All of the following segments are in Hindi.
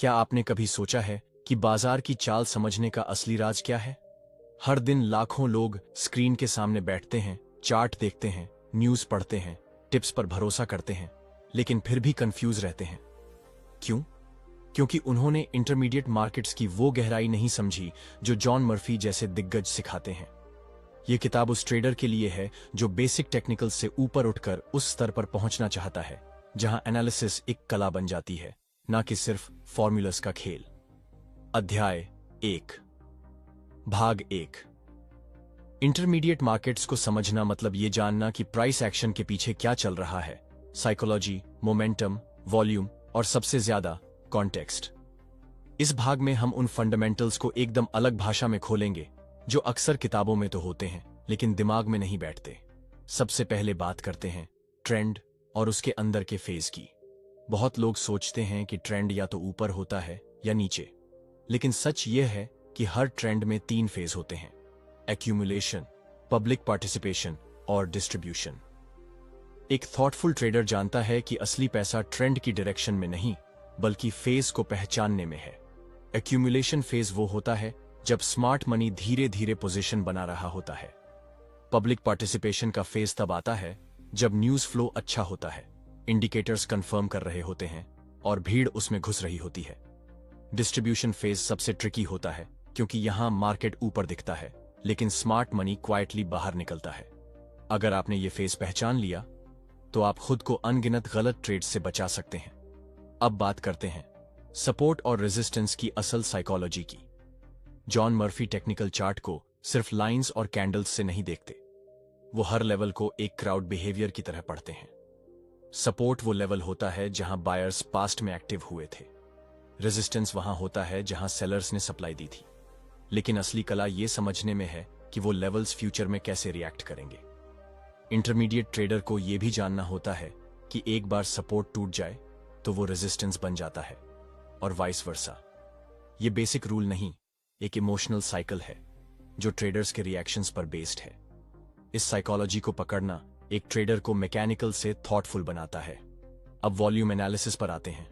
क्या आपने कभी सोचा है कि बाजार की चाल समझने का असली राज क्या है? हर दिन लाखों लोग स्क्रीन के सामने बैठते हैं, चार्ट देखते हैं, न्यूज़ पढ़ते हैं, टिप्स पर भरोसा करते हैं, लेकिन फिर भी कंफ्यूज रहते हैं। क्यों? क्योंकि उन्होंने इंटरमीडिएट मार्केट्स की वो गहराई नहीं समझी जो जॉन मर्फी जैसे दिग्गज सिखाते हैं। ये किताब उस ट्रेडर के लिए है जो बेसिक टेक्निकल से ऊपर उठकर उस स्तर पर पहुंचना चाहता है जहां एनालिसिस एक कला बन जाती है, ना कि सिर्फ फॉर्मूलास का खेल। अध्याय 1, भाग 1। इंटरमीडिएट मार्केट्स को समझना मतलब ये जानना कि प्राइस एक्शन के पीछे क्या चल रहा है, साइकोलॉजी, मोमेंटम, वॉल्यूम और सबसे ज्यादा कॉन्टेक्स्ट। इस भाग में हम उन फंडामेंटल्स को एकदम अलग भाषा में खोलेंगे जो अक्सर किताबों में तो होते हैं लेकिन दिमाग में नहीं बैठते। सबसे पहले बात करते हैं ट्रेंड और उसके अंदर के फेज की। बहुत लोग सोचते हैं कि ट्रेंड या तो ऊपर होता है या नीचे, लेकिन सच यह है कि हर ट्रेंड में 3 फेज होते हैं: एक्यूमुलेशन, पब्लिक पार्टिसिपेशन और डिस्ट्रीब्यूशन। एक थॉटफुल ट्रेडर जानता है कि असली पैसा ट्रेंड की डायरेक्शन में नहीं बल्कि फेज को पहचानने में है। एक्यूमुलेशन फेज वो होता है जब स्मार्ट मनी धीरे धीरे पोजीशन बना रहा होता है। पब्लिक पार्टिसिपेशन का फेज तब आता है जब न्यूज फ्लो अच्छा होता है, इंडिकेटर्स कंफर्म कर रहे होते हैं और भीड़ उसमें घुस रही होती है। डिस्ट्रीब्यूशन फेज सबसे ट्रिकी होता है क्योंकि यहां मार्केट ऊपर दिखता है लेकिन स्मार्ट मनी क्वाइटली बाहर निकलता है। अगर आपने ये फेज पहचान लिया तो आप खुद को अनगिनत गलत ट्रेड से बचा सकते हैं। अब बात करते हैं सपोर्ट और रेजिस्टेंस की असल साइकोलॉजी की। जॉन मर्फी टेक्निकल चार्ट को सिर्फ लाइंस और कैंडल्स से नहीं देखते, वो हर लेवल को एक क्राउड बिहेवियर की तरह पढ़ते हैं। सपोर्ट वो लेवल होता है जहां बायर्स पास्ट में एक्टिव हुए थे, रेजिस्टेंस वहां होता है जहां सेलर्स ने सप्लाई दी थी। लेकिन असली कला ये समझने में है कि वो लेवल्स फ्यूचर में कैसे रिएक्ट करेंगे। इंटरमीडिएट ट्रेडर को यह भी जानना होता है कि एक बार सपोर्ट टूट जाए तो वो रेजिस्टेंस बन जाता है और वाइस वर्सा। ये बेसिक रूल नहीं, एक इमोशनल साइकिल है जो ट्रेडर्स के रिएक्शंस पर बेस्ड है। इस साइकोलॉजी को पकड़ना एक ट्रेडर को मैकेनिकल से थॉटफुल बनाता है। अब वॉल्यूम एनालिसिस पर आते हैं।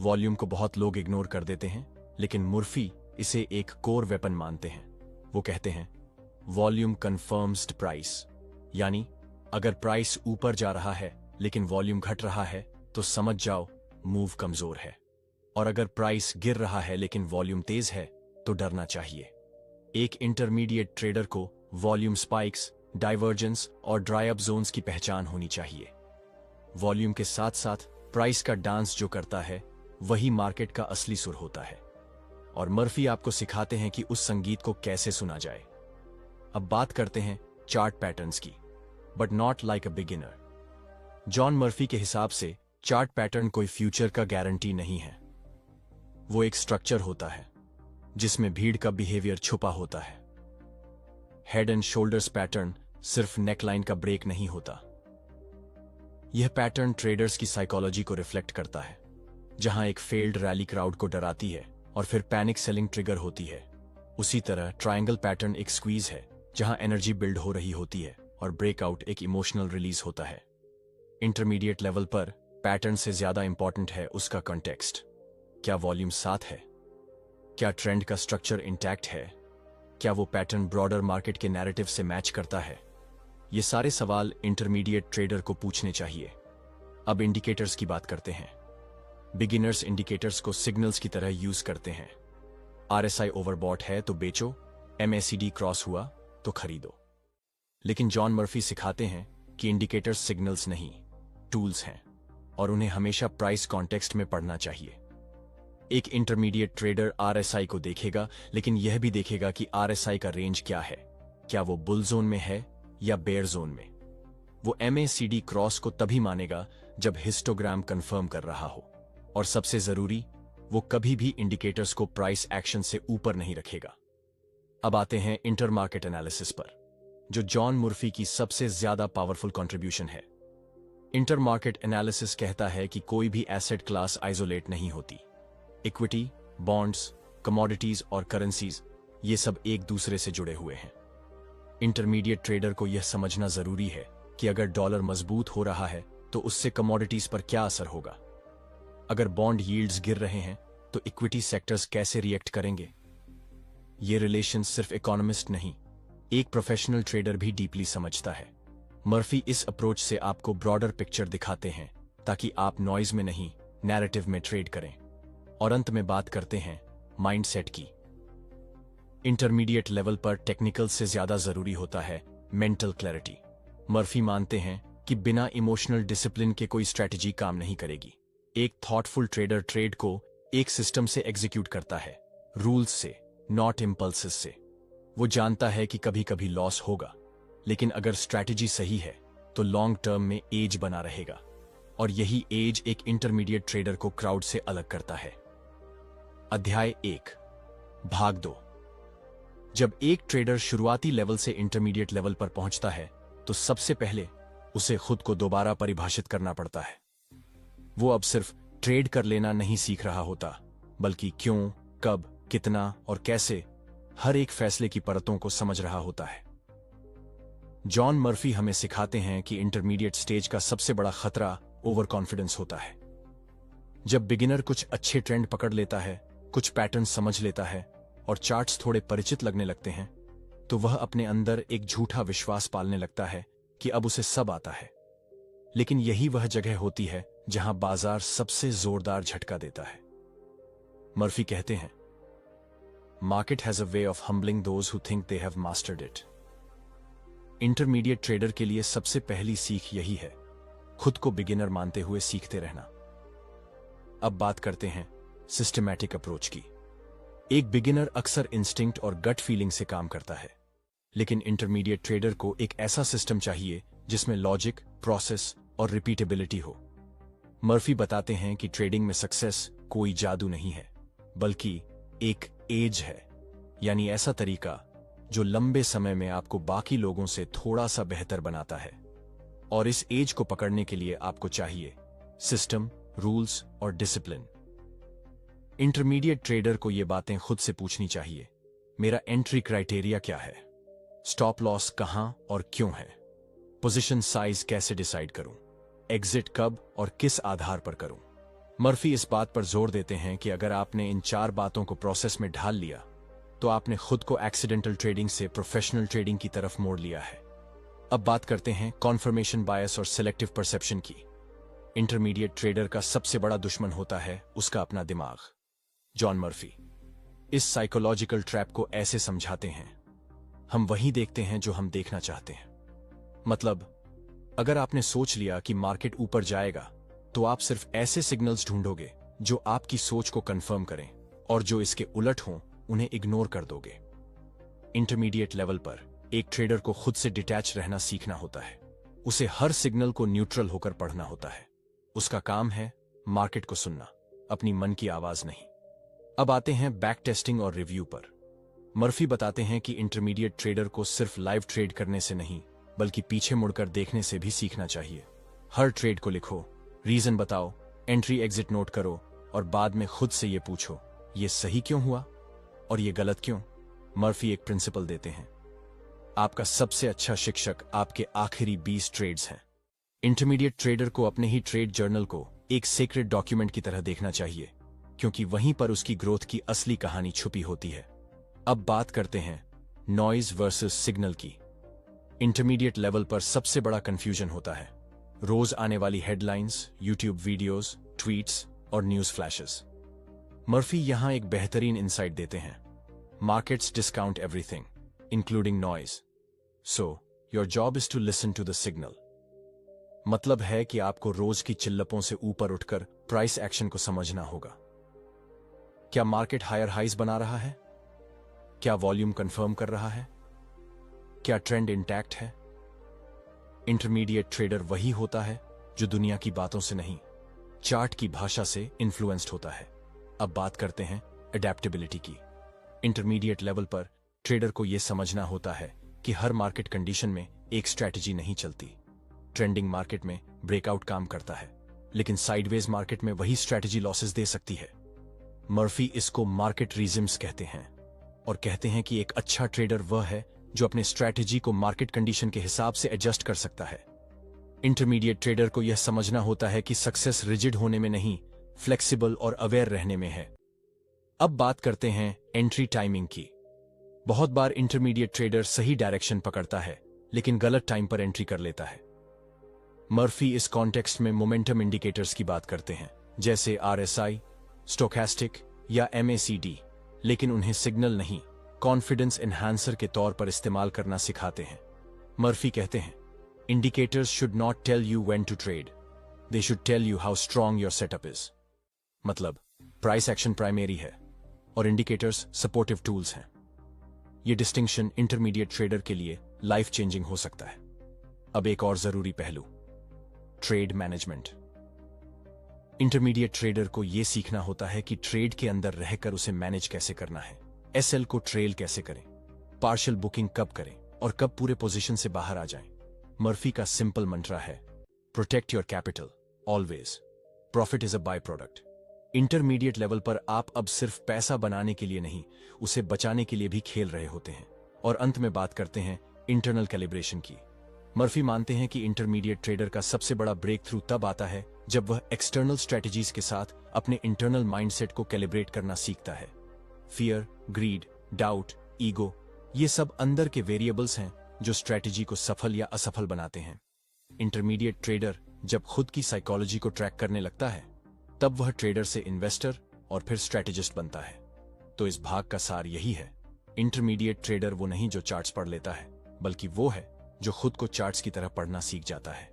वॉल्यूम को बहुत लोग इग्नोर कर देते हैं, लेकिन मुर्फी इसे एक कोर वेपन मानते हैं। वो कहते हैं वॉल्यूम कन्फर्म्स प्राइस, यानी अगर प्राइस ऊपर जा रहा है लेकिन वॉल्यूम घट रहा है तो समझ जाओ मूव कमजोर है, और अगर प्राइस गिर रहा है लेकिन वॉल्यूम तेज है तो डरना चाहिए। एक इंटरमीडिएट ट्रेडर को वॉल्यूम स्पाइक्स, डाइवर्जेंस और ड्राई अप जोन्स की पहचान होनी चाहिए। वॉल्यूम के साथ साथ प्राइस का डांस जो करता है वही मार्केट का असली सुर होता है, और मर्फी आपको सिखाते हैं कि उस संगीत को कैसे सुना जाए। अब बात करते हैं चार्ट पैटर्न्स की, but not like a beginner. John Murphy के हिसाब से चार्ट पैटर्न कोई फ्यूचर का गारंटी नहीं है। वो एक स्ट्रक्चर होता है जिसमें भीड़ का बिहेवियर छुपा होता है। हेड एंड शोल्डर्स पैटर्न सिर्फ नेकलाइन का ब्रेक नहीं होता। यह पैटर्न ट्रेडर्स की साइकोलॉजी को रिफ्लेक्ट करता है, जहां एक फेल्ड रैली क्राउड को डराती है और फिर पैनिक सेलिंग ट्रिगर होती है। उसी तरह ट्रायंगल पैटर्न एक स्क्वीज है जहां एनर्जी बिल्ड हो रही होती है और ब्रेकआउट एक इमोशनल रिलीज होता है। इंटरमीडिएट लेवल पर पैटर्न से ज्यादा इंपॉर्टेंट है उसका कॉन्टेक्स्ट। क्या वॉल्यूम साथ है? क्या ट्रेंड का स्ट्रक्चर इंटैक्ट है? क्या वो पैटर्न ब्रॉडर मार्केट के नैरेटिव से मैच करता है? ये सारे सवाल इंटरमीडिएट ट्रेडर को पूछने चाहिए। अब इंडिकेटर्स की बात करते हैं। बिगिनर्स इंडिकेटर्स को सिग्नल्स की तरह यूज करते हैं। आरएसआई ओवरबॉट है तो बेचो, एमएसीडी क्रॉस हुआ तो खरीदो। लेकिन जॉन मर्फी सिखाते हैं कि इंडिकेटर्स सिग्नल्स नहीं, टूल्स हैं, और उन्हें हमेशा प्राइस कॉन्टेक्स्ट में पढ़ना चाहिए। एक इंटरमीडिएट ट्रेडर आरएसआई को देखेगा, लेकिन यह भी देखेगा कि आरएसआई का रेंज क्या है। क्या वो बुल जोन में है या बेयर जोन में? वो एमएसीडी क्रॉस को तभी मानेगा जब हिस्टोग्राम कंफर्म कर रहा हो, और सबसे जरूरी, वो कभी भी इंडिकेटर्स को प्राइस एक्शन से ऊपर नहीं रखेगा। अब आते हैं इंटरमार्केट एनालिसिस पर, जो जॉन मुर्फी की सबसे ज्यादा पावरफुल कंट्रीब्यूशन है। इंटरमार्केट एनालिसिस कहता है कि कोई भी एसेट क्लास आइसोलेट नहीं होती। इक्विटी, बॉन्ड्स, कमोडिटीज और करेंसीज, ये सब एक दूसरे से जुड़े हुए हैं। इंटरमीडिएट ट्रेडर को यह समझना जरूरी है कि अगर डॉलर मजबूत हो रहा है तो उससे कमोडिटीज पर क्या असर होगा। अगर बॉन्ड यील्ड्स गिर रहे हैं तो इक्विटी सेक्टर्स कैसे रिएक्ट करेंगे? ये रिलेशन सिर्फ इकोनॉमिस्ट नहीं, एक प्रोफेशनल ट्रेडर भी डीपली समझता है। मर्फी इस अप्रोच से आपको ब्रॉडर पिक्चर दिखाते हैं ताकि आप नॉइज में नहीं, नैरेटिव में ट्रेड करें। और अंत में बात करते हैं माइंडसेट की। इंटरमीडिएट लेवल पर टेक्निकल से ज्यादा जरूरी होता है मेंटल क्लैरिटी। मर्फी मानते हैं कि बिना इमोशनल डिसिप्लिन के कोई स्ट्रैटेजी काम नहीं करेगी। एक थॉटफुल ट्रेडर ट्रेड को एक सिस्टम से एग्जीक्यूट करता है, रूल्स से, नॉट इम्पल्सिस से। वो जानता है कि कभी कभी लॉस होगा, लेकिन अगर स्ट्रैटेजी सही है तो लॉन्ग टर्म में एज बना रहेगा। और यही एज एक इंटरमीडिएट ट्रेडर को क्राउड से अलग करता है। अध्याय 1, भाग 2। जब एक ट्रेडर शुरुआती लेवल से इंटरमीडिएट लेवल पर पहुंचता है तो सबसे पहले उसे खुद को दोबारा परिभाषित करना पड़ता है। वो अब सिर्फ ट्रेड कर लेना नहीं सीख रहा होता, बल्कि क्यों, कब, कितना और कैसे हर एक फैसले की परतों को समझ रहा होता है। जॉन मर्फी हमें सिखाते हैं कि इंटरमीडिएट स्टेज का सबसे बड़ा खतरा ओवर कॉन्फिडेंस होता है। जब बिगिनर कुछ अच्छे ट्रेंड पकड़ लेता है, कुछ पैटर्न समझ लेता है और चार्ट्स थोड़े परिचित लगने लगते हैं, तो वह अपने अंदर एक झूठा विश्वास पालने लगता है कि अब उसे सब आता है। लेकिन यही वह जगह होती है जहां बाजार सबसे जोरदार झटका देता है। मर्फी कहते हैं, market has a way of humbling those who think they have mastered it. Intermediate trader के लिए सबसे पहली सीख यही है, खुद को बिगिनर मानते हुए सीखते रहना। अब बात करते हैं सिस्टमैटिक अप्रोच की। एक बिगिनर अक्सर इंस्टिंक्ट और गट फीलिंग से काम करता है, लेकिन इंटरमीडिएट ट्रेडर को एक ऐसा सिस्टम चाहिए जिसमें लॉजिक, प्रोसेस और रिपीटेबिलिटी हो। मर्फी बताते हैं कि ट्रेडिंग में सक्सेस कोई जादू नहीं है, बल्कि एक एज है, यानी ऐसा तरीका जो लंबे समय में आपको बाकी लोगों से थोड़ा सा बेहतर बनाता है। और इस एज को पकड़ने के लिए आपको चाहिए सिस्टम, रूल्स और डिसिप्लिन। इंटरमीडिएट ट्रेडर को ये बातें खुद से पूछनी चाहिए। मेरा एंट्री क्राइटेरिया क्या है? स्टॉप लॉस कहां और क्यों है? पोजीशन साइज कैसे डिसाइड करूं? एग्जिट कब और किस आधार पर करूं? मर्फी इस बात पर जोर देते हैं कि अगर आपने इन 4 बातों को प्रोसेस में ढाल लिया तो आपने खुद को एक्सीडेंटल ट्रेडिंग से प्रोफेशनल ट्रेडिंग की तरफ मोड़ लिया है। अब बात करते हैं कॉन्फर्मेशन बायस और सिलेक्टिव परसेप्शन की। इंटरमीडिएट ट्रेडर का सबसे बड़ा दुश्मन होता है उसका अपना दिमाग। जॉन मर्फी इस साइकोलॉजिकल ट्रैप को ऐसे समझाते हैं, हम वही देखते हैं जो हम देखना चाहते हैं। मतलब, अगर आपने सोच लिया कि मार्केट ऊपर जाएगा तो आप सिर्फ ऐसे सिग्नल्स ढूंढोगे जो आपकी सोच को कंफर्म करें, और जो इसके उलट हों उन्हें इग्नोर कर दोगे। इंटरमीडिएट लेवल पर एक ट्रेडर को खुद से डिटैच रहना सीखना होता है। उसे हर सिग्नल को न्यूट्रल होकर पढ़ना होता है। उसका काम है मार्केट को सुनना, अपनी मन की आवाज नहीं। अब आते हैं बैक टेस्टिंग और रिव्यू पर। मर्फी बताते हैं कि इंटरमीडिएट ट्रेडर को सिर्फ लाइव ट्रेड करने से नहीं, बल्कि पीछे मुड़कर देखने से भी सीखना चाहिए। हर ट्रेड को लिखो, रीजन बताओ, एंट्री एग्जिट नोट करो और बाद में खुद से ये पूछो, ये सही क्यों हुआ और ये गलत क्यों? मर्फी एक प्रिंसिपल देते हैं, आपका सबसे अच्छा शिक्षक आपके आखिरी 20 ट्रेड्स हैं। इंटरमीडिएट ट्रेडर को अपने ही ट्रेड जर्नल को एक सीक्रेट डॉक्यूमेंट की तरह देखना चाहिए, क्योंकि वहीं पर उसकी ग्रोथ की असली कहानी छुपी होती है। अब बात करते हैं नॉइज वर्सेस सिग्नल की। इंटरमीडिएट लेवल पर सबसे बड़ा कंफ्यूजन होता है रोज आने वाली हेडलाइंस, यूट्यूब वीडियोस, ट्वीट्स और न्यूज फ्लैशेस। मर्फी यहां एक बेहतरीन इंसाइट देते हैं, markets discount everything including noise, so your job is to listen to the signal. मतलब है कि आपको रोज की चिल्लपों से ऊपर उठकर प्राइस एक्शन को समझना होगा। क्या मार्केट हायर हाइज बना रहा है? क्या वॉल्यूम कंफर्म कर रहा है? क्या ट्रेंड इंटैक्ट है? इंटरमीडिएट ट्रेडर वही होता है जो दुनिया की बातों से नहीं, चार्ट की भाषा से इन्फ्लुएंस्ड होता है। अब बात करते हैं अडेप्टेबिलिटी की। इंटरमीडिएट लेवल पर ट्रेडर को यह समझना होता है कि हर मार्केट कंडीशन में एक स्ट्रैटेजी नहीं चलती। ट्रेंडिंग मार्केट में ब्रेकआउट काम करता है, लेकिन साइडवेज मार्केट में वही स्ट्रैटेजी लॉसेस दे सकती है। मर्फी इसको मार्केट रिजिम्स कहते हैं और कहते हैं कि एक अच्छा ट्रेडर वह है जो अपने स्ट्रैटेजी को मार्केट कंडीशन के हिसाब से एडजस्ट कर सकता है। इंटरमीडिएट ट्रेडर को यह समझना होता है कि सक्सेस रिजिड होने में नहीं, फ्लेक्सिबल और अवेयर रहने में है। अब बात करते हैं एंट्री टाइमिंग की। बहुत बार इंटरमीडिएट ट्रेडर सही डायरेक्शन पकड़ता है लेकिन गलत टाइम पर एंट्री कर लेता है। मर्फी इस कॉन्टेक्स्ट में मोमेंटम इंडिकेटर्स की बात करते हैं, जैसे आरएसआई, स्टोकैस्टिक या एमएसीडी, लेकिन उन्हें सिग्नल नहीं, कॉन्फिडेंस एनहांसर के तौर पर इस्तेमाल करना सिखाते हैं। मर्फी कहते हैं, indicators should not tell you when to trade, they should tell you how strong your setup is. मतलब प्राइस एक्शन प्राइमरी है और इंडिकेटर्स सपोर्टिव टूल्स हैं। ये डिस्टिंक्शन इंटरमीडिएट ट्रेडर के लिए लाइफ चेंजिंग हो सकता है। अब एक और जरूरी पहलू, ट्रेड मैनेजमेंट। इंटरमीडिएट ट्रेडर को यह सीखना होता है कि ट्रेड के अंदर रहकर उसे मैनेज कैसे करना है, एसएल को ट्रेल कैसे करें, पार्शियल बुकिंग कब करें और कब पूरे पोजीशन से बाहर आ जाएं। मर्फी का सिंपल मंत्रा है, protect your capital always, profit is a by product. Intermediate level पर आप अब सिर्फ पैसा बनाने के लिए नहीं, उसे बचाने के लिए भी खेल रहे होते हैं। और अंत में बात करते हैं इंटरनल कैलिब्रेशन की। मर्फी मानते हैं कि इंटरमीडिएट ट्रेडर का सबसे बड़ा ब्रेक थ्रू तब आता है जब वह एक्सटर्नल स्ट्रेटजीज के साथ अपने इंटरनल माइंडसेट को कैलिब्रेट करना सीखता है। फियर, ग्रीड, डाउट, ईगो, ये सब अंदर के वेरिएबल्स हैं जो स्ट्रेटजी को सफल या असफल बनाते हैं। इंटरमीडिएट ट्रेडर जब खुद की साइकोलॉजी को ट्रैक करने लगता है तब वह ट्रेडर से इन्वेस्टर और फिर स्ट्रेटेजिस्ट बनता है। तो इस भाग का सार यही है, इंटरमीडिएट ट्रेडर वो नहीं जो चार्ट्स पढ़ लेता है, बल्कि वो है जो खुद को चार्ट्स की तरह पढ़ना सीख जाता है।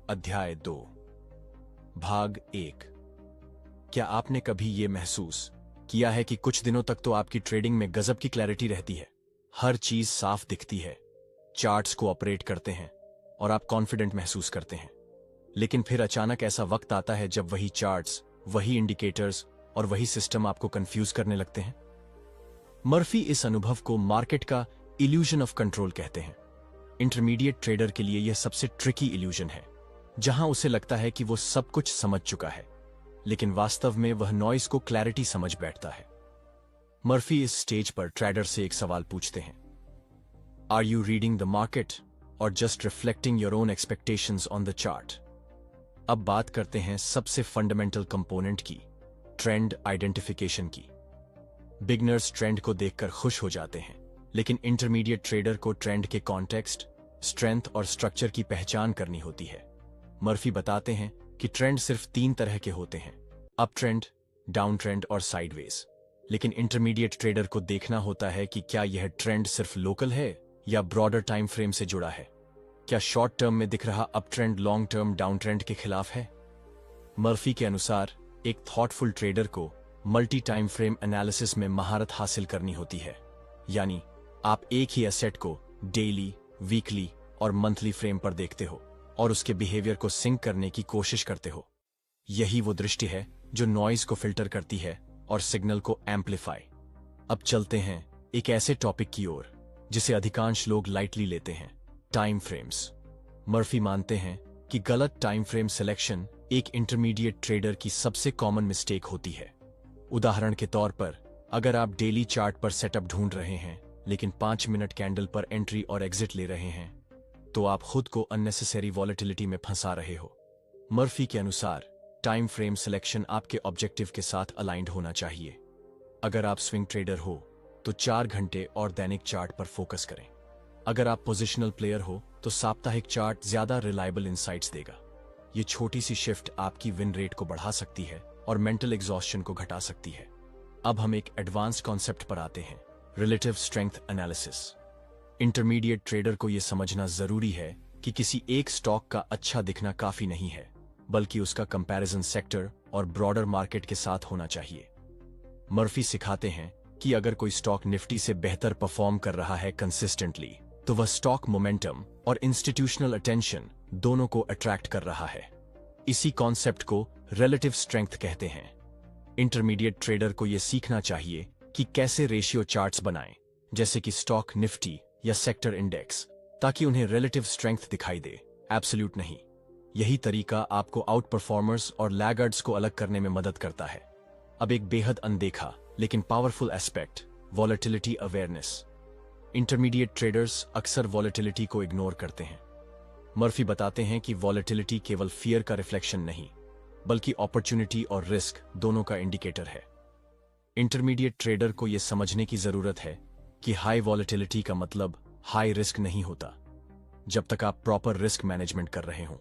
अध्याय 2, भाग 1। क्या आपने कभी ये महसूस किया है कि कुछ दिनों तक तो आपकी ट्रेडिंग में गजब की क्लैरिटी रहती है, हर चीज साफ दिखती है, चार्ट्स को ऑपरेट करते हैं और आप कॉन्फिडेंट महसूस करते हैं, लेकिन फिर अचानक ऐसा वक्त आता है जब वही चार्ट्स, वही इंडिकेटर्स और वही सिस्टम आपको कंफ्यूज करने लगते हैं। मर्फी इस अनुभव को मार्केट का इल्यूजन ऑफ कंट्रोल कहते हैं। इंटरमीडिएट ट्रेडर के लिए यह सबसे ट्रिकी इल्यूजन है, जहां उसे लगता है कि वो सब कुछ समझ चुका है, लेकिन वास्तव में वह नॉइज को क्लैरिटी समझ बैठता है। मर्फी इस स्टेज पर ट्रेडर से एक सवाल पूछते हैं, are you reading the market और just reflecting your own expectations on the chart. अब बात करते हैं सबसे फंडामेंटल कंपोनेंट की, ट्रेंड आइडेंटिफिकेशन की। बिगनर्स ट्रेंड को देखकर खुश हो जाते हैं, लेकिन इंटरमीडिएट ट्रेडर को ट्रेंड के कॉन्टेक्स्ट, स्ट्रेंथ और स्ट्रक्चर की पहचान करनी होती है। मर्फी बताते हैं कि ट्रेंड सिर्फ 3 तरह के होते हैं, अप ट्रेंड, डाउन ट्रेंड और साइडवेज। लेकिन इंटरमीडिएट ट्रेडर को देखना होता है कि क्या यह ट्रेंड सिर्फ लोकल है या ब्रॉडर टाइम फ्रेम से जुड़ा है। क्या शॉर्ट टर्म में दिख रहा up trend long term down trend के खिलाफ है। मर्फी के अनुसार एक थॉटफुल ट्रेडर को मल्टी टाइम फ्रेम एनालिसिस में महारत हासिल करनी होती है, यानी आप एक ही एसेट को डेली, वीकली और मंथली फ्रेम पर देखते हो और उसके बिहेवियर को सिंक करने की कोशिश करते हो। यही वो दृष्टि है जो नॉइज को फिल्टर करती है और सिग्नल को एम्पलीफाई। अब चलते हैं एक ऐसे टॉपिक की ओर जिसे अधिकांश लोग लाइटली लेते हैं, टाइम फ्रेम्स। मर्फी मानते हैं कि गलत टाइम फ्रेम सिलेक्शन एक इंटरमीडिएट ट्रेडर की सबसे कॉमन मिस्टेक होती है। उदाहरण के तौर पर, अगर आप डेली चार्ट पर सेटअप ढूंढ रहे हैं लेकिन 5 मिनट कैंडल पर एंट्री और एग्जिट ले रहे हैं, तो आप खुद को अननेसेसरी वॉलेटिलिटी में फंसा रहे हो। मर्फी के अनुसार टाइम फ्रेम सिलेक्शन आपके ऑब्जेक्टिव के साथ अलाइंड होना चाहिए। अगर आप स्विंग ट्रेडर हो तो 4 घंटे और दैनिक चार्ट पर फोकस करें। अगर आप पोजिशनल प्लेयर हो तो साप्ताहिक चार्ट ज्यादा रिलायबल इंसाइट्स देगा। ये छोटी सी शिफ्ट आपकी विन रेट को बढ़ा सकती है और मेंटल एग्जॉस्शन को घटा सकती है। अब हम एक एडवांस कॉन्सेप्ट पर आते हैं, relative strength analysis. Intermediate trader को यह समझना जरूरी है कि किसी एक स्टॉक का अच्छा दिखना काफी नहीं है, बल्कि उसका कंपैरिजन सेक्टर और ब्रॉडर मार्केट के साथ होना चाहिए। मर्फी सिखाते हैं कि अगर कोई स्टॉक निफ्टी से बेहतर परफॉर्म कर रहा है कंसिस्टेंटली, तो वह स्टॉक मोमेंटम और इंस्टीट्यूशनल अटेंशन दोनों को अट्रैक्ट कर रहा है। इसी कॉन्सेप्ट को रिलेटिव स्ट्रेंथ कहते हैं। इंटरमीडिएट ट्रेडर को यह सीखना चाहिए कि कैसे रेशियो चार्ट्स बनाएं, जैसे कि स्टॉक निफ्टी या सेक्टर इंडेक्स, ताकि उन्हें रिलेटिव स्ट्रेंथ दिखाई दे, एब्सोल्यूट नहीं। यही तरीका आपको आउट परफॉर्मर्स और लैगर्ड्स को अलग करने में मदद करता है। अब एक बेहद अनदेखा लेकिन powerful aspect, volatility awareness. Intermediate traders अक्सर वॉलेटिलिटी को इग्नोर करते हैं। मर्फी बताते हैं कि वॉलेटिलिटी केवल फियर का रिफ्लेक्शन नहीं, बल्कि अपॉर्चुनिटी और रिस्क दोनों का इंडिकेटर है। इंटरमीडिएट ट्रेडर को यह समझने की जरूरत है कि हाई वॉलेटिलिटी का मतलब हाई रिस्क नहीं होता जब तक आप प्रॉपर रिस्क मैनेजमेंट कर रहे हों।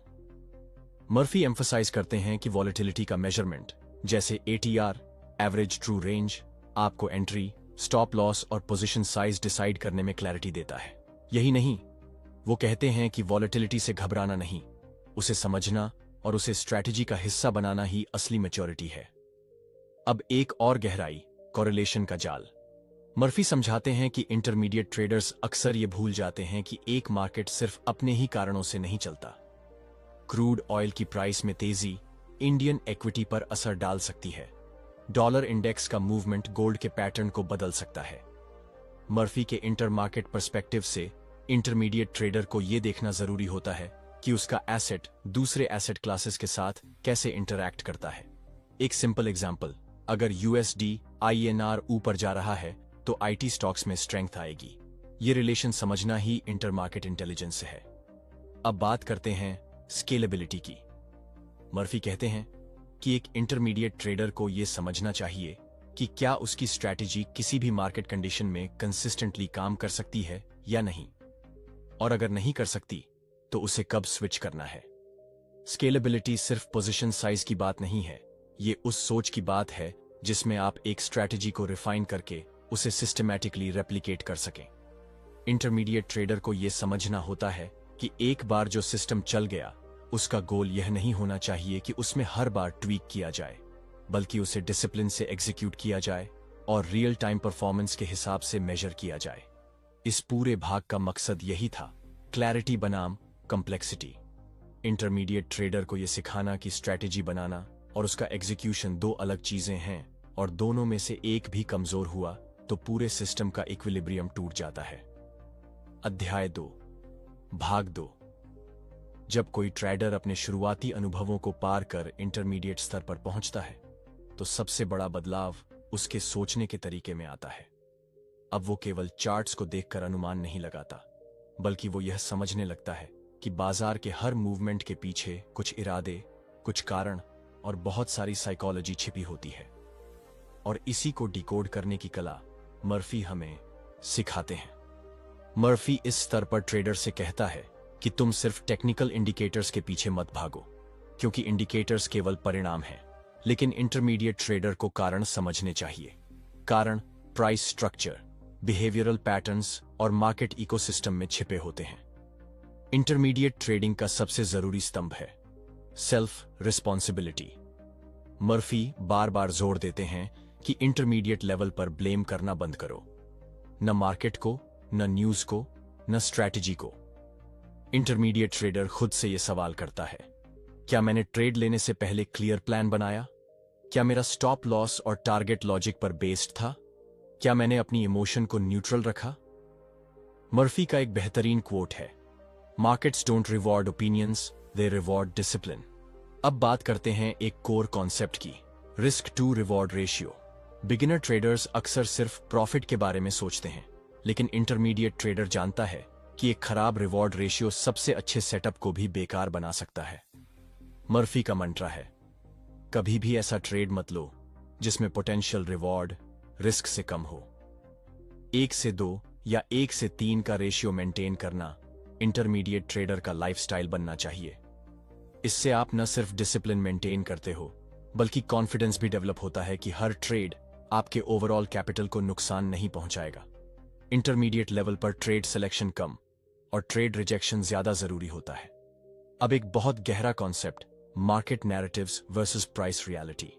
मर्फी एम्फसाइज करते हैं कि वॉलेटिलिटी का मेजरमेंट जैसे एटीआर, एवरेज ट्रू रेंज, आपको एंट्री, स्टॉप लॉस और पोजीशन साइज डिसाइड करने में क्लैरिटी देता है। यही नहीं, वो कहते हैं कि वॉलेटिलिटी से घबराना नहीं, उसे समझना और उसे स्ट्रैटेजी का हिस्सा बनाना ही असली मैच्योरिटी है। अब एक और गहराई, कोरिलेशन का जाल। मर्फी समझाते हैं कि इंटरमीडिएट ट्रेडर्स अक्सर ये भूल जाते हैं कि एक मार्केट सिर्फ अपने ही कारणों से नहीं चलता। क्रूड ऑयल की प्राइस में तेजी इंडियन इक्विटी पर असर डाल सकती है। डॉलर इंडेक्स का मूवमेंट गोल्ड के पैटर्न को बदल सकता है। मर्फी के इंटर मार्केट पर्सपेक्टिव से इंटरमीडिएट ट्रेडर को यह देखना जरूरी होता है कि उसका एसेट दूसरे एसेट क्लासेस के साथ कैसे इंटरैक्ट करता है। एक सिंपल एग्जांपल, अगर यूएसडी आईएनआर ऊपर जा रहा है तो आईटी स्टॉक्स में स्ट्रेंथ आएगी। ये रिलेशन समझना ही इंटर मार्केट इंटेलिजेंस है। अब बात करते हैं स्केलेबिलिटी की। मर्फी कहते हैं कि एक इंटरमीडिएट ट्रेडर को यह समझना चाहिए कि क्या उसकी स्ट्रैटेजी किसी भी मार्केट कंडीशन में कंसिस्टेंटली काम कर सकती है या नहीं, और अगर नहीं कर सकती तो उसे कब स्विच करना है। स्केलेबिलिटी सिर्फ पोजीशन साइज की बात नहीं है, ये उस सोच की बात है जिसमें आप एक स्ट्रैटेजी को रिफाइन करके उसे सिस्टमैटिकली रेप्लिकेट कर सकें। इंटरमीडिएट ट्रेडर को यह समझना होता है कि एक बार जो सिस्टम चल गया, उसका गोल यह नहीं होना चाहिए कि उसमें हर बार ट्वीक किया जाए, बल्कि उसे डिसिप्लिन से एग्जीक्यूट किया जाए और रियल टाइम परफॉर्मेंस के हिसाब से मेजर किया जाए। इस पूरे भाग का मकसद यही था, क्लैरिटी बनाम कॉम्प्लेक्सिटी। इंटरमीडिएट ट्रेडर को यह सिखाना कि स्ट्रैटेजी बनाना और उसका एग्जीक्यूशन दो अलग चीजें हैं, और दोनों में से एक भी कमजोर हुआ तो पूरे सिस्टम का इक्विलिब्रियम टूट जाता है। अध्याय 2, भाग 2। जब कोई ट्रेडर अपने शुरुआती अनुभवों को पार कर इंटरमीडिएट स्तर पर पहुंचता है तो सबसे बड़ा बदलाव उसके सोचने के तरीके में आता है। अब वो केवल चार्ट्स को देखकर अनुमान नहीं लगाता, बल्कि वो यह समझने लगता है कि बाजार के हर मूवमेंट के पीछे कुछ इरादे, कुछ कारण और बहुत सारी साइकोलॉजी छिपी होती है। और इसी को डिकोड करने की कला मर्फी हमें सिखाते हैं। मर्फी इस स्तर पर ट्रेडर से कहता है कि तुम सिर्फ टेक्निकल इंडिकेटर्स के पीछे मत भागो, क्योंकि इंडिकेटर्स केवल परिणाम हैं, लेकिन इंटरमीडिएट ट्रेडर को कारण समझने चाहिए। कारण प्राइस स्ट्रक्चर, बिहेवियरल पैटर्न्स और मार्केट इकोसिस्टम में छिपे होते हैं। इंटरमीडिएट ट्रेडिंग का सबसे जरूरी स्तंभ है सेल्फ रिस्पॉन्सिबिलिटी। मर्फी बार बार जोर देते हैं कि इंटरमीडिएट लेवल पर ब्लेम करना बंद करो, न मार्केट को, न न्यूज को, न स्ट्रैटेजी को। इंटरमीडिएट ट्रेडर खुद से यह सवाल करता है, क्या मैंने ट्रेड लेने से पहले क्लियर प्लान बनाया? क्या मेरा स्टॉप लॉस और टारगेट लॉजिक पर बेस्ड था? क्या मैंने अपनी इमोशन को न्यूट्रल रखा? मर्फी का एक बेहतरीन कोट है, markets don't reward opinions, they reward discipline. अब बात करते हैं एक कोर कॉन्सेप्ट की, risk to reward ratio. Beginner traders अक्सर सिर्फ प्रॉफिट के बारे में सोचते हैं, लेकिन इंटरमीडिएट ट्रेडर जानता है कि एक खराब रिवॉर्ड रेशियो सबसे अच्छे सेटअप को भी बेकार बना सकता है। मर्फी का मंत्रा है, कभी भी ऐसा ट्रेड मत लो जिसमें पोटेंशियल रिवॉर्ड रिस्क से कम हो। 1:2 या 1:3 का रेशियो मेंटेन करना इंटरमीडिएट ट्रेडर का लाइफस्टाइल बनना चाहिए। इससे आप न सिर्फ डिसिप्लिन मेंटेन करते हो, बल्कि कॉन्फिडेंस भी डेवलप होता है कि हर ट्रेड आपके ओवरऑल कैपिटल को नुकसान नहीं पहुंचाएगा। इंटरमीडिएट लेवल पर ट्रेड सिलेक्शन कम और ट्रेड रिजेक्शन ज्यादा जरूरी होता है। अब एक बहुत गहरा concept, market narratives versus price reality.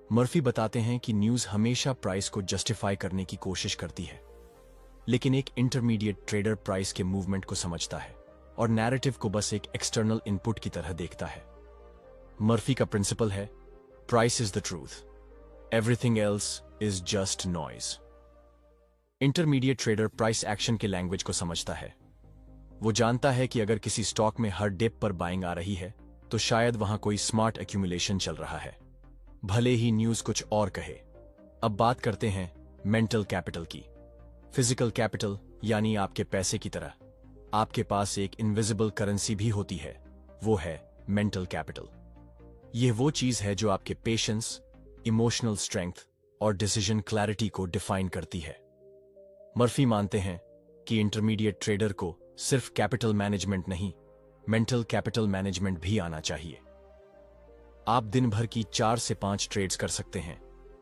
Murphy बताते हैं कि न्यूज हमेशा प्राइस को जस्टिफाई करने की कोशिश करती है, लेकिन एक इंटरमीडिएट ट्रेडर प्राइस के मूवमेंट को समझता है और नैरेटिव को बस एक एक्सटर्नल इनपुट की तरह देखता है। मर्फी का प्रिंसिपल है, price is the truth, everything else is just noise. Intermediate trader price action के लैंग्वेज को समझता है। वो जानता है कि अगर किसी स्टॉक में हर डिप पर बाइंग आ रही है तो शायद वहां कोई स्मार्ट एक्यूमुलेशन चल रहा है, भले ही न्यूज कुछ और कहे। अब बात करते हैं मेंटल कैपिटल की। फिजिकल कैपिटल यानी आपके पैसे की तरह आपके पास एक इनविजिबल करेंसी भी होती है, वो है मेंटल कैपिटल। यह वो चीज है जो आपके पेशेंस, इमोशनल स्ट्रेंथ और डिसीजन क्लैरिटी को डिफाइन करती है। मर्फी मानते हैं कि इंटरमीडिएट ट्रेडर को सिर्फ कैपिटल मैनेजमेंट नहीं, मेंटल कैपिटल मैनेजमेंट भी आना चाहिए। आप दिन भर की 4 से 5 ट्रेड्स कर सकते हैं,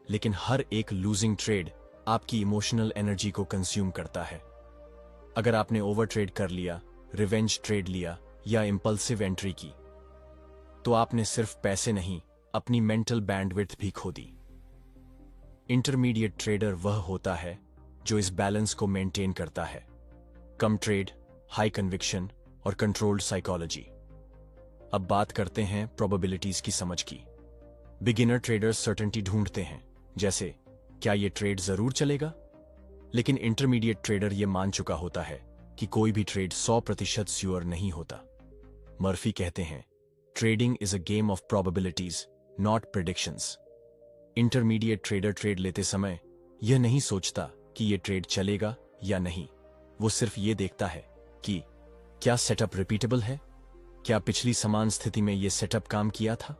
लेकिन हर एक लूजिंग ट्रेड आपकी इमोशनल एनर्जी को कंज्यूम करता है। अगर आपने ओवर ट्रेड कर लिया, रिवेंज ट्रेड लिया या इंपल्सिव एंट्री की, तो आपने सिर्फ पैसे नहीं, अपनी मेंटल बैंडविड्थ भी खो दी। इंटरमीडिएट ट्रेडर वह होता है जो इस बैलेंस को मेंटेन करता है। कम ट्रेड, हाई कन्विक्शन और कंट्रोल्ड साइकोलॉजी। अब बात करते हैं प्रोबेबिलिटीज की समझ की। बिगिनर ट्रेडर्स सर्टेनिटी ढूंढते हैं, जैसे क्या ये ट्रेड जरूर चलेगा, लेकिन इंटरमीडिएट ट्रेडर ये मान चुका होता है कि कोई भी ट्रेड 100% श्योर नहीं होता। मर्फी कहते हैं, trading is a game of probabilities, not predictions. Intermediate trader trade लेते समय यह नहीं सोचता कि यह ट्रेड चलेगा या नहीं। वो सिर्फ ये देखता है कि क्या सेटअप रिपीटेबल है, क्या पिछली समान स्थिति में यह सेटअप काम किया था,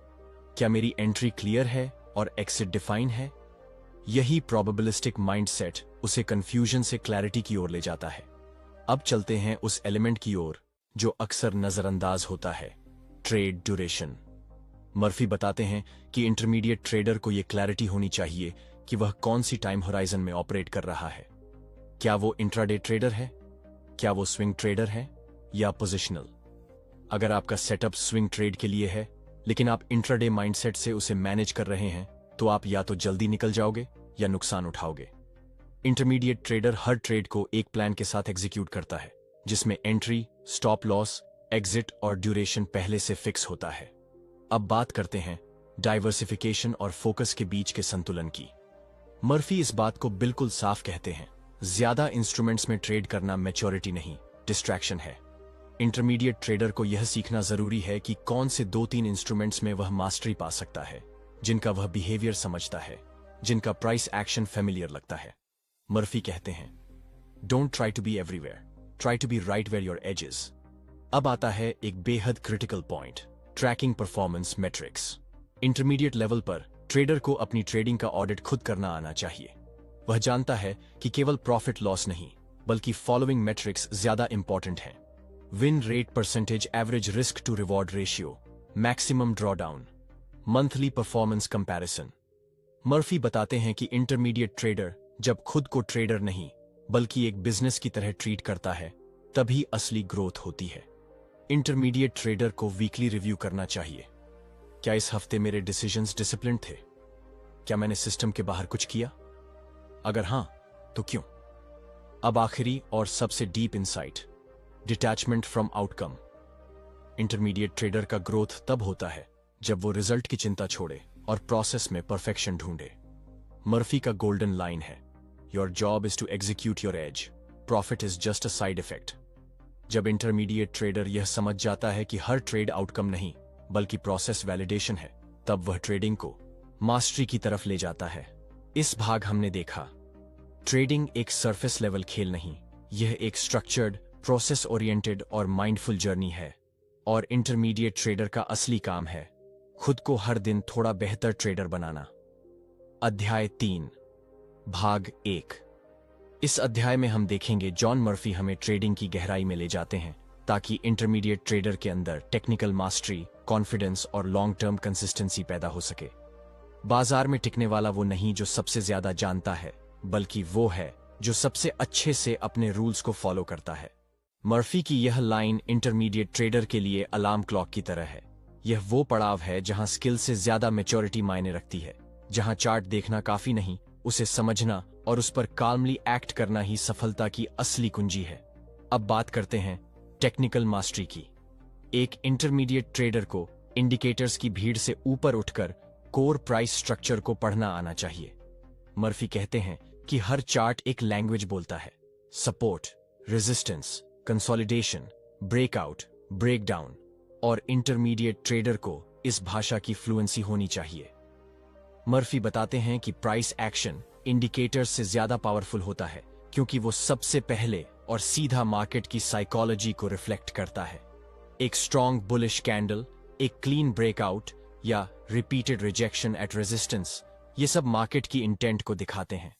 क्या मेरी एंट्री क्लियर है और एक्सिट डिफाइन है। यही प्रोबेबिलिस्टिक माइंडसेट उसे कंफ्यूजन से क्लैरिटी की ओर ले जाता है। अब चलते हैं उस एलिमेंट की ओर जो अक्सर नजरअंदाज होता है, ट्रेड ड्यूरेशन। मर्फी बताते हैं कि इंटरमीडिएट ट्रेडर को यह क्लैरिटी होनी चाहिए कि वह कौन सी टाइम होराइजन में ऑपरेट कर रहा है। क्या वो इंट्राडे ट्रेडर है, क्या वो स्विंग ट्रेडर है या पोजिशनल। अगर आपका सेटअप स्विंग ट्रेड के लिए है, लेकिन आप इंट्राडे माइंडसेट से उसे मैनेज कर रहे हैं, तो आप या तो जल्दी निकल जाओगे या नुकसान उठाओगे। इंटरमीडिएट ट्रेडर हर ट्रेड को एक प्लान के साथ एग्जीक्यूट करता है, जिसमें एंट्री, स्टॉप लॉस, एग्जिट और ड्यूरेशन पहले से फिक्स होता है। अब बात करते हैं डाइवर्सिफिकेशन और फोकस के बीच के संतुलन की। मर्फी इस बात को बिल्कुल साफ कहते हैं, ज्यादा इंस्ट्रूमेंट्स में ट्रेड करना मैच्योरिटी नहीं, डिस्ट्रैक्शन है। इंटरमीडिएट ट्रेडर को यह सीखना जरूरी है कि कौन से 2-3 इंस्ट्रूमेंट्स में वह मास्टरी पा सकता है, जिनका वह बिहेवियर समझता है, जिनका प्राइस एक्शन फेमिलियर लगता है। मर्फी कहते हैं, don't try to be everywhere, try to be right where your edges. अब आता है एक बेहद critical point, tracking performance metrics. Intermediate level पर ट्रेडर को अपनी ट्रेडिंग का ऑडिट खुद करना आना चाहिए। वह जानता है कि केवल प्रॉफिट लॉस नहीं, बल्कि फॉलोइंग मेट्रिक्स ज्यादा इंपॉर्टेंट हैं। Win rate percentage, average risk to reward ratio, maximum drawdown, monthly performance comparison. Murphy बताते हैं कि इंटरमीडिएट ट्रेडर जब खुद को ट्रेडर नहीं, बल्कि एक बिजनेस की तरह ट्रीट करता है, तभी असली ग्रोथ होती है। इंटरमीडिएट ट्रेडर को वीकली रिव्यू करना चाहिए। क्या इस हफ्ते मेरे डिसीजंस डिसिप्लिन थे? क्या मैंने सिस्टम के बाहर कुछ किया? अगर हां, तो क्यों? अब आखिरी और सबसे deep insight, detachment from outcome. Intermediate trader का ग्रोथ तब होता है जब वो रिजल्ट की चिंता छोड़े और प्रोसेस में परफेक्शन ढूंढे। मर्फी का गोल्डन लाइन है, your job is to execute your edge, profit is just a side effect. जब इंटरमीडिएट ट्रेडर यह समझ जाता है कि हर ट्रेड आउटकम नहीं, बल्कि प्रोसेस वैलिडेशन है, तब वह ट्रेडिंग को मास्टरी की तरफ ले जाता है। इस भाग हमने देखा, ट्रेडिंग एक सरफेस लेवल खेल नहीं, यह एक स्ट्रक्चर्ड, प्रोसेस ओरिएंटेड और माइंडफुल जर्नी है। और इंटरमीडिएट ट्रेडर का असली काम है खुद को हर दिन थोड़ा बेहतर ट्रेडर बनाना। अध्याय 3, भाग 1। इस अध्याय में हम देखेंगे जॉन मर्फी हमें ट्रेडिंग की गहराई में ले जाते हैं, ताकि इंटरमीडिएट ट्रेडर के अंदर टेक्निकल मास्टरी, कॉन्फिडेंस और लॉन्ग टर्म कंसिस्टेंसी पैदा हो सके। बाजार में टिकने वाला वो नहीं जो सबसे ज्यादा जानता है, बल्कि वो है जो सबसे अच्छे से अपने रूल्स को फॉलो करता है। मर्फी की यह लाइन इंटरमीडिएट ट्रेडर के लिए अलार्म क्लॉक की तरह है। यह वो पड़ाव है जहां स्किल से ज्यादा मैच्योरिटी मायने रखती है, जहां चार्ट देखना काफी नहीं, उसे समझना और उस पर काल्मली एक्ट करना ही सफलता की असली कुंजी है। अब बात करते हैं टेक्निकल मास्टरी की। एक इंटरमीडिएट ट्रेडर को इंडिकेटर्स की भीड़ से ऊपर उठकर कोर प्राइस स्ट्रक्चर को पढ़ना आना चाहिए। मर्फी कहते हैं कि हर चार्ट एक लैंग्वेज बोलता है, support, resistance, consolidation, breakout, breakdown, और इंटरमीडिएट ट्रेडर को इस भाषा की फ्लुएंसी होनी चाहिए। मर्फी बताते हैं कि प्राइस एक्शन इंडिकेटर्स से ज्यादा पावरफुल होता है, क्योंकि वो सबसे पहले और सीधा मार्केट की साइकोलॉजी को रिफ्लेक्ट करता है। एक स्ट्रॉन्ग बुलिश कैंडल, एक क्लीन ब्रेकआउट या रिपीटेड रिजेक्शन एट रेजिस्टेंस, ये सब मार्केट की इंटेंट को दिखाते हैं।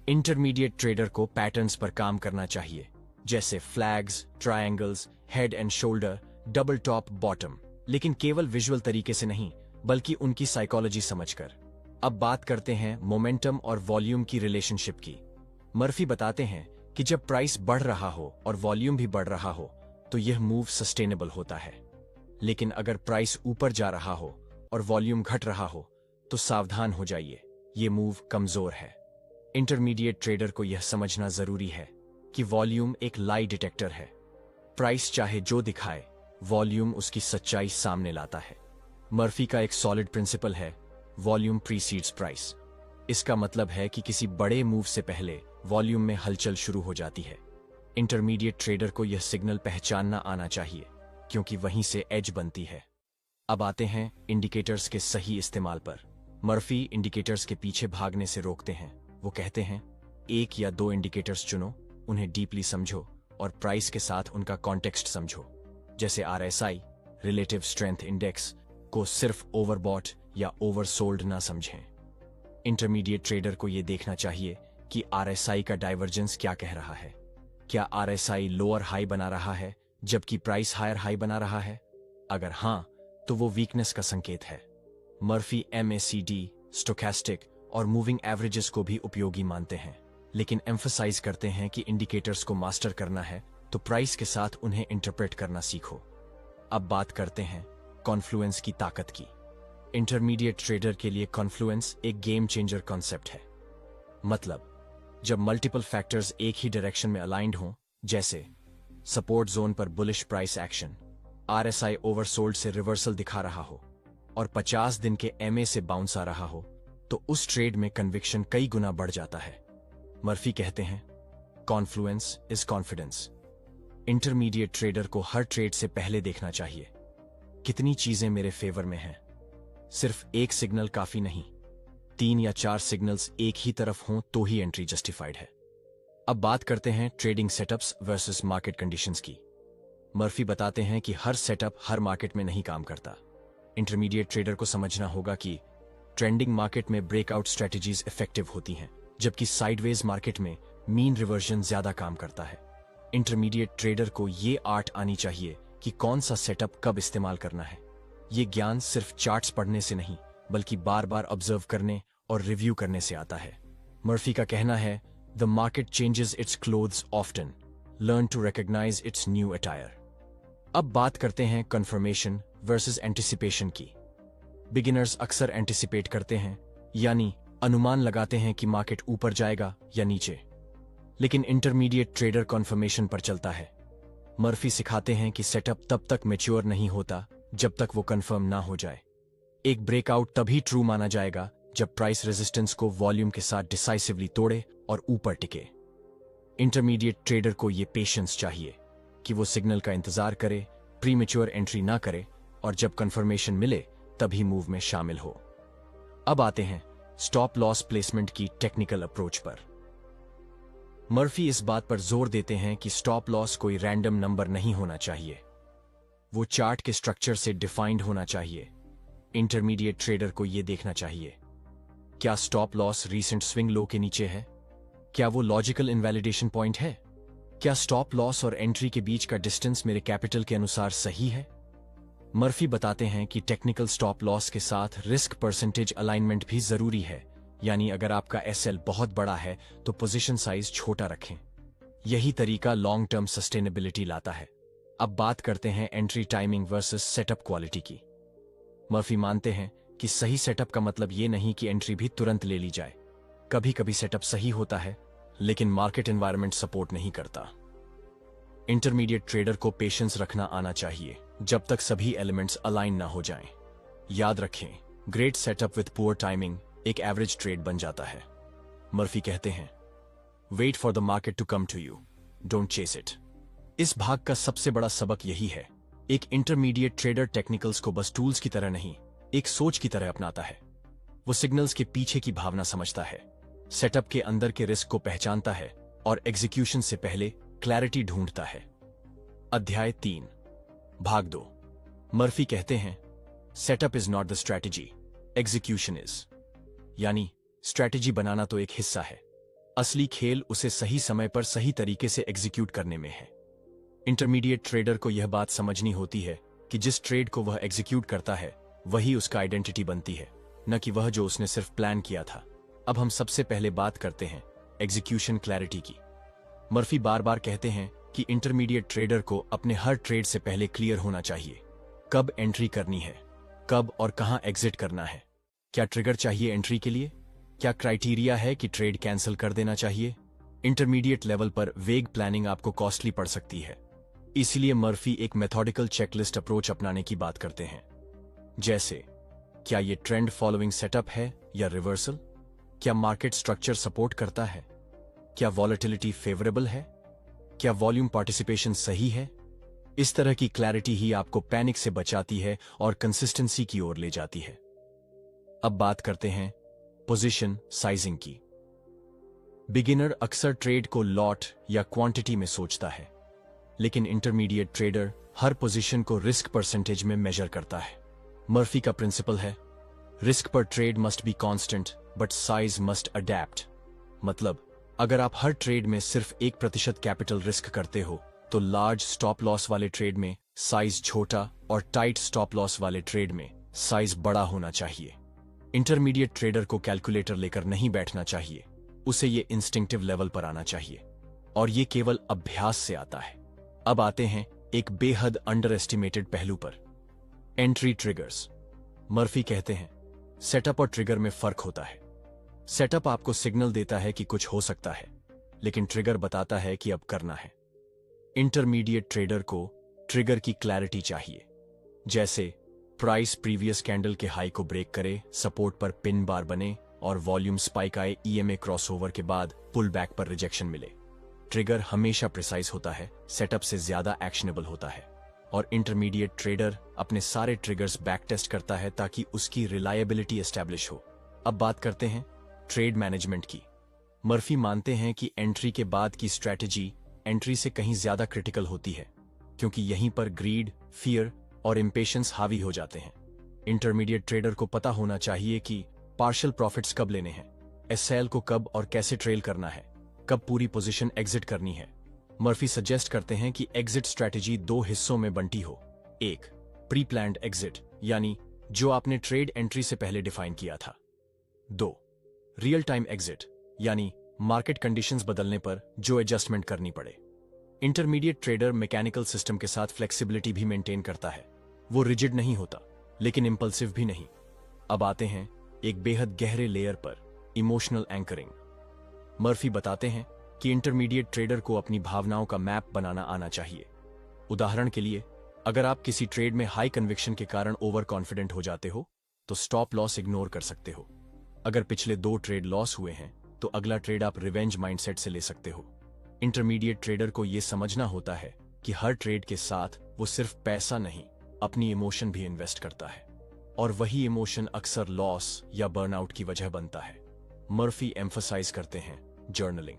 इंटरमीडिएट ट्रेडर को पैटर्न्स पर काम करना चाहिए, जैसे flags, triangles, head and shoulder, double top, bottom, लेकिन केवल विजुअल तरीके से नहीं, बल्कि उनकी साइकोलॉजी समझकर। अब बात करते हैं मोमेंटम और वॉल्यूम की रिलेशनशिप की। मर्फी बताते हैं कि जब प्राइस बढ़ रहा हो और वॉल्यूम भी बढ़ रहा हो तो यह मूव सस्टेनेबल होता है। लेकिन अगर प्राइस ऊपर जा रहा हो और वॉल्यूम घट रहा हो तो सावधान हो जाइए, ये मूव कमजोर है। इंटरमीडिएट ट्रेडर को यह समझना जरूरी है कि वॉल्यूम एक लाई डिटेक्टर है। प्राइस चाहे जो दिखाए, वॉल्यूम उसकी सच्चाई सामने लाता है। मर्फी का एक सॉलिड प्रिंसिपल है, वॉल्यूम प्रीसीड्स प्राइस। इसका मतलब है कि किसी बड़े मूव से पहले वॉल्यूम में हलचल शुरू हो जाती है। इंटरमीडिएट ट्रेडर को यह सिग्नल पहचानना आना चाहिए, क्योंकि वहीं से एज बनती है। अब आते हैं इंडिकेटर्स के सही इस्तेमाल पर। मर्फी इंडिकेटर्स के पीछे भागने से रोकते हैं। वो कहते हैं, एक या दो इंडिकेटर्स चुनो, उन्हें डीपली समझो और प्राइस के साथ उनका कॉन्टेक्स्ट समझो। जैसे RSI, रिलेटिव स्ट्रेंथ इंडेक्स, को सिर्फ ओवरबॉट या ओवरसोल्ड ना समझें। इंटरमीडिएट ट्रेडर को यह देखना चाहिए कि RSI का डाइवर्जेंस क्या कह रहा है। क्या RSI लोअर हाई बना रहा है जबकि प्राइस हायर हाई बना रहा है? अगर हां, तो वो वीकनेस का संकेत है। मर्फी MACD, स्टोकेस्टिक और मूविंग एवरेजेस को भी उपयोगी मानते हैं, लेकिन एम्फसाइज करते हैं कि इंडिकेटर्स को मास्टर करना है तो प्राइस के साथ उन्हें इंटरप्रेट करना सीखो। अब बात करते हैं कॉन्फ्लुएंस की ताकत की। इंटरमीडिएट ट्रेडर के लिए कॉन्फ्लुएंस एक गेम चेंजर कॉन्सेप्ट है। मतलब, जब मल्टीपल फैक्टर्स एक ही डायरेक्शन में अलाइंड हों, जैसे सपोर्ट जोन पर bullish price action, RSI oversold से रिवर्सल दिखा रहा हो और 50 दिन के MA से बाउंस आ रहा हो, तो उस ट्रेड में कन्विक्शन कई गुना बढ़ जाता है। मर्फी कहते हैं, Confluence is confidence. Intermediate trader को हर ट्रेड से पहले देखना चाहिए, कितनी चीजें मेरे फेवर में हैं। सिर्फ एक सिग्नल काफी नहीं, 3 या 4 सिग्नल्स एक ही तरफ हों तो ही एंट्री जस्टिफाइड है। अब बात करते हैं trading setups versus market conditions की। मर्फी बताते हैं कि हर सेटअप हर मार्केट में नहीं काम करता। इंटरमीडिएट ट्रेडर को समझना होगा कि ट्रेंडिंग मार्केट में ब्रेकआउट स्ट्रेटजीज इफेक्टिव होती हैं, जबकि साइडवेज मार्केट में मीन रिवर्जन ज्यादा काम करता है। इंटरमीडिएट ट्रेडर को ये आर्ट आनी चाहिए कि कौन सा सेटअप कब इस्तेमाल करना है। ये ज्ञान सिर्फ चार्ट्स पढ़ने से नहीं, बल्कि बार बार ऑब्जर्व करने और रिव्यू करने से आता है। मर्फी का कहना है, the market changes its clothes often, learn to recognise its new attire. अब बात करते हैं कन्फर्मेशन वर्सेस एंटिसिपेशन की। बिगिनर्स अक्सर एंटिसिपेट करते हैं, यानी अनुमान लगाते हैं कि मार्केट ऊपर जाएगा या नीचे, लेकिन इंटरमीडिएट ट्रेडर कन्फर्मेशन पर चलता है। मर्फी सिखाते हैं कि सेटअप तब तक मैच्योर नहीं होता जब तक वो कंफर्म ना हो जाए। एक ब्रेकआउट तभी ट्रू माना जाएगा जब प्राइस रेजिस्टेंस को वॉल्यूम के साथ डिसाइसिवली तोड़े और ऊपर टिके। इंटरमीडिएट ट्रेडर को ये पेशेंस चाहिए कि वो सिग्नल का इंतजार करे, प्रीमेच्योर एंट्री ना करे और जब कंफर्मेशन मिले तभी मूव में शामिल हो। अब आते हैं स्टॉप लॉस प्लेसमेंट की टेक्निकल अप्रोच पर। मर्फी इस बात पर जोर देते हैं कि स्टॉप लॉस कोई रैंडम नंबर नहीं होना चाहिए, वो चार्ट के स्ट्रक्चर से डिफाइंड होना चाहिए। इंटरमीडिएट ट्रेडर को यह देखना चाहिए, क्या stop loss recent swing low के नीचे है? क्या वो लॉजिकल इनवैलिडेशन पॉइंट है? क्या स्टॉप लॉस और एंट्री के बीच का डिस्टेंस मेरे कैपिटल के अनुसार सही है? मर्फी बताते हैं कि टेक्निकल स्टॉप लॉस के साथ रिस्क परसेंटेज अलाइनमेंट भी जरूरी है, यानी अगर आपका SL बहुत बड़ा है तो पोजीशन साइज छोटा रखें। यही तरीका लॉन्ग टर्म सस्टेनेबिलिटी लाता है। अब बात करते हैं entry timing versus setup quality की। मर्फी मानते हैं कि सही सेटअप का मतलब ये नहीं कि एंट्री भी तुरंत ले ली जाए। कभी कभी सेटअप सही होता है, लेकिन मार्केट एनवायरनमेंट सपोर्ट नहीं करता। इंटरमीडिएट ट्रेडर को पेशेंस रखना आना चाहिए जब तक सभी एलिमेंट्स अलाइन ना हो जाएं। याद रखें, great setup with poor timing एक एवरेज ट्रेड बन जाता है। मर्फी कहते हैं, wait for the market to come to you, don't chase it. इस भाग का सबसे बड़ा सबक यही है, एक इंटरमीडिएट ट्रेडर टेक्निकल्स को बस टूल्स की तरह नहीं, एक सोच की तरह अपनाता है। वो सिग्नल्स के पीछे की भावना समझता है, सेटअप के अंदर के रिस्क को पहचानता है और एग्जीक्यूशन से पहले क्लैरिटी ढूंढता है। अध्याय 3, भाग 2। मर्फी कहते हैं, setup is not the strategy, execution is. यानी स्ट्रैटेजी बनाना तो एक हिस्सा है, असली खेल उसे सही समय पर सही तरीके से एग्जीक्यूट करने में है। इंटरमीडिएट ट्रेडर को यह बात समझनी होती है कि जिस ट्रेड को वह एग्जीक्यूट करता है वही उसका आइडेंटिटी बनती है, न कि वह जो उसने सिर्फ प्लान किया था। अब हम सबसे पहले बात करते हैं एग्जीक्यूशन क्लैरिटी की। मर्फी बार बार कहते हैं कि इंटरमीडिएट ट्रेडर को अपने हर ट्रेड से पहले क्लियर होना चाहिए। कब एंट्री करनी है, कब और कहां एग्जिट करना है, क्या ट्रिगर चाहिए एंट्री के लिए, क्या क्राइटेरिया है कि ट्रेड कैंसिल कर देना चाहिए। इंटरमीडिएट लेवल पर वेग प्लानिंग आपको कॉस्टली पड़ सकती है, इसलिए मर्फी एक मेथोडिकल चेकलिस्ट अप्रोच अपनाने की बात करते हैं। जैसे, क्या ये ट्रेंड फॉलोइंग सेटअप है या रिवर्सल, क्या मार्केट स्ट्रक्चर सपोर्ट करता है, क्या वॉलेटिलिटी फेवरेबल है, क्या वॉल्यूम पार्टिसिपेशन सही है। इस तरह की क्लैरिटी ही आपको पैनिक से बचाती है और कंसिस्टेंसी की ओर ले जाती है। अब बात करते हैं पोजीशन साइजिंग की। बिगिनर अक्सर ट्रेड को लॉट या क्वांटिटी में सोचता है, लेकिन इंटरमीडिएट ट्रेडर हर पोजीशन को रिस्क परसेंटेज में मेजर करता है। मर्फी का प्रिंसिपल है, रिस्क पर trade must be constant but size must adapt. मतलब, अगर आप हर ट्रेड में सिर्फ 1% कैपिटल रिस्क करते हो तो लार्ज स्टॉप लॉस वाले ट्रेड में साइज छोटा और टाइट स्टॉप लॉस वाले ट्रेड में साइज बड़ा होना चाहिए। इंटरमीडिएट ट्रेडर को कैलकुलेटर लेकर नहीं बैठना चाहिए, उसे ये इंस्टिंक्टिव लेवल पर आना चाहिए, और ये केवल अभ्यास से आता है। अब आते हैं एक बेहद अंडर एस्टिमेटेड पहलू पर, एंट्री ट्रिगर्स। मर्फी कहते हैं, सेटअप और ट्रिगर में फर्क होता है। सेटअप आपको सिग्नल देता है कि कुछ हो सकता है, लेकिन ट्रिगर बताता है कि अब करना है। इंटरमीडिएट ट्रेडर को ट्रिगर की क्लैरिटी चाहिए, जैसे प्राइस प्रीवियस कैंडल के हाई को ब्रेक करे, सपोर्ट पर पिन बार बने और वॉल्यूम स्पाइक आए, ईएमए क्रॉसओवर के बाद पुल बैक पर रिजेक्शन मिले। ट्रिगर हमेशा प्रिसाइज होता है, सेटअप से ज्यादा एक्शनेबल होता है, और इंटरमीडिएट ट्रेडर अपने सारे ट्रिगर्स बैक टेस्ट करता है ताकि उसकी रिलायबिलिटी एस्टैब्लिश हो। अब बात करते हैं ट्रेड मैनेजमेंट की। मर्फी मानते हैं कि एंट्री के बाद की स्ट्रैटेजी एंट्री से कहीं ज्यादा क्रिटिकल होती है, क्योंकि यहीं पर ग्रीड, फियर और इम्पेशंस हावी हो जाते हैं। इंटरमीडिएट ट्रेडर को पता होना चाहिए कि पार्शियल प्रॉफिट्स कब लेने हैं, एसएल को कब और कैसे ट्रेल करना है, कब पूरी पोजीशन एग्जिट करनी है। मर्फी सजेस्ट करते हैं कि एग्जिट स्ट्रैटेजी 2 हिस्सों में बंटी हो। एक, प्री प्लान्ड एग्जिट, यानी जो आपने ट्रेड एंट्री से पहले डिफाइन किया था। 2, रियल टाइम एग्जिट, यानी मार्केट कंडीशंस बदलने पर जो एडजस्टमेंट करनी पड़े। इंटरमीडिएट ट्रेडर मैकेनिकल सिस्टम के साथ फ्लेक्सिबिलिटी भी मेंटेन करता है। वो रिजिड नहीं होता, लेकिन इंपल्सिव भी नहीं। अब आते हैं एक बेहद गहरे लेयर पर, इमोशनल एंकरिंग। मर्फी बताते हैं कि इंटरमीडिएट ट्रेडर को अपनी भावनाओं का मैप बनाना आना चाहिए। उदाहरण के लिए, अगर आप किसी ट्रेड में हाई कन्विक्शन के कारण ओवर कॉन्फिडेंट हो जाते हो तो स्टॉप लॉस इग्नोर कर सकते हो। अगर पिछले 2 ट्रेड लॉस हुए हैं तो अगला ट्रेड आप रिवेंज माइंडसेट से ले सकते हो। इंटरमीडिएट ट्रेडर को यह समझना होता है कि हर ट्रेड के साथ वो सिर्फ पैसा नहीं, अपनी इमोशन भी इन्वेस्ट करता है, और वही इमोशन अक्सर लॉस या बर्नआउट की वजह बनता है। मर्फी एम्फसाइज करते हैं जर्नलिंग।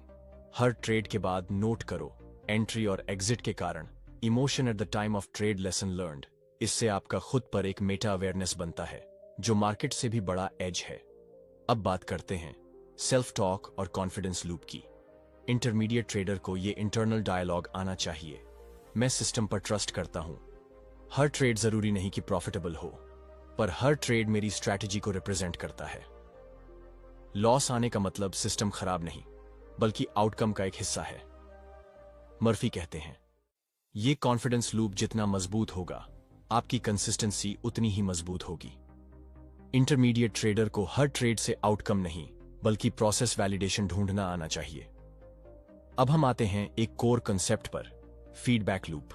हर ट्रेड के बाद नोट करो एंट्री और एग्जिट के कारण, emotion at the time of trade, lesson learned. इससे आपका खुद पर एक मेटा अवेयरनेस बनता है जो मार्केट से भी बड़ा एज है। अब बात करते हैं सेल्फ टॉक और कॉन्फिडेंस लूप की। इंटरमीडिएट ट्रेडर को यह इंटरनल डायलॉग आना चाहिए, मैं सिस्टम पर ट्रस्ट करता हूं। हर ट्रेड जरूरी नहीं कि प्रॉफिटेबल हो, पर हर ट्रेड मेरी स्ट्रैटेजी को रिप्रेजेंट करता है। लॉस आने का मतलब सिस्टम खराब नहीं, बल्कि आउटकम का एक हिस्सा है। मर्फी कहते हैं, यह कॉन्फिडेंस लूप जितना मजबूत होगा, आपकी कंसिस्टेंसी उतनी ही मजबूत होगी। इंटरमीडिएट ट्रेडर को हर ट्रेड से आउटकम नहीं, बल्कि प्रोसेस वैलिडेशन ढूंढना आना चाहिए। अब हम आते हैं एक कोर कंसेप्ट पर, फीडबैक लूप।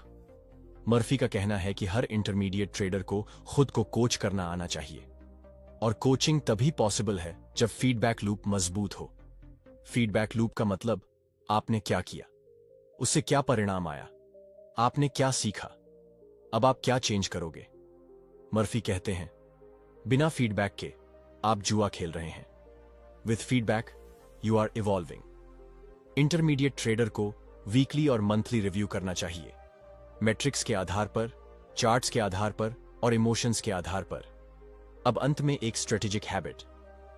मर्फी का कहना है कि हर इंटरमीडिएट ट्रेडर को खुद को कोच करना आना चाहिए, और कोचिंग तभी पॉसिबल है जब फीडबैक लूप मजबूत हो। फीडबैक लूप का मतलब, आपने क्या किया, उससे क्या परिणाम आया, आपने क्या सीखा, अब आप क्या चेंज करोगे। मर्फी कहते हैं, बिना फीडबैक के आप जुआ खेल रहे हैं। With feedback you are evolving. Intermediate trader को वीकली और मंथली रिव्यू करना चाहिए, मैट्रिक्स के आधार पर, चार्ट्स के आधार पर और इमोशंस के आधार पर। अब अंत में एक स्ट्रेटेजिक हैबिट,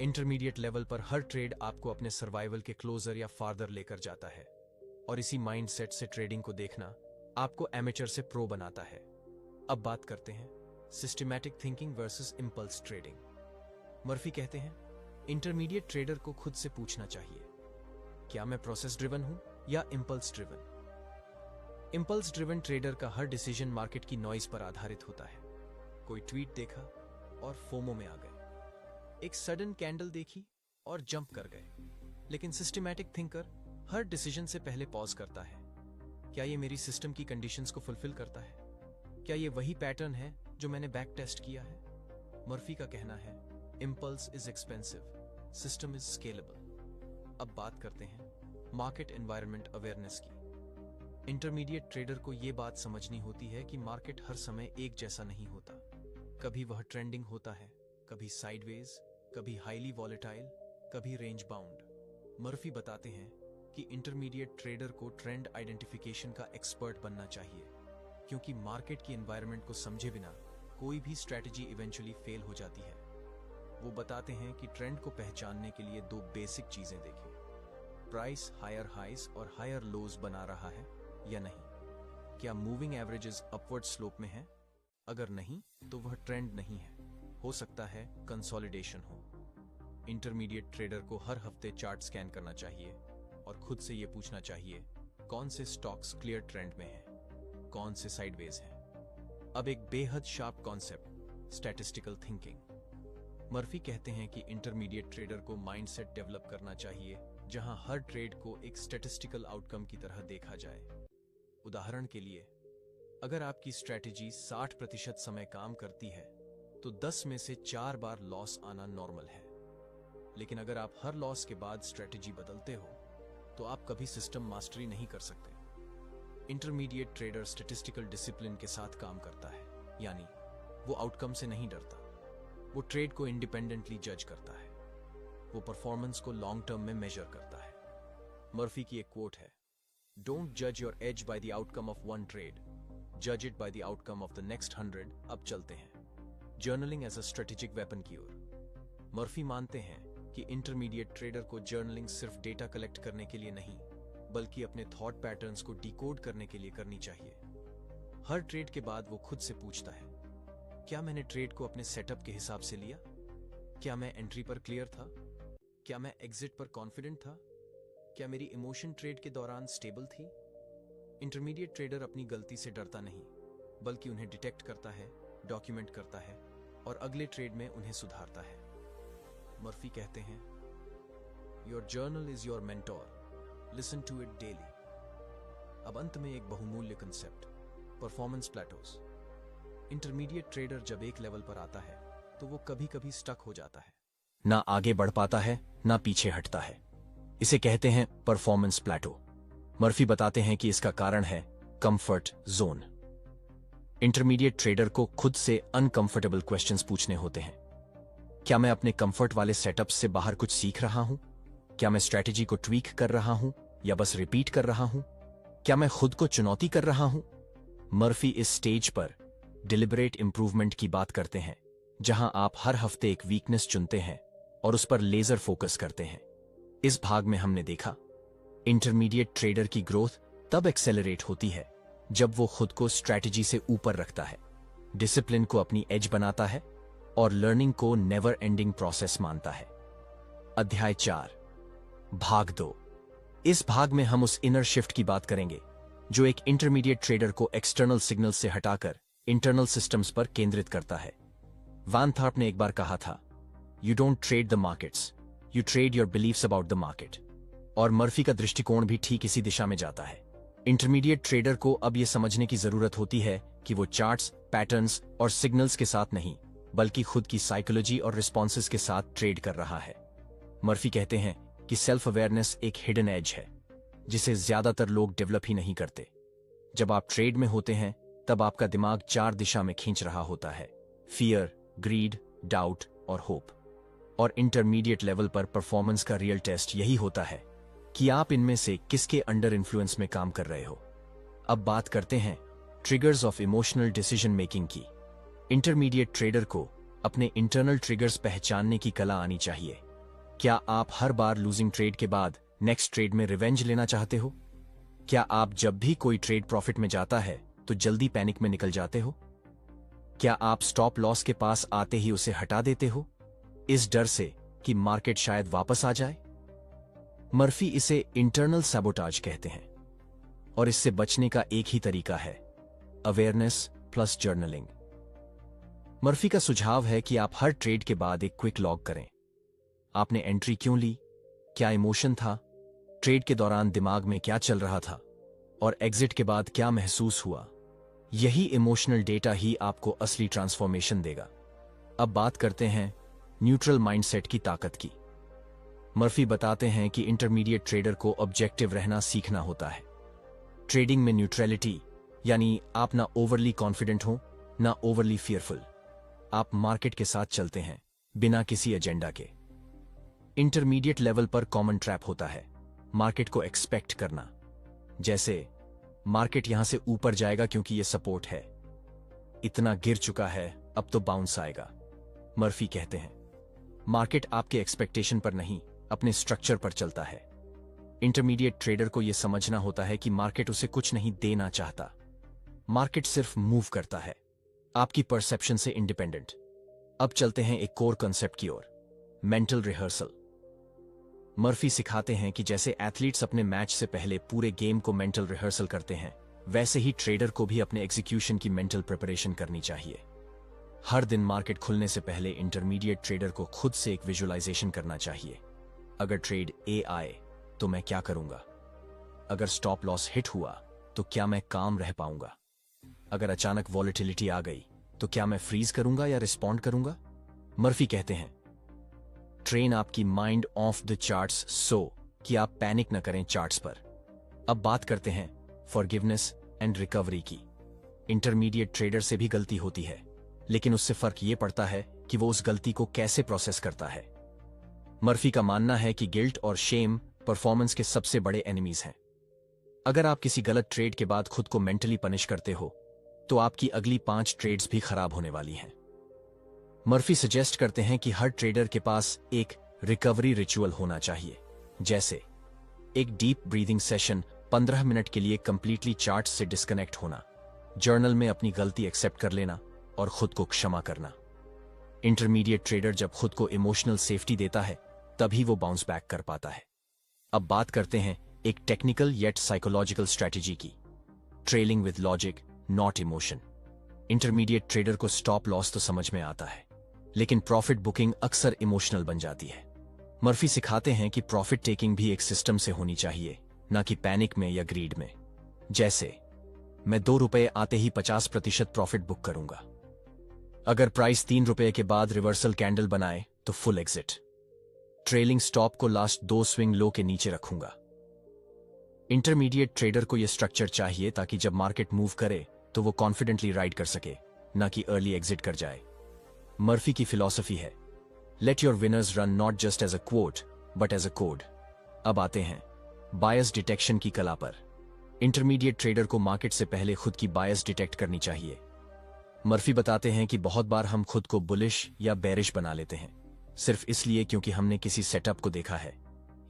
इंटरमीडिएट लेवल पर हर ट्रेड आपको अपने सर्वाइवल के क्लोजर या फार्दर लेकर जाता है, और इसी माइंडसेट से ट्रेडिंग को देखना आपको एमेचर से प्रो बनाता है। अब बात करते हैं systematic thinking versus impulse trading. Murphy कहते हैं, इंटरमीडिएट ट्रेडर को खुद से पूछना चाहिए, क्या मैं प्रोसेस ड्रिवन हूं या impulse driven? Impulse driven trader का हर डिसीजन मार्केट की नॉइज पर आधारित होता है। कोई ट्वीट देखा और फोमो में आ गए, एक सडन कैंडल देखी और जंप कर गए। लेकिन सिस्टमैटिक थिंकर हर डिसीजन से पहले पॉज करता है। क्या ये मेरी सिस्टम की कंडीशंस को फुलफिल करता है? क्या ये वही पैटर्न है जो मैंने बैक टेस्ट किया है? मर्फी का कहना है, impulse is expensive, system is scalable. अब बात करते हैं मार्केट एनवायरनमेंट अवेयरनेस की। इंटरमीडिएट ट्रेडर को यह बात समझनी होती है कि मार्केट हर समय एक जैसा नहीं होता। कभी वह ट्रेंडिंग होता है, कभी साइडवेज, कभी हाईली वॉलेटाइल, कभी रेंज बाउंड। मर्फी बताते हैं कि इंटरमीडिएट ट्रेडर को ट्रेंड आइडेंटिफिकेशन का एक्सपर्ट बनना चाहिए, क्योंकि मार्केट की एनवायरनमेंट को समझे बिना कोई भी स्ट्रैटेजी इवेंचुअली फेल हो जाती है। वो बताते हैं कि ट्रेंड को पहचानने के लिए दो बेसिक चीजें देखें, प्राइस हायर हाइज और हायर लोज बना रहा है या नहीं। क्या मूविंग एवरेजेस अपवर्ड स्लोप में है? अगर नहीं तो वह ट्रेंड नहीं है, हो सकता है कंसोलिडेशन हो। इंटरमीडिएट ट्रेडर को हर हफ्ते चार्ट स्कैन करना चाहिए और खुद से यह पूछना चाहिए, कौन से स्टॉक्स क्लियर ट्रेंड में हैं, कौन से साइडवेज हैं। अब एक बेहद sharp concept, statistical thinking. Murphy कहते हैं कि इंटरमीडिएट ट्रेडर को माइंडसेट डेवलप करना चाहिए जहां हर ट्रेड को एक स्टैटिस्टिकल आउटकम की तरह देखा जाए। उदाहरण के लिए, अगर आपकी स्ट्रैटेजी 60% समय काम करती है तो 10 में से 4 बार लॉस आना नॉर्मल है। लेकिन अगर आप हर लॉस के बाद स्ट्रैटेजी बदलते हो तो आप कभी सिस्टम मास्टरी नहीं कर सकते। इंटरमीडिएट ट्रेडर स्टैटिस्टिकल डिसिप्लिन के साथ काम करता है, यानी वो आउटकम से नहीं डरता। वो ट्रेड को इंडिपेंडेंटली जज करता है, वो परफॉर्मेंस को लॉन्ग टर्म में मेजर करता है। मर्फी की एक कोट है, डोंट जज your as by the outcome of one trade, जज it by the outcome of the next 100। अब चलते हैं journaling as a strategic weapon की ओर। मर्फी मानते हैं कि इंटरमीडिएट ट्रेडर को जर्नलिंग सिर्फ डेटा कलेक्ट करने के लिए नहीं, बल्कि अपने थॉट पैटर्न्स को डिकोड करने के लिए करनी चाहिए। हर ट्रेड के बाद वो खुद से पूछता है, क्या मैंने ट्रेड को अपने सेटअप के हिसाब से लिया? क्या मैं एंट्री पर क्लियर था? क्या मैं एग्जिट पर कॉन्फिडेंट था? क्या मेरी इमोशन ट्रेड के दौरान स्टेबल थी? इंटरमीडिएट ट्रेडर अपनी गलती से डरता नहीं, बल्कि उन्हें डिटेक्ट करता है, डॉक्यूमेंट करता है और अगले ट्रेड में उन्हें सुधारता है। मर्फी कहते हैं, your journal is your mentor, listen to it daily. अब अंत में एक बहुमूल्य concept, performance plateaus. Intermediate trader जब एक लेवल पर आता है तो वो कभी कभी स्टक हो जाता है, ना आगे बढ़ पाता है ना पीछे हटता है। इसे कहते हैं परफॉर्मेंस प्लेटो। मर्फी बताते हैं कि इसका कारण है कंफर्ट जोन। इंटरमीडिएट ट्रेडर को खुद से अनकंफर्टेबल क्वेश्चंस पूछने होते हैं। क्या मैं अपने कंफर्ट वाले सेटअप से बाहर कुछ सीख रहा हूं? क्या मैं स्ट्रैटेजी को ट्वीक कर रहा हूं या बस रिपीट कर रहा हूं? क्या मैं खुद को चुनौती कर रहा हूं? मर्फी इस स्टेज पर डिलिबरेट इंप्रूवमेंट की बात करते हैं, जहां आप हर हफ्ते एक वीकनेस चुनते हैं और उस पर लेजर फोकस करते हैं। इस भाग में हमने देखा, इंटरमीडिएट ट्रेडर की ग्रोथ तब एक्सेलरेट होती है जब वो खुद को स्ट्रैटेजी से ऊपर रखता है, डिसिप्लिन को अपनी एज बनाता है और लर्निंग को नेवर एंडिंग प्रोसेस मानता है। अध्याय 4, भाग 2। इस भाग में हम उस इनर शिफ्ट की बात करेंगे जो एक इंटरमीडिएट ट्रेडर को एक्सटर्नल सिग्नल से हटाकर इंटरनल सिस्टम्स पर केंद्रित करता है। वान थार्प ने एक बार कहा था, you don't trade the markets, you trade your beliefs about the market. और मर्फी का दृष्टिकोण भी ठीक इसी दिशा में जाता है। इंटरमीडिएट ट्रेडर को अब यह समझने की जरूरत होती है कि वो चार्ट्स, पैटर्न्स और सिग्नल्स के साथ नहीं, बल्कि खुद की साइकोलॉजी और रिस्पॉन्सेस के साथ ट्रेड कर रहा है। मर्फी कहते हैं कि सेल्फ अवेयरनेस एक हिडन एज है जिसे ज्यादातर लोग डेवलप ही नहीं करते। जब आप ट्रेड में होते हैं तब आपका दिमाग 4 दिशा में खींच रहा होता है, फियर, ग्रीड, डाउट और होप। और इंटरमीडिएट लेवल पर परफॉर्मेंस का रियल टेस्ट यही होता है कि आप इनमें से किसके अंडर इन्फ्लुएंस में काम कर रहे हो। अब बात करते हैं triggers of emotional decision making की। इंटरमीडिएट ट्रेडर को अपने इंटरनल ट्रिगर्स पहचानने की कला आनी चाहिए। क्या आप हर बार लूजिंग ट्रेड के बाद नेक्स्ट ट्रेड में रिवेंज लेना चाहते हो? क्या आप जब भी कोई ट्रेड प्रॉफिट में जाता है तो जल्दी पैनिक में निकल जाते हो? क्या आप स्टॉप लॉस के पास आते ही उसे हटा देते हो, इस डर से कि मार्केट शायद वापस आ जाए? मर्फी इसे इंटरनल सैबोटाज कहते हैं और इससे बचने का एक ही तरीका है, अवेयरनेस प्लस जर्नलिंग। मर्फी का सुझाव है कि आप हर ट्रेड के बाद एक क्विक लॉग करें। आपने एंट्री क्यों ली, क्या इमोशन था, ट्रेड के दौरान दिमाग में क्या चल रहा था और एग्जिट के बाद क्या महसूस हुआ। यही इमोशनल डेटा ही आपको असली ट्रांसफॉर्मेशन देगा। अब बात करते हैं न्यूट्रल माइंडसेट की ताकत की। मर्फी बताते हैं कि इंटरमीडिएट ट्रेडर को ऑब्जेक्टिव रहना सीखना होता है। ट्रेडिंग में न्यूट्रलिटी यानी आप ना ओवरली कॉन्फिडेंट हो ना ओवरली फियरफुल। आप मार्केट के साथ चलते हैं बिना किसी एजेंडा के। इंटरमीडिएट लेवल पर कॉमन ट्रैप होता है मार्केट को एक्सपेक्ट करना, जैसे मार्केट यहां से ऊपर जाएगा क्योंकि यह सपोर्ट है, इतना गिर चुका है अब तो बाउंस आएगा। मर्फी कहते हैं मार्केट आपके एक्सपेक्टेशन पर नहीं अपने स्ट्रक्चर पर चलता है। इंटरमीडिएट ट्रेडर को यह समझना होता है कि मार्केट उसे कुछ नहीं देना चाहता, मार्केट सिर्फ मूव करता है, आपकी परसेप्शन से इंडिपेंडेंट। अब चलते हैं एक कोर कॉन्सेप्ट की ओर, मेंटल रिहर्सल। मर्फी सिखाते हैं कि जैसे एथलीट्स अपने मैच से पहले पूरे गेम को मेंटल रिहर्सल करते हैं, वैसे ही ट्रेडर को भी अपने एग्जीक्यूशन की मेंटल प्रिपरेशन करनी चाहिए। हर दिन मार्केट खुलने से पहले इंटरमीडिएट ट्रेडर को खुद से एक विजुअलाइजेशन करना चाहिए। अगर ट्रेड ए आए तो मैं क्या करूंगा? अगर स्टॉप लॉस हिट हुआ तो क्या मैं काम रह पाऊंगा? अगर अचानक वॉलेटिलिटी आ गई तो क्या मैं फ्रीज करूंगा या रिस्पॉन्ड करूंगा? मर्फी कहते हैं ट्रेन आपकी माइंड ऑफ द चार्ट्स सो कि आप पैनिक न करें चार्ट्स पर। अब बात करते हैं फॉरगिवनेस एंड रिकवरी की। इंटरमीडिएट ट्रेडर से भी गलती होती है, लेकिन उससे फर्क यह पड़ता है कि वो उस गलती को कैसे प्रोसेस करता है। मर्फी का मानना है कि गिल्ट और शेम परफॉर्मेंस के सबसे बड़े एनिमीज हैं। अगर आप किसी गलत ट्रेड के बाद खुद को मेंटली पनिश करते हो तो आपकी अगली 5 ट्रेड्स भी खराब होने वाली हैं। मर्फी सजेस्ट करते हैं कि हर ट्रेडर के पास एक रिकवरी रिचुअल होना चाहिए, जैसे एक डीप ब्रीदिंग सेशन, 15 मिनट के लिए कंप्लीटली चार्ट से डिस्कनेक्ट होना, जर्नल में अपनी गलती एक्सेप्ट कर लेना और खुद को क्षमा करना। इंटरमीडिएट ट्रेडर जब खुद को इमोशनल सेफ्टी देता है तभी वो बाउंस बैक कर पाता है। अब बात करते हैं एक टेक्निकल येट साइकोलॉजिकल स्ट्रेटेजी की, trailing with logic not emotion. Intermediate trader को स्टॉप लॉस तो समझ में आता है, लेकिन प्रॉफिट बुकिंग अक्सर इमोशनल बन जाती है। मर्फी सिखाते हैं कि प्रॉफिट टेकिंग भी एक सिस्टम से होनी चाहिए, ना कि पैनिक में या ग्रीड में। जैसे मैं 2 रुपए आते ही 50% प्रॉफिट बुक करूंगा। अगर प्राइस 3 रुपए के बाद रिवर्सल कैंडल बनाए तो फुल एग्जिट। ट्रेलिंग स्टॉप को लास्ट 2 स्विंग लो के नीचे रखूंगा। इंटरमीडिएट ट्रेडर को यह स्ट्रक्चर चाहिए ताकि जब मार्केट मूव करे तो वो कॉन्फिडेंटली राइड कर सके, ना कि अर्ली एग्जिट कर जाए। मर्फी की फिलॉसफी है let your winners run not just as a quote but as a code. अब आते हैं बायस डिटेक्शन की कला पर। इंटरमीडिएट ट्रेडर को मार्केट से पहले खुद की बायस डिटेक्ट करनी चाहिए। मर्फी बताते हैं कि बहुत बार हम खुद को बुलिश या बेरिश बना लेते हैं, सिर्फ इसलिए क्योंकि हमने किसी सेटअप को देखा है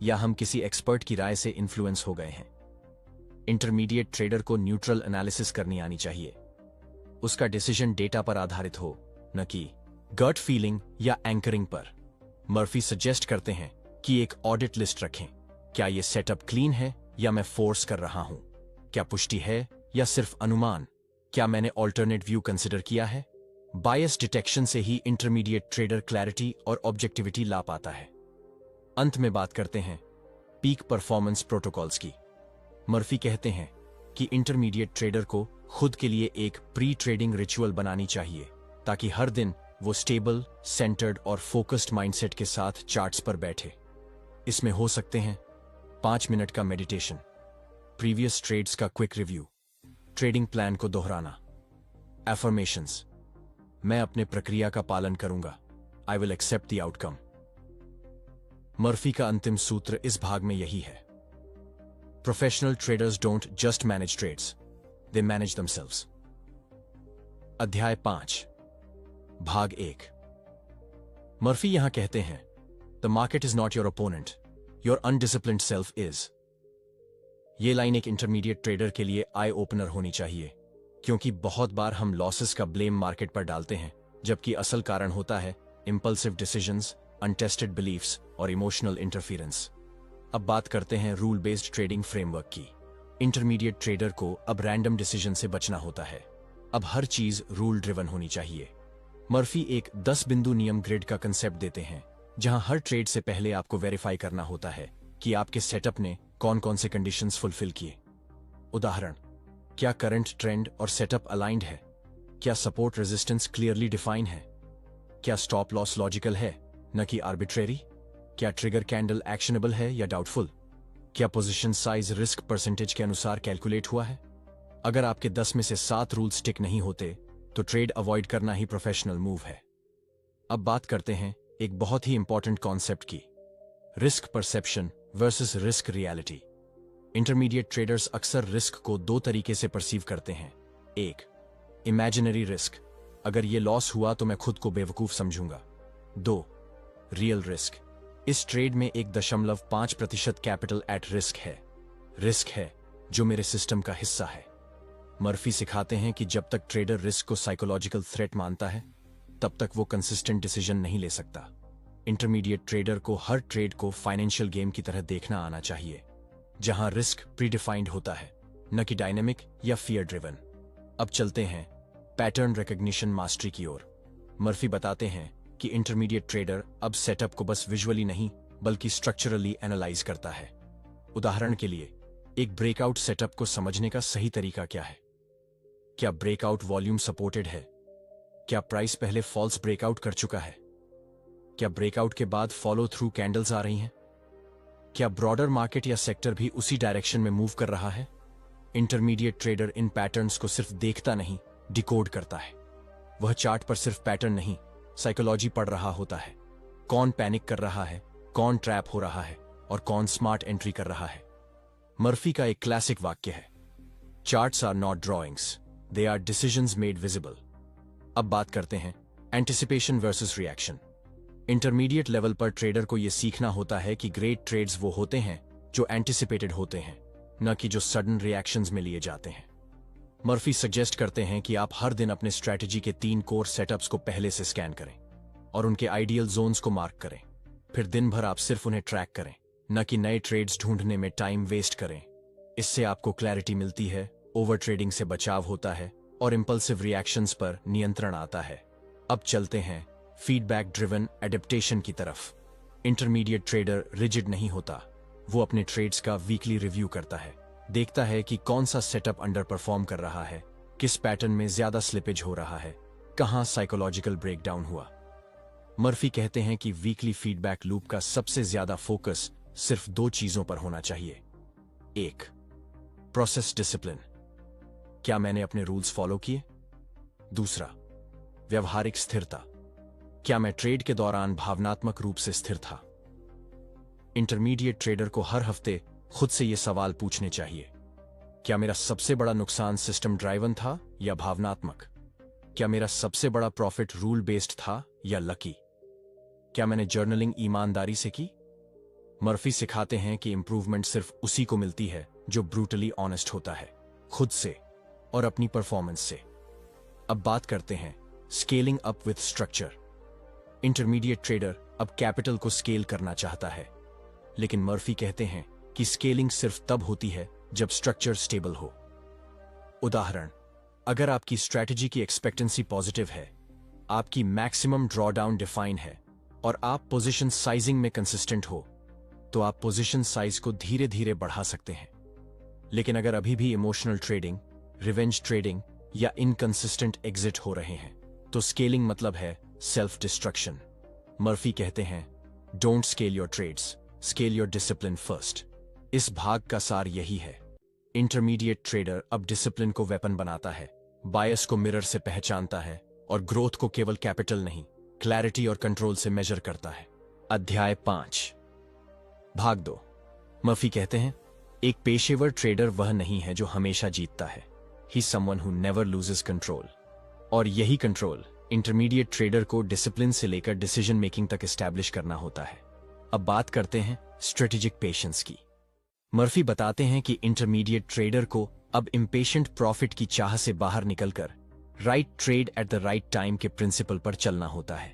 या हम किसी एक्सपर्ट की राय से इन्फ्लुएंस हो गए हैं। इंटरमीडिएट ट्रेडर को न्यूट्रल एनालिसिस करनी आनी चाहिए। उसका डिसीजन डेटा पर आधारित हो, न कि गट फीलिंग या एंकरिंग पर। मर्फी सजेस्ट करते हैं कि एक ऑडिट लिस्ट रखें। क्या यह सेटअप क्लीन है या मैं फोर्स कर रहा हूं? क्या पुष्टि है या सिर्फ अनुमान? क्या मैंने ऑल्टरनेट व्यू कंसिडर किया है? बायस डिटेक्शन से ही इंटरमीडिएट ट्रेडर क्लैरिटी और ऑब्जेक्टिविटी ला पाता है। अंत में बात करते हैं पीक परफॉर्मेंस प्रोटोकॉल्स की। मर्फी कहते हैं कि इंटरमीडिएट ट्रेडर को खुद के लिए एक प्री ट्रेडिंग रिचुअल बनानी चाहिए ताकि हर दिन वो स्टेबल, सेंटर्ड और फोकस्ड माइंडसेट के साथ चार्ट्स पर बैठे। इसमें हो सकते हैं 5 मिनट का मेडिटेशन, प्रीवियस ट्रेड्स का क्विक रिव्यू, ट्रेडिंग प्लान को दोहराना, एफर्मेशंस, मैं अपने प्रक्रिया का पालन करूंगा, I will accept the outcome. Murphy का अंतिम सूत्र इस भाग में यही है, professional traders don't just manage trades, they manage themselves. अध्याय 5 भाग 1। मर्फी यहां कहते हैं the market is not your opponent, your undisciplined self is. ये लाइन एक इंटरमीडिएट ट्रेडर के लिए आई ओपनर होनी चाहिए, क्योंकि बहुत बार हम लॉसेस का ब्लेम मार्केट पर डालते हैं, जबकि असल कारण होता है इंपल्सिव डिसीजंस, अनटेस्टेड बिलीफ्स और इमोशनल इंटरफेरेंस। अब बात करते हैं रूल बेस्ड ट्रेडिंग फ्रेमवर्क की। इंटरमीडिएट ट्रेडर को अब रैंडम डिसीजन से बचना होता है। अब हर चीज रूल ड्रिवन होनी चाहिए। मर्फी एक 10 बिंदु नियम ग्रिड का कंसेप्ट देते हैं, जहां हर ट्रेड से पहले आपको वेरीफाई करना होता है कि आपके सेटअप ने कौन कौन से कंडीशंस फुलफिल किए। उदाहरण, क्या करंट ट्रेंड और सेटअप अलाइंड है? क्या सपोर्ट रेजिस्टेंस क्लियरली डिफाइन है? क्या स्टॉप लॉस लॉजिकल है, न कि आर्बिट्रेरी? क्या ट्रिगर कैंडल एक्शनेबल है या डाउटफुल? क्या पोजीशन साइज रिस्क परसेंटेज के अनुसार कैलकुलेट हुआ है? अगर आपके 10 में से 7 रूल स्टिक नहीं होते तो ट्रेड अवॉइड करना ही प्रोफेशनल मूव है। अब बात करते हैं एक बहुत ही इंपॉर्टेंट कॉन्सेप्ट की, risk perception versus risk reality. Intermediate traders अक्सर रिस्क को 2 तरीके से परसीव करते हैं। 1, इमेजिनरी रिस्क, अगर ये लॉस हुआ तो मैं खुद को बेवकूफ समझूंगा। 2, रियल रिस्क, इस ट्रेड में 1.5% कैपिटल एट रिस्क है जो मेरे सिस्टम का हिस्सा है। मर्फी सिखाते हैं कि जब तक ट्रेडर रिस्क को साइकोलॉजिकल थ्रेट मानता है, तब तक वो कंसिस्टेंट डिसीजन नहीं ले सकता। इंटरमीडिएट ट्रेडर को हर ट्रेड को फाइनेंशियल गेम की तरह देखना आना चाहिए, जहां रिस्क प्रीडिफाइंड होता है, न कि डायनेमिक या फियर ड्रिवन। अब चलते हैं पैटर्न रिकॉग्निशन मास्टरी की ओर। मर्फी बताते हैं कि इंटरमीडिएट ट्रेडर अब सेटअप को बस विजुअली नहीं बल्कि स्ट्रक्चरली एनालाइज करता है। उदाहरण के लिए, एक ब्रेकआउट सेटअप को समझने का सही तरीका क्या है? क्या ब्रेकआउट वॉल्यूम सपोर्टेड है? क्या प्राइस पहले फॉल्स ब्रेकआउट कर चुका है? क्या ब्रेकआउट के बाद फॉलो थ्रू कैंडल्स आ रही हैं? क्या ब्रॉडर मार्केट या सेक्टर भी उसी डायरेक्शन में मूव कर रहा है? इंटरमीडिएट ट्रेडर इन पैटर्न्स को सिर्फ देखता नहीं, डिकोड करता है। वह चार्ट पर सिर्फ पैटर्न नहीं, साइकोलॉजी पढ़ रहा होता है। कौन पैनिक कर रहा है, कौन ट्रैप हो रहा है और कौन स्मार्ट एंट्री कर रहा है। मर्फी का एक क्लासिक वाक्य है, charts are not drawings, they are decisions made visible. अब बात करते हैं anticipation versus reaction. Intermediate level पर ट्रेडर को यह सीखना होता है कि ग्रेट ट्रेड्स वो होते हैं जो एंटिसिपेटेड होते हैं, न कि जो सडन रिएक्शंस में लिए जाते हैं। मर्फी सजेस्ट करते हैं कि आप हर दिन अपने स्ट्रैटेजी के 3 कोर सेटअप्स को पहले से स्कैन करें और उनके आइडियल जोन्स को मार्क करें। फिर दिन भर आप सिर्फ उन्हें ट्रैक करें, न कि नए ट्रेड्स ढूंढने में टाइम वेस्ट करें। इससे आपको क्लैरिटी मिलती है, ओवर ट्रेडिंग से बचाव होता है और इंपल्सिव रिएक्शंस पर नियंत्रण आता है। अब चलते हैं फीडबैक ड्रिवन एडेप्टेशन की तरफ। इंटरमीडिएट ट्रेडर रिजिड नहीं होता, वो अपने ट्रेड्स का वीकली रिव्यू करता है, देखता है कि कौन सा सेटअप अंडर परफॉर्म कर रहा है, किस पैटर्न में ज्यादा स्लिपेज हो रहा है, कहां साइकोलॉजिकल ब्रेकडाउन हुआ। मर्फी कहते हैं कि वीकली फीडबैक लूप का सबसे ज्यादा फोकस सिर्फ 2 चीजों पर होना चाहिए। 1, प्रोसेस डिसिप्लिन, क्या मैंने अपने रूल्स फॉलो किए? 2, व्यवहारिक स्थिरता, क्या मैं ट्रेड के दौरान भावनात्मक रूप से स्थिर था? इंटरमीडिएट ट्रेडर को हर हफ्ते खुद से ये सवाल पूछने चाहिए, क्या मेरा सबसे बड़ा नुकसान सिस्टम ड्राइवन था या भावनात्मक? क्या मेरा सबसे बड़ा प्रॉफिट रूल बेस्ड था या लकी? क्या मैंने जर्नलिंग ईमानदारी से की? मर्फी सिखाते हैं कि इंप्रूवमेंट सिर्फ उसी को मिलती है जो ब्रूटली ऑनेस्ट होता है, खुद से और अपनी परफॉर्मेंस से। अब बात करते हैं scaling up with structure. Intermediate trader अब कैपिटल को स्केल करना चाहता है, लेकिन मर्फी कहते हैं कि स्केलिंग सिर्फ तब होती है जब स्ट्रक्चर स्टेबल हो। उदाहरण, अगर आपकी स्ट्रैटेजी की एक्सपेक्टेंसी पॉजिटिव है, आपकी मैक्सिमम ड्रॉडाउन डिफाइन है और आप पोजीशन साइजिंग में कंसिस्टेंट हो, तो आप पोजीशन साइज को धीरे धीरे बढ़ा सकते हैं। लेकिन अगर अभी भी इमोशनल ट्रेडिंग, रिवेंज ट्रेडिंग या इनकंसिस्टेंट एग्जिट हो रहे हैं, तो स्केलिंग मतलब है सेल्फ डिस्ट्रक्शन। मर्फी कहते हैं, don't scale your trades, scale your discipline first. इस भाग का सार यही है, इंटरमीडिएट ट्रेडर अब डिसिप्लिन को वेपन बनाता है, बायस को मिरर से पहचानता है और ग्रोथ को केवल कैपिटल नहीं, क्लैरिटी और कंट्रोल से मेजर करता है। अध्याय 5, भाग 2। मर्फी कहते हैं, एक पेशेवर ट्रेडर वह नहीं है जो हमेशा जीतता है, ही someone who never loses control. और यही कंट्रोल इंटरमीडिएट ट्रेडर को डिसिप्लिन से लेकर डिसीजन मेकिंग तक एस्टैब्लिश करना होता है। अब बात करते हैं स्ट्रेटेजिक पेशेंस की। मर्फी बताते हैं कि इंटरमीडिएट ट्रेडर को अब इम्पेशेंट प्रॉफिट की चाह से बाहर निकलकर right trade at the right time के प्रिंसिपल पर चलना होता है।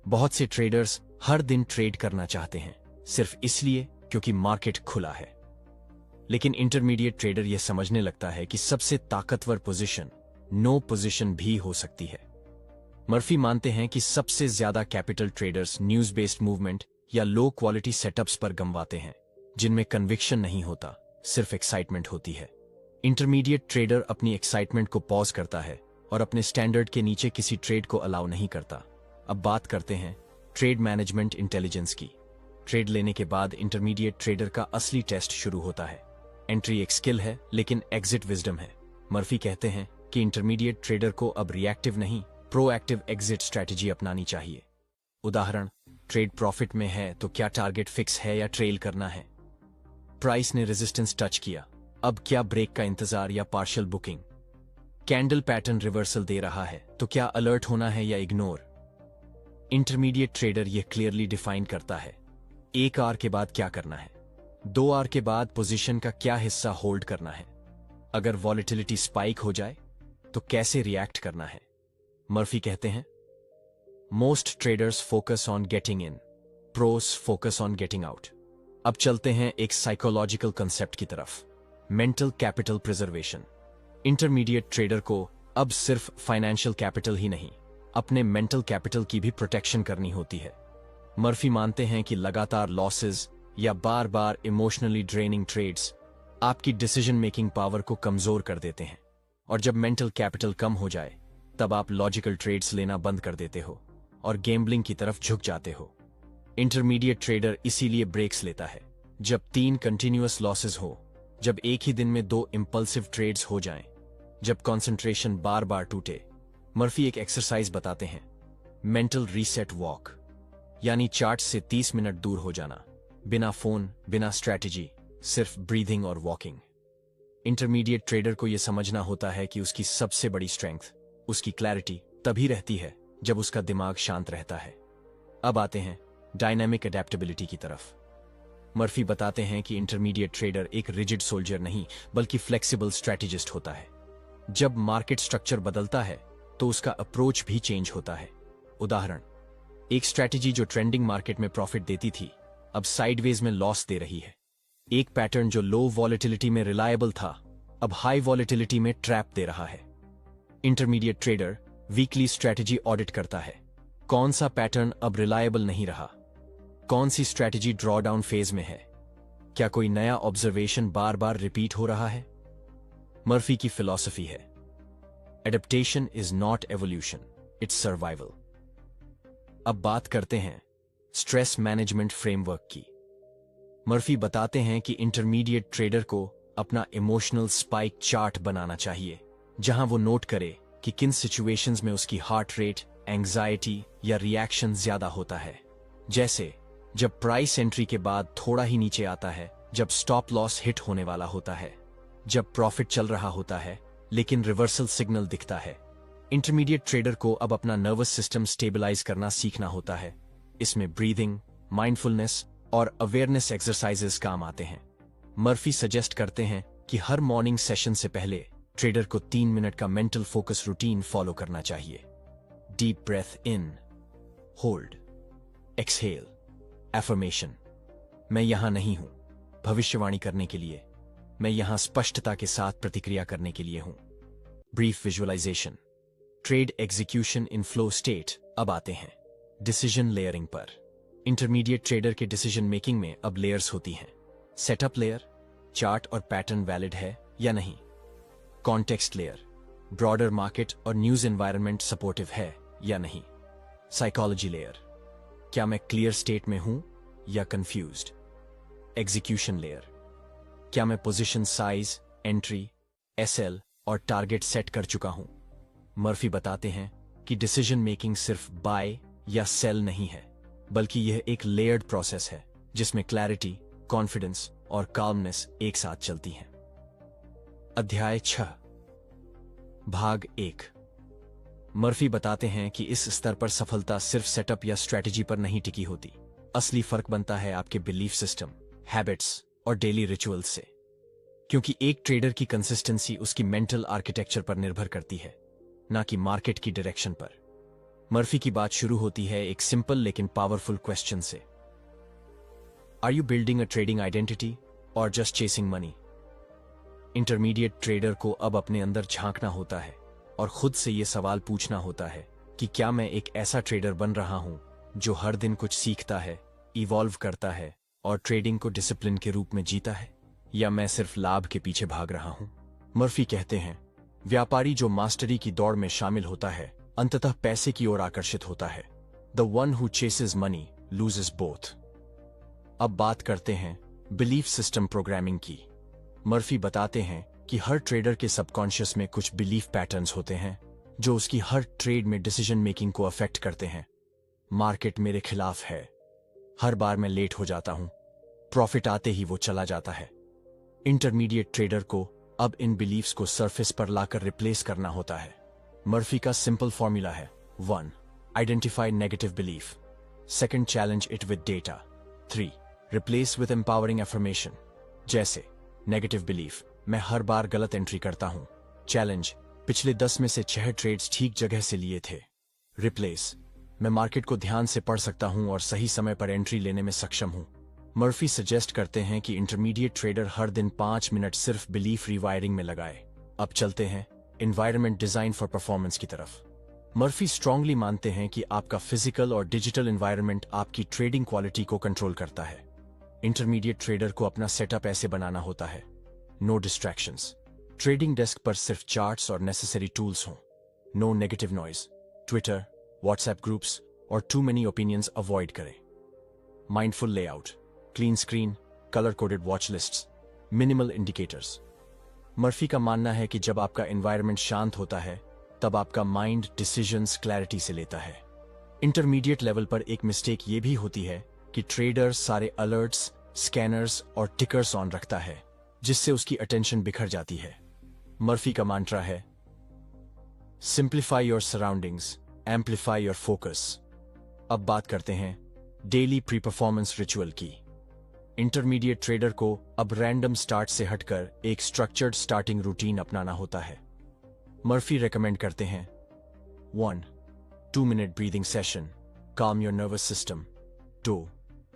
बहुत से ट्रेडर्स हर दिन ट्रेड करना चाहते हैं सिर्फ इसलिए क्योंकि मार्केट खुला है, लेकिन इंटरमीडिएट ट्रेडर यह समझने लगता है कि सबसे ताकतवर पोजीशन नो पोजीशन भी हो सकती है। मर्फी मानते हैं कि सबसे ज्यादा capital traders news based movement या लो क्वालिटी सेटअप्स पर गंवाते हैं जिनमें कन्विक्शन नहीं होता, सिर्फ एक्साइटमेंट होती है। इंटरमीडिएट ट्रेडर अपनी एक्साइटमेंट को पॉज करता है और अपने स्टैंडर्ड के नीचे किसी ट्रेड को अलाउ नहीं करता। अब बात करते हैं ट्रेड मैनेजमेंट इंटेलिजेंस की। ट्रेड लेने के बाद इंटरमीडिएट ट्रेडर का असली टेस्ट शुरू होता है। एंट्री एक स्किल है लेकिन एग्जिट विजडम है। मर्फी कहते हैं कि इंटरमीडिएट ट्रेडर को अब रिएक्टिव नहीं, प्रोएक्टिव एग्जिट स्ट्रैटेजी अपनानी चाहिए। उदाहरण, ट्रेड प्रॉफिट में है तो क्या टारगेट फिक्स है या ट्रेल करना है? प्राइस ने रेजिस्टेंस टच किया, अब क्या ब्रेक का इंतजार या partial booking? Candle pattern reversal दे रहा है तो क्या अलर्ट होना है या इग्नोर? इंटरमीडिएट ट्रेडर यह क्लियरली डिफाइन करता है। 1 आवर के बाद क्या करना है, 2 आवर के बाद पोजीशन का क्या हिस्सा होल्ड करना है, अगर वॉलेटिलिटी स्पाइक हो जाए तो कैसे रिएक्ट करना है। मर्फी कहते हैं most traders focus on getting in, pros focus on getting out. अब चलते हैं एक साइकोलॉजिकल कंसेप्ट की तरफ, mental capital preservation. Intermediate trader को अब सिर्फ फाइनेंशियल कैपिटल ही नहीं, अपने मेंटल कैपिटल की भी प्रोटेक्शन करनी होती है। मर्फी मानते हैं कि लगातार लॉसेस या बार बार इमोशनली ड्रेनिंग ट्रेड्स आपकी डिसीजन मेकिंग पावर को कमजोर कर देते हैं, और जब मेंटल कैपिटल कम हो जाए तब आप लॉजिकल ट्रेड्स लेना बंद कर देते हो और गैम्बलिंग की तरफ झुक जाते हो। इंटरमीडिएट ट्रेडर इसीलिए ब्रेक्स लेता है जब 3 कंटिन्यूअस लॉसेस हो, जब एक ही दिन में 2 इंपल्सिव ट्रेड्स हो जाएं, जब कंसंट्रेशन बार बार टूटे। मर्फी एक एक्सरसाइज बताते हैं, मेंटल रीसेट वॉक, यानी चार्ट से 30 मिनट दूर हो जाना, बिना फोन, बिना स्ट्रैटेजी, सिर्फ ब्रीदिंग और वॉकिंग। इंटरमीडिएट ट्रेडर को यह समझना होता है कि उसकी सबसे बड़ी स्ट्रेंथ, उसकी क्लैरिटी तभी रहती है जब उसका दिमाग शांत रहता है। अब आते हैं डायनामिक अडेप्टेबिलिटी की तरफ। मर्फी बताते हैं कि इंटरमीडिएट ट्रेडर एक रिजिड सोल्जर नहीं बल्कि फ्लेक्सिबल स्ट्रैटेजिस्ट होता है। जब मार्केट स्ट्रक्चर बदलता है तो उसका अप्रोच भी चेंज होता है। उदाहरण, एक स्ट्रैटेजी जो ट्रेंडिंग मार्केट में प्रॉफिट देती थी अब साइडवेज में लॉस दे रही है। एक पैटर्न जो लो वॉलेटिलिटी में रिलायबल था अब हाई वॉलेटिलिटी में ट्रैप दे रहा है। Intermediate trader weekly strategy audit करता है, कौन सा पैटर्न अब रिलायबल नहीं रहा, कौन सी स्ट्रैटेजी ड्रॉडाउन फेज में है, क्या कोई नया ऑब्जर्वेशन बार बार रिपीट हो रहा है। मर्फी की फिलॉसफी है, adaptation is not evolution, it's survival. अब बात करते हैं स्ट्रेस मैनेजमेंट फ्रेमवर्क की। मर्फी बताते हैं कि इंटरमीडिएट ट्रेडर को अपना इमोशनल स्पाइक चार्ट बनाना चाहिए, जहां वो नोट करे कि किन सिचुएशंस में उसकी हार्ट रेट, एंग्जाइटी या रिएक्शन ज्यादा होता है। जैसे जब प्राइस एंट्री के बाद थोड़ा ही नीचे आता है, जब स्टॉप लॉस हिट होने वाला होता है, जब प्रॉफिट चल रहा होता है लेकिन रिवर्सल सिग्नल दिखता है। इंटरमीडिएट ट्रेडर को अब अपना नर्वस सिस्टम स्टेबलाइज करना सीखना होता है। इसमें ब्रीदिंग, माइंडफुलनेस और अवेयरनेस एक्सरसाइजेस काम आते हैं। मर्फी सजेस्ट करते हैं कि हर मॉर्निंग सेशन से पहले ट्रेडर को 3 मिनट का मेंटल फोकस रूटीन फॉलो करना चाहिए। Deep breath in, hold, exhale, affirmation. मैं यहां नहीं हूं भविष्यवाणी करने के लिए, मैं यहां स्पष्टता के साथ प्रतिक्रिया करने के लिए हूं। Brief visualization, trade execution in flow state. अब आते हैं डिसीजन लेयरिंग पर। इंटरमीडिएट ट्रेडर के डिसीजन मेकिंग में अब लेयर्स होती हैं। सेटअप लेयर, चार्ट और पैटर्न वैलिड है या नहीं। कॉन्टेक्स्ट लेयर, ब्रॉडर मार्केट और न्यूज एनवायरनमेंट सपोर्टिव है या नहीं। साइकोलॉजी लेयर, क्या मैं क्लियर स्टेट में हूं या कंफ्यूज्ड। एग्जीक्यूशन लेयर, क्या मैं पोजीशन साइज, एंट्री, एसएल और टारगेट सेट कर चुका हूं। मर्फी बताते हैं कि डिसीजन मेकिंग सिर्फ बाय या सेल नहीं है, बल्कि यह एक लेयर्ड प्रोसेस है जिसमें क्लैरिटी, कॉन्फिडेंस और काल्मनेस एक साथ चलती हैं। अध्याय 6, भाग 1। मर्फी बताते हैं कि इस स्तर पर सफलता सिर्फ सेटअप या स्ट्रैटेजी पर नहीं टिकी होती, असली फर्क बनता है आपके बिलीफ सिस्टम, हैबिट्स और डेली रिचुअल्स से। क्योंकि एक ट्रेडर की कंसिस्टेंसी उसकी मेंटल आर्किटेक्चर पर निर्भर करती है, ना कि मार्केट की डायरेक्शन पर। मर्फी की बात शुरू होती है एक सिंपल लेकिन पावरफुल क्वेश्चन से। Are you building a trading identity और just chasing money? Intermediate trader को अब अपने अंदर झांकना होता है और खुद से यह सवाल पूछना होता है कि क्या मैं एक ऐसा ट्रेडर बन रहा हूं जो हर दिन कुछ सीखता है, इवॉल्व करता है और ट्रेडिंग को डिसिप्लिन के रूप में जीता है, या मैं सिर्फ लाभ के पीछे भाग रहा हूं? मर्फी कहते हैं, व्यापारी जो मास्टरी की दौड़ में शामिल होता है अंततः पैसे की ओर आकर्षित होता है। The one who chases money loses both. अब बात करते हैं बिलीफ सिस्टम प्रोग्रामिंग की। मर्फी बताते हैं कि हर ट्रेडर के सबकॉन्शियस में कुछ बिलीफ पैटर्न्स होते हैं जो उसकी हर ट्रेड में डिसीजन मेकिंग को अफेक्ट करते हैं। मार्केट मेरे खिलाफ है, हर बार मैं लेट हो जाता हूं, प्रॉफिट आते ही वो चला जाता है। इंटरमीडिएट ट्रेडर को अब इन बिलीफ्स को सरफेस पर लाकर रिप्लेस करना होता है। मर्फी का सिंपल फॉर्मूला है 1. Identify negative belief. 2. Challenge it with data. 3. Replace with empowering affirmation. जैसे नेगेटिव बिलीफ, मैं हर बार गलत एंट्री करता हूं। चैलेंज, पिछले 10 में से 6 ट्रेड्स ठीक जगह से लिए थे। रिप्लेस, मैं मार्केट को ध्यान से पढ़ सकता हूं और सही समय पर एंट्री लेने में सक्षम हूं। मर्फी सजेस्ट करते हैं कि इंटरमीडिएट ट्रेडर हर दिन 5 मिनट सिर्फ बिलीफ रिवायरिंग में लगाए। अब चलते हैं एनवायरनमेंट डिजाइन फॉर परफॉर्मेंस की तरफ। मर्फी स्ट्रांगली मानते हैं कि आपका फिजिकल और डिजिटल एनवायरनमेंट आपकी ट्रेडिंग क्वालिटी को कंट्रोल करता है। इंटरमीडिएट ट्रेडर को अपना सेटअप ऐसे बनाना होता है, नो डिस्ट्रैक्शंस, ट्रेडिंग डेस्क पर सिर्फ चार्ट्स और नेसेसरी टूल्स हों, no negative noise, Twitter, WhatsApp groups और टू मेनी ओपिनियंस अवॉइड करें। Mindful layout, clean screen, colour coded watch lists, minimal indicators. Murphy का मानना है कि जब आपका एनवायरनमेंट शांत होता है तब आपका माइंड डिसीजंस क्लैरिटी से लेता है। इंटरमीडिएट लेवल पर एक मिस्टेक ये भी होती है कि ट्रेडर सारे अलर्ट्स, स्कैनर्स और टिकर्स ऑन रखता है, जिससे उसकी अटेंशन बिखर जाती है। मर्फी का मंत्रा है simplify your surroundings, amplify your focus. अब बात करते हैं डेली प्री परफॉर्मेंस रिचुअल की। इंटरमीडिएट ट्रेडर को अब रैंडम स्टार्ट से हटकर एक स्ट्रक्चर्ड स्टार्टिंग रूटीन अपनाना होता है। मर्फी रेकमेंड करते हैं 1. 2 minute breathing session, calm your nervous system. 2.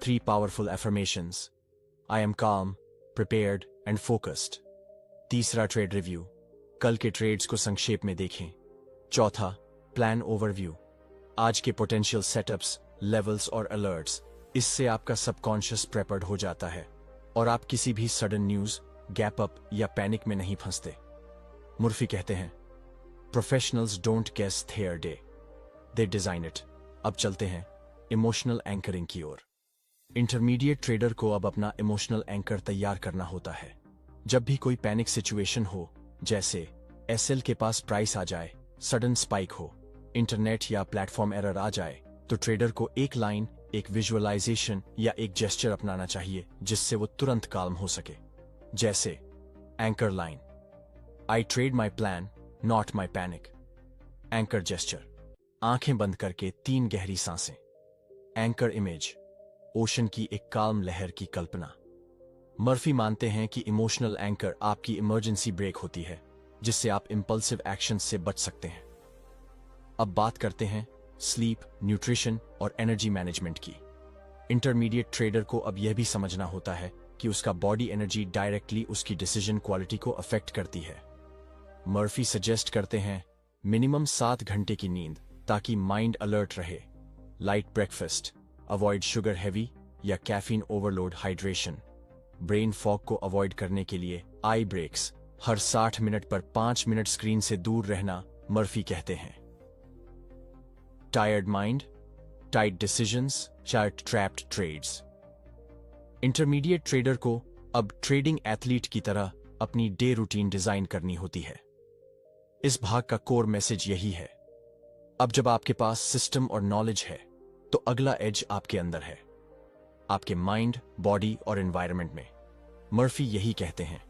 3 powerful affirmations. I am calm, prepared and focused. तीसरा ट्रेड रिव्यू, कल के ट्रेड्स को संक्षेप में देखें। चौथा प्लान ओवरव्यू, आज के पोटेंशियल सेटअप्स, लेवल्स और अलर्ट्स। इससे आपका सबकॉन्शियस प्रेपर्ड हो जाता है और आप किसी भी सडन न्यूज, गैप अप या पैनिक में नहीं फंसते। मुर्फी कहते हैं, professionals don't guess their day, they design it. अब चलते हैं इमोशनल एंकरिंग की ओर। इंटरमीडिएट ट्रेडर को अब अपना इमोशनल एंकर तैयार करना होता है। जब भी कोई पैनिक सिचुएशन हो, जैसे एसएल के पास प्राइस आ जाए, सडन स्पाइक हो, इंटरनेट या प्लेटफॉर्म एरर आ जाए, तो ट्रेडर को एक लाइन, एक विजुअलाइजेशन या एक जेस्चर अपनाना चाहिए जिससे वो तुरंत काल्म हो सके। जैसे anchor line, I trade my plan not my panic. Anchor gesture, आंखें बंद करके 3 गहरी सांसें। एंकर इमेज, ओशन की एक काल्म लहर की कल्पना। मर्फी मानते हैं कि इमोशनल एंकर आपकी इमरजेंसी ब्रेक होती है, जिससे आप इंपल्सिव एक्शन से बच सकते हैं। अब बात करते हैं स्लीप, न्यूट्रिशन और एनर्जी मैनेजमेंट की। इंटरमीडिएट ट्रेडर को अब यह भी समझना होता है कि उसका बॉडी एनर्जी डायरेक्टली उसकी डिसीजन क्वालिटी को अफेक्ट करती है। मर्फी सजेस्ट करते हैं मिनिमम 7 घंटे की नींद ताकि माइंड अलर्ट रहे, light breakfast, avoid sugar heavy या caffeine overload hydration, brain fog को अवॉइड करने के लिए आई ब्रेक्स, हर 60 मिनट पर 5 मिनट स्क्रीन से दूर रहना। मर्फी कहते हैं tired mind, tight decisions, chart trapped trades. Intermediate trader को अब ट्रेडिंग एथलीट की तरह अपनी डे रूटीन डिजाइन करनी होती है। इस भाग का कोर मैसेज यही है, अब जब आपके पास सिस्टम और नॉलेज है तो अगला एज आपके अंदर है, आपके माइंड, बॉडी और एनवायरनमेंट में। मर्फी यही कहते हैं,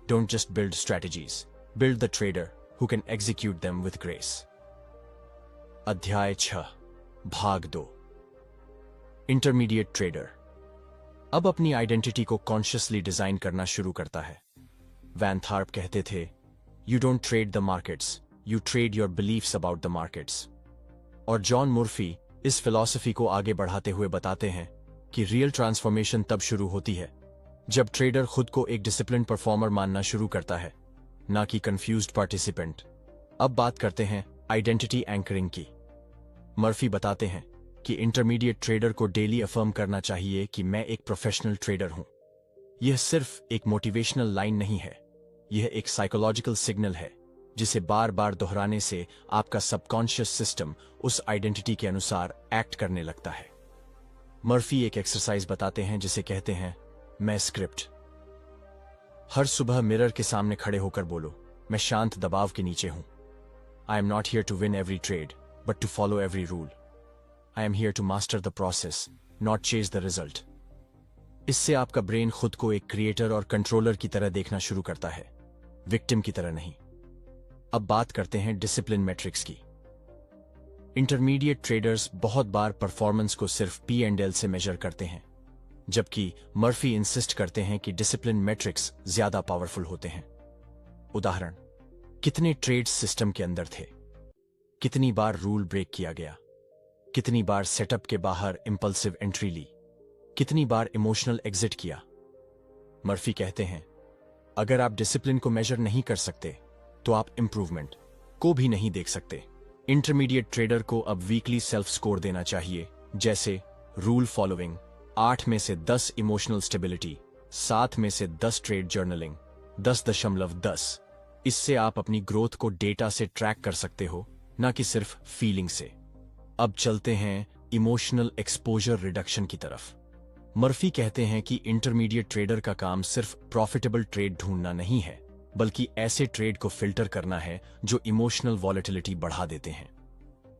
don't just build strategies, build the trader who can execute them with grace. अध्याय 6, भाग 2। इंटरमीडिएट ट्रेडर अब अपनी आइडेंटिटी को कॉन्शियसली डिजाइन करना शुरू करता है। वैन थार्प कहते थे, you don't trade the markets, you trade your beliefs about the markets. और जॉन मुर्फी इस फिलॉसफी को आगे बढ़ाते हुए बताते हैं कि रियल ट्रांसफॉर्मेशन तब शुरू होती है जब ट्रेडर खुद को एक डिसिप्लिन परफॉर्मर मानना शुरू करता है, ना कि कंफ्यूज्ड पार्टिसिपेंट। अब बात करते हैं आइडेंटिटी एंकरिंग की। मर्फी बताते हैं कि इंटरमीडिएट ट्रेडर को डेली अफर्म करना चाहिए कि मैं एक प्रोफेशनल ट्रेडर हूं। यह सिर्फ एक मोटिवेशनल लाइन नहीं है, यह एक साइकोलॉजिकल सिग्नल है जिसे बार बार दोहराने से आपका सबकॉन्शियस सिस्टम उस आइडेंटिटी के अनुसार एक्ट करने लगता है। मर्फी एक एक्सरसाइज बताते हैं जिसे कहते हैं मैं स्क्रिप्ट। हर सुबह मिरर के सामने खड़े होकर बोलो, मैं शांत दबाव के नीचे हूं। I am not here to win every trade but to follow every rule. I am here to master the process, not chase the result. इससे आपका ब्रेन खुद को एक क्रिएटर और कंट्रोलर की तरह देखना शुरू करता है, विक्टिम की तरह नहीं। अब बात करते हैं डिसिप्लिन मैट्रिक्स की। इंटरमीडिएट ट्रेडर्स बहुत बार परफॉर्मेंस को सिर्फ P&L से मेजर करते हैं, जबकि मर्फी इंसिस्ट करते हैं कि डिसिप्लिन मैट्रिक्स ज्यादा पावरफुल होते हैं। उदाहरण, कितने ट्रेड्स सिस्टम के अंदर थे, कितनी बार रूल ब्रेक किया गया, कितनी बार सेटअप के बाहर इंपल्सिव एंट्री ली, कितनी बार इमोशनल एग्जिट किया। मर्फी कहते हैं, अगर आप डिसिप्लिन को मेजर नहीं कर सकते तो आप इंप्रूवमेंट को भी नहीं देख सकते। इंटरमीडिएट ट्रेडर को अब वीकली सेल्फ स्कोर देना चाहिए, जैसे रूल फॉलोइंग 8 में से 10, इमोशनल स्टेबिलिटी 7 में से 10, ट्रेड जर्नलिंग 10.10। इससे आप अपनी ग्रोथ को डेटा से ट्रैक कर सकते हो, ना कि सिर्फ फीलिंग से। अब चलते हैं इमोशनल एक्सपोजर रिडक्शन की तरफ। मर्फी कहते हैं कि इंटरमीडिएट ट्रेडर का काम सिर्फ प्रॉफिटेबल ट्रेड ढूंढना नहीं है, बल्कि ऐसे ट्रेड को फिल्टर करना है जो इमोशनल वॉलेटिलिटी बढ़ा देते हैं।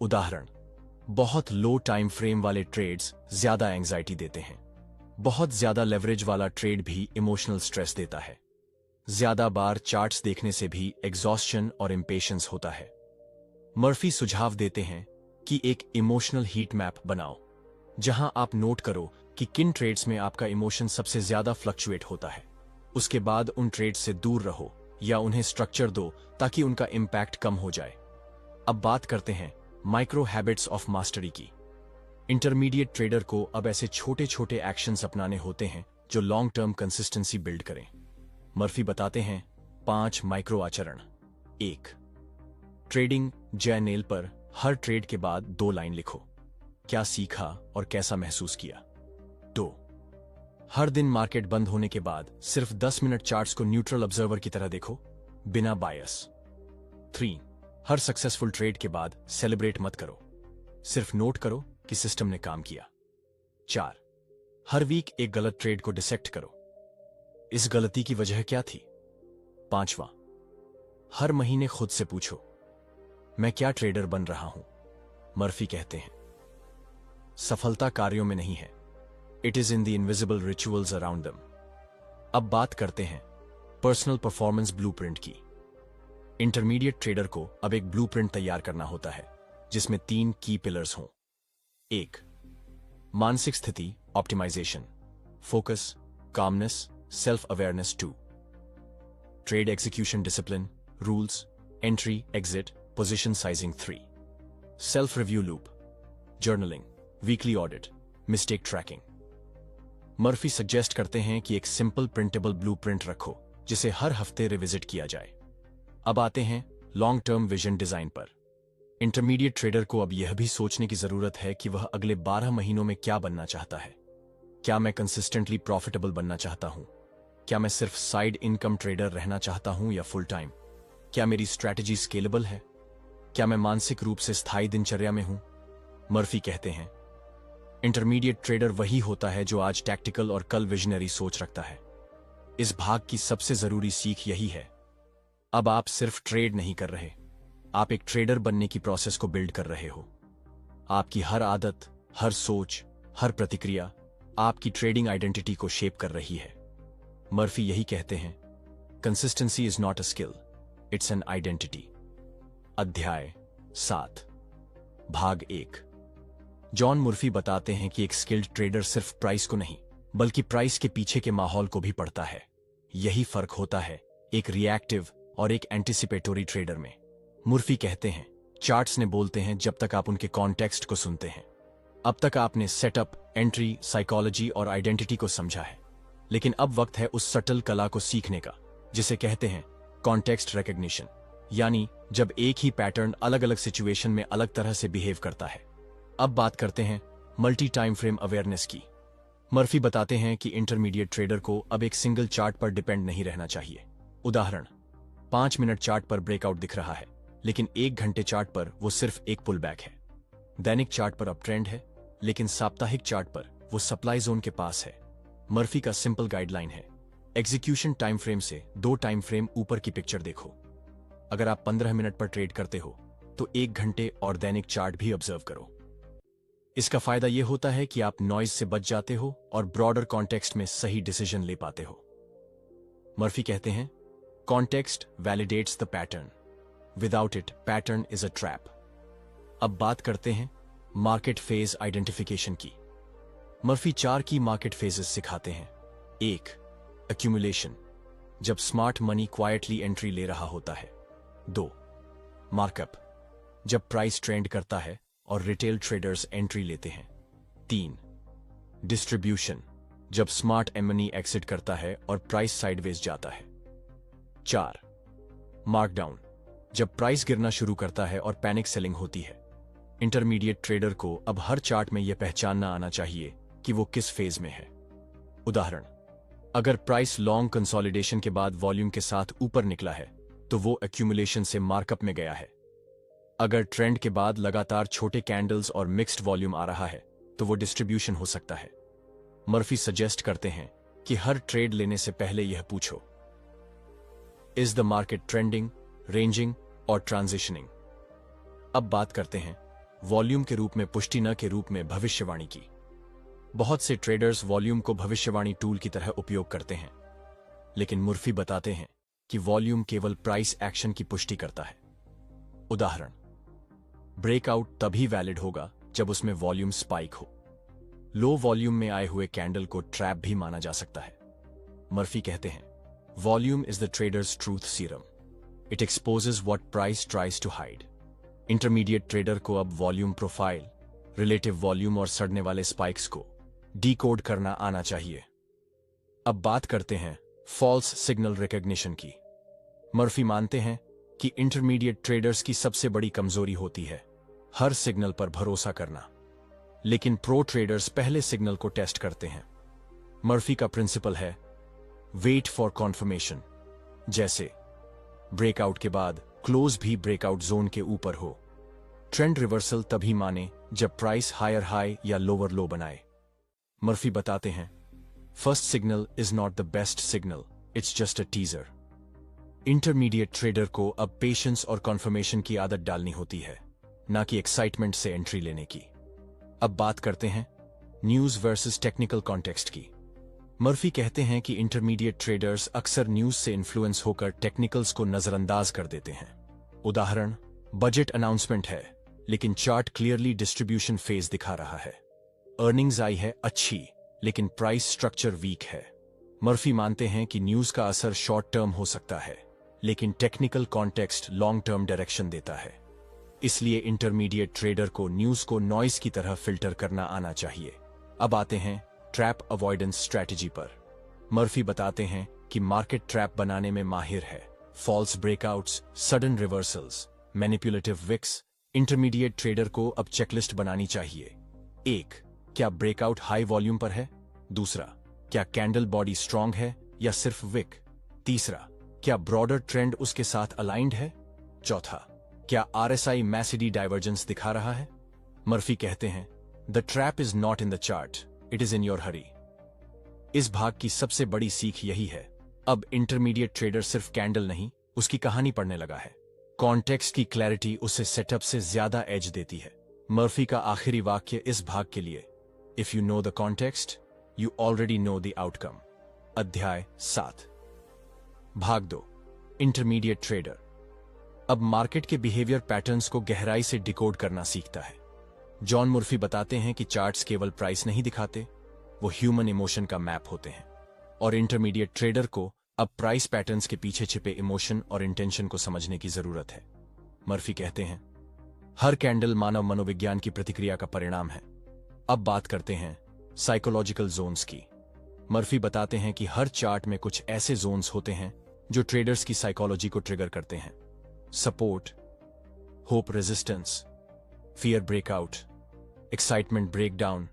उदाहरण, बहुत लो टाइम फ्रेम वाले ट्रेड्स ज्यादा एंजाइटी देते हैं। बहुत ज्यादा लेवरेज वाला ट्रेड भी इमोशनल स्ट्रेस देता है। ज्यादा बार चार्ट्स देखने से भी एग्जॉस्शन और इंपेशेंस होता है। मर्फी सुझाव देते हैं कि एक इमोशनल हीट मैप बनाओ, जहां आप नोट करो कि किन ट्रेड्स में आपका इमोशन सबसे ज्यादा फ्लक्चुएट होता है। उसके बाद उन ट्रेड्स से दूर रहो या उन्हें स्ट्रक्चर दो ताकि उनका इंपैक्ट कम हो जाए। अब बात करते हैं माइक्रो हैबिट्स ऑफ मास्टरी की। इंटरमीडिएट ट्रेडर को अब ऐसे छोटे छोटे एक्शंस अपनाने होते हैं जो लॉन्ग टर्म कंसिस्टेंसी बिल्ड करें। मर्फी बताते हैं 5 माइक्रो आचरण। 1, ट्रेडिंग जर्नल पर हर ट्रेड के बाद 2 लाइन लिखो, क्या सीखा और कैसा महसूस किया। 2, हर दिन मार्केट बंद होने के बाद सिर्फ 10 मिनट चार्ट्स को न्यूट्रल ऑब्जर्वर की तरह देखो, बिना बायस। 3, हर सक्सेसफुल ट्रेड के बाद सेलिब्रेट मत करो, सिर्फ नोट करो कि सिस्टम ने काम किया। 4, हर वीक एक गलत ट्रेड को डिसेक्ट करो, इस गलती की वजह क्या थी। 5वां, हर महीने खुद से पूछो, मैं क्या ट्रेडर बन रहा हूं। मर्फी कहते हैं, सफलता कार्यों में नहीं है, it is in the invisible rituals around them. अब बात करते हैं पर्सनल परफॉर्मेंस ब्लूप्रिंट की। इंटरमीडिएट ट्रेडर को अब एक ब्लूप्रिंट तैयार करना होता है जिसमें 3 की पिलर्स हों। 1, मानसिक स्थिति optimization, focus, calmness, self awareness. 2, trade execution discipline, rules, entry, exit, position sizing. 3, self review loop, journaling, weekly audit, mistake tracking. Murphy suggest करते हैं कि एक सिंपल प्रिंटेबल ब्लूप्रिंट रखो जिसे हर हफ्ते रिविजिट किया जाए। अब आते हैं लॉन्ग टर्म विजन डिजाइन पर। इंटरमीडिएट ट्रेडर को अब यह भी सोचने की जरूरत है कि वह अगले 12 महीनों में क्या बनना चाहता है। क्या मैं कंसिस्टेंटली प्रॉफिटेबल बनना चाहता हूं? क्या मैं सिर्फ साइड इनकम ट्रेडर रहना चाहता हूं या फुल टाइम? क्या मेरी स्ट्रैटेजी स्केलेबल है? क्या मैं मानसिक रूप से स्थायी दिनचर्या में हूं? मर्फी कहते हैं, इंटरमीडिएट ट्रेडर वही होता है जो आज टैक्टिकल और कल विजनरी सोच रखता है। इस भाग की सबसे जरूरी सीख यही है, अब आप सिर्फ ट्रेड नहीं कर रहे, आप एक ट्रेडर बनने की प्रोसेस को बिल्ड कर रहे हो। आपकी हर आदत, हर सोच, हर प्रतिक्रिया आपकी ट्रेडिंग आइडेंटिटी को शेप कर रही है। मर्फी यही कहते हैं, consistency is not a skill, it's an identity. अध्याय 7, भाग 1, जॉन मुर्फी बताते हैं कि एक स्किल्ड ट्रेडर सिर्फ प्राइस को नहीं बल्कि प्राइस के पीछे के माहौल को भी पढ़ता है। यही फर्क होता है एक रिएक्टिव और एक एंटिसिपेटोरी ट्रेडर में। मुर्फी कहते हैं, चार्ट्स ने बोलते हैं जब तक आप उनके कॉन्टेक्स्ट को सुनते हैं, अब तक आपने सेटअप, एंट्री, साइकोलॉजी और आइडेंटिटी को समझा है। लेकिन अब वक्त है उस सटल कला को सीखने का जिसे कहते हैं कॉन्टेक्स्ट रिकग्निशन, यानी जब एक ही पैटर्न अलग अलग सिचुएशन में अलग तरह से बिहेव करता है। अब बात करते हैं मल्टी टाइम फ्रेम अवेयरनेस की। मर्फी बताते हैं कि इंटरमीडिएट ट्रेडर को अब एक सिंगल चार्ट पर डिपेंड नहीं रहना चाहिए। उदाहरण, 5 मिनट चार्ट पर ब्रेकआउट दिख रहा है, लेकिन 1 घंटे चार्ट पर वो सिर्फ एक पुल बैक है। दैनिक चार्ट पर अब ट्रेंड है, लेकिन साप्ताहिक चार्ट पर वो सप्लाई जोन के पास है। मर्फी का सिंपल गाइडलाइन है, एग्जीक्यूशन टाइम फ्रेम से 2 टाइम फ्रेम ऊपर की पिक्चर देखो। अगर आप 15 मिनट पर ट्रेड करते हो तो 1 घंटे और दैनिक चार्ट भी ऑब्जर्व करो। इसका फायदा यह होता है कि आप नॉइज से बच जाते हो और ब्रॉडर कॉन्टेक्स्ट में सही डिसीजन ले पाते हो। मर्फी कहते हैं, context validates the pattern, without it pattern is a trap. अब बात करते हैं मार्केट फेज आइडेंटिफिकेशन की। मर्फी 4 की मार्केट फेजेस सिखाते हैं। 1. एक्यूमुलेशन, जब स्मार्ट मनी क्वाइटली एंट्री ले रहा होता है। 2. मार्कअप, जब प्राइस ट्रेंड करता है और रिटेल ट्रेडर्स एंट्री लेते हैं। 3. डिस्ट्रीब्यूशन, जब स्मार्ट मनी एग्जिट करता है और प्राइस साइडवेज जाता है। 4. मार्कडाउन, जब प्राइस गिरना शुरू करता है और पैनिक सेलिंग होती है। इंटरमीडिएट ट्रेडर को अब हर चार्ट में यह पहचानना आना चाहिए कि वो किस फेज में है। उदाहरण, अगर प्राइस लॉन्ग कंसोलिडेशन के बाद वॉल्यूम के साथ ऊपर निकला है तो वो एक्यूमुलेशन से मार्कअप में गया है। अगर ट्रेंड के बाद लगातार छोटे कैंडल्स और मिक्स्ड वॉल्यूम आ रहा है तो वो डिस्ट्रीब्यूशन हो सकता है। मर्फी सजेस्ट करते हैं कि हर ट्रेड लेने से पहले यह पूछो, is the market trending, ranging और ट्रांजिशनिंग। अब बात करते हैं वॉल्यूम के रूप में पुष्टि न के रूप में भविष्यवाणी की। बहुत से ट्रेडर्स वॉल्यूम को भविष्यवाणी टूल की तरह उपयोग करते हैं, लेकिन मुर्फी बताते हैं कि वॉल्यूम केवल प्राइस एक्शन की पुष्टि करता है। उदाहरण, ब्रेकआउट तभी वैलिड होगा जब उसमें वॉल्यूम स्पाइक हो। लो वॉल्यूम में आए हुए कैंडल को ट्रैप भी माना जा सकता है। मर्फी कहते हैं, volume is the trader's truth serum, it exposes what price tries to hide. Intermediate trader को अब वॉल्यूम प्रोफाइल, रिलेटिव वॉल्यूम और सड़ने वाले स्पाइक्स को डीकोड करना आना चाहिए। अब बात करते हैं फॉल्स सिग्नल रिकॉग्निशन की। मर्फी मानते हैं कि इंटरमीडिएट ट्रेडर्स की सबसे बड़ी कमजोरी होती है हर सिग्नल पर भरोसा करना, लेकिन प्रो ट्रेडर्स पहले सिग्नल को टेस्ट करते हैं। मर्फी का प्रिंसिपल है वेट फॉर कॉन्फर्मेशन, जैसे ब्रेकआउट के बाद क्लोज भी ब्रेकआउट जोन के ऊपर हो। ट्रेंड रिवर्सल तभी माने जब प्राइस हायर हाई या लोअर लो बनाए। मर्फी बताते हैं, first signal is not the best signal, it's just a teaser. Intermediate trader को अब पेशेंस और कॉन्फर्मेशन की आदत डालनी होती है, ना कि एक्साइटमेंट से एंट्री लेने की। अब बात करते हैं न्यूज वर्सेस टेक्निकल कॉन्टेक्स्ट की। मर्फी कहते हैं कि इंटरमीडिएट ट्रेडर्स अक्सर न्यूज से इन्फ्लुएंस होकर टेक्निकल्स को नजरअंदाज कर देते हैं। उदाहरण, बजट अनाउंसमेंट है लेकिन चार्ट क्लियरली डिस्ट्रीब्यूशन फेज दिखा रहा है। अर्निंग्स आई है अच्छी लेकिन प्राइस स्ट्रक्चर वीक है। मर्फी मानते हैं कि न्यूज का असर शॉर्ट टर्म हो सकता है, लेकिन technical context long term direction देता है। इसलिए इंटरमीडिएट ट्रेडर को न्यूज को नॉइज की तरह फिल्टर करना आना चाहिए। अब आते हैं ट्रैप अवॉइडेंस स्ट्रैटेजी पर। मर्फी बताते हैं कि मार्केट ट्रैप बनाने में माहिर है। False breakouts, sudden reversals, manipulative wicks. Intermediate trader को अब चेकलिस्ट बनानी चाहिए। 1. क्या ब्रेकआउट हाई वॉल्यूम पर है? 2. क्या कैंडल बॉडी स्ट्रांग है या सिर्फ विक? 3. क्या ब्रॉडर ट्रेंड उसके साथ अलाइंड है? 4. क्या RSI मैसिडी डाइवर्जेंस दिखा रहा है? मर्फी कहते हैं, the trap is not in the chart, it is in your hurry. इस भाग की सबसे बड़ी सीख यही है, अब इंटरमीडिएट ट्रेडर सिर्फ कैंडल नहीं, उसकी कहानी पढ़ने लगा है। कॉन्टेक्स्ट की क्लैरिटी उसे सेटअप से ज्यादा एज देती है। मर्फी का आखिरी वाक्य इस भाग के लिए, if you know the context you already know the outcome. अध्याय 7। भाग 2, इंटरमीडिएट ट्रेडर अब मार्केट के बिहेवियर पैटर्न्स को गहराई से डिकोड करना सीखता है। जॉन मुर्फी बताते हैं कि चार्ट्स केवल प्राइस नहीं दिखाते, वो ह्यूमन इमोशन का मैप होते हैं और इंटरमीडिएट ट्रेडर को अब प्राइस पैटर्न्स के पीछे छिपे इमोशन और इंटेंशन को समझने की जरूरत है। मर्फी कहते हैं, हर कैंडल मानव मनोविज्ञान की प्रतिक्रिया का परिणाम है। अब बात करते हैं साइकोलॉजिकल जोन्स की। मर्फी बताते हैं कि हर चार्ट में कुछ ऐसे जोन्स होते हैं जो ट्रेडर्स की साइकोलॉजी को ट्रिगर करते हैं। Support, hope resistance, fear breakout, excitement breakdown,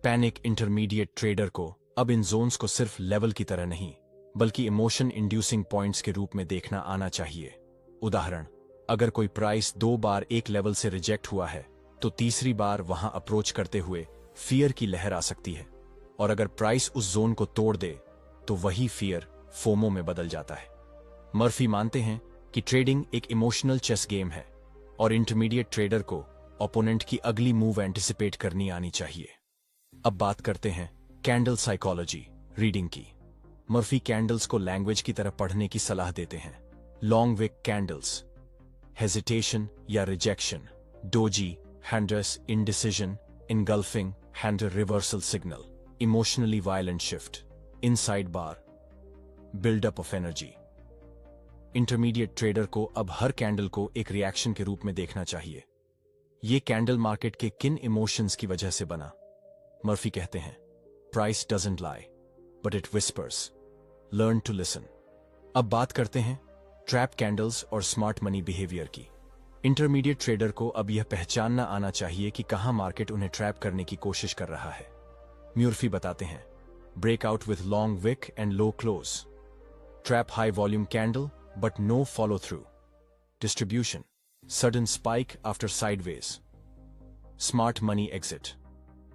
panic. Intermediate trader को अब इन जोन्स को सिर्फ लेवल की तरह नहीं बल्कि इमोशन इंड्यूसिंग पॉइंट्स के रूप में देखना आना चाहिए। उदाहरण, अगर कोई प्राइस 2 बार एक लेवल से रिजेक्ट हुआ है तो तीसरी बार वहां अप्रोच करते हुए फियर की लहर आ सकती है, और अगर प्राइस उस जोन को तोड़ दे तो वही फियर फोमो में बदल जाता है। मर्फी मानते हैं कि ट्रेडिंग एक इमोशनल चेस गेम है और इंटरमीडिएट ट्रेडर को ओपोनेंट की अगली मूव एंटिसिपेट करनी आनी चाहिए। अब बात करते हैं कैंडल साइकोलॉजी रीडिंग की। मर्फी कैंडल्स को लैंग्वेज की तरह पढ़ने की सलाह देते हैं। लॉन्ग विक कैंडल्स, हेजिटेशन या rejection, doji, hammers, indecision, engulfing, hammer reversal signal, emotionally violent shift, inside bar, buildup of energy. Intermediate trader को अब हर कैंडल को एक रिएक्शन के रूप में देखना चाहिए। ये कैंडल मार्केट के किन इमोशंस की वजह से बना? मर्फी कहते हैं, price doesn't lie but it whispers, learn to listen. अब बात करते हैं ट्रैप कैंडल्स और स्मार्ट मनी बिहेवियर की। इंटरमीडिएट ट्रेडर को अब यह पहचानना आना चाहिए कि कहां मार्केट उन्हें ट्रैप करने की कोशिश कर रहा है। म्यूर्फी बताते हैं, breakout with long wick and low close, trap high volume candle but no follow through, distribution, sudden spike after sideways, smart money exit।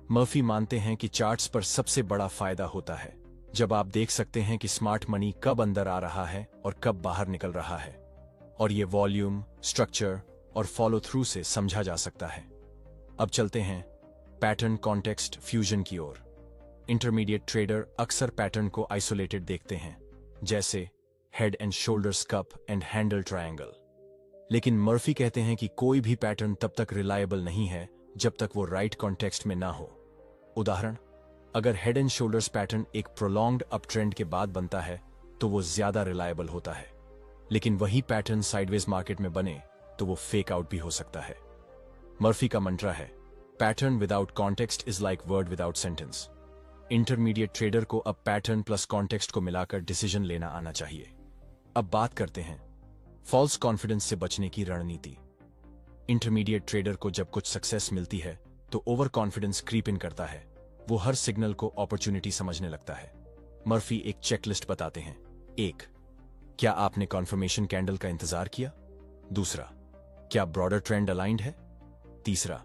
Murphy मानते हैं कि चार्ट्स पर सबसे बड़ा फायदा होता है जब आप देख सकते हैं कि स्मार्ट मनी कब अंदर आ रहा है और कब बाहर निकल रहा है, और ये वॉल्यूम, स्ट्रक्चर और फॉलो थ्रू से समझा जा सकता है। अब चलते हैं पैटर्न कॉन्टेक्स्ट फ्यूजन की ओर। इंटरमीडिएट ट्रेडर अक्सर पैटर्न को आइसोलेटेड देखते हैं, जैसे head and shoulders cup and handle triangle. लेकिन मर्फी कहते हैं कि कोई भी पैटर्न तब तक रिलायबल नहीं है जब तक वो राइट कॉन्टेक्स्ट में ना हो। उदाहरण, अगर हेड एंड शोल्डर्स पैटर्न एक प्रोलॉन्ग्ड अप ट्रेंड के बाद बनता है तो वो ज्यादा रिलायबल होता है, लेकिन वही पैटर्न साइडवेज मार्केट में बने तो वो फेक आउट भी हो सकता है। मर्फी का मंत्रा है, pattern without context is like word without sentence. Intermediate trader को अब पैटर्न प्लस कॉन्टेक्स्ट को मिलाकर डिसीजन लेना आना चाहिए। अब बात करते हैं फॉल्स कॉन्फिडेंस से बचने की रणनीति। इंटरमीडिएट ट्रेडर को जब कुछ सक्सेस मिलती है तो ओवर कॉन्फिडेंस क्रीप इन करता है। वो हर सिग्नल को अपॉर्चुनिटी समझने लगता है। मर्फी एक चेकलिस्ट बताते हैं। 1, क्या आपने कॉन्फर्मेशन कैंडल का इंतजार किया? 2, क्या ब्रॉडर ट्रेंड अलाइंड है? 3,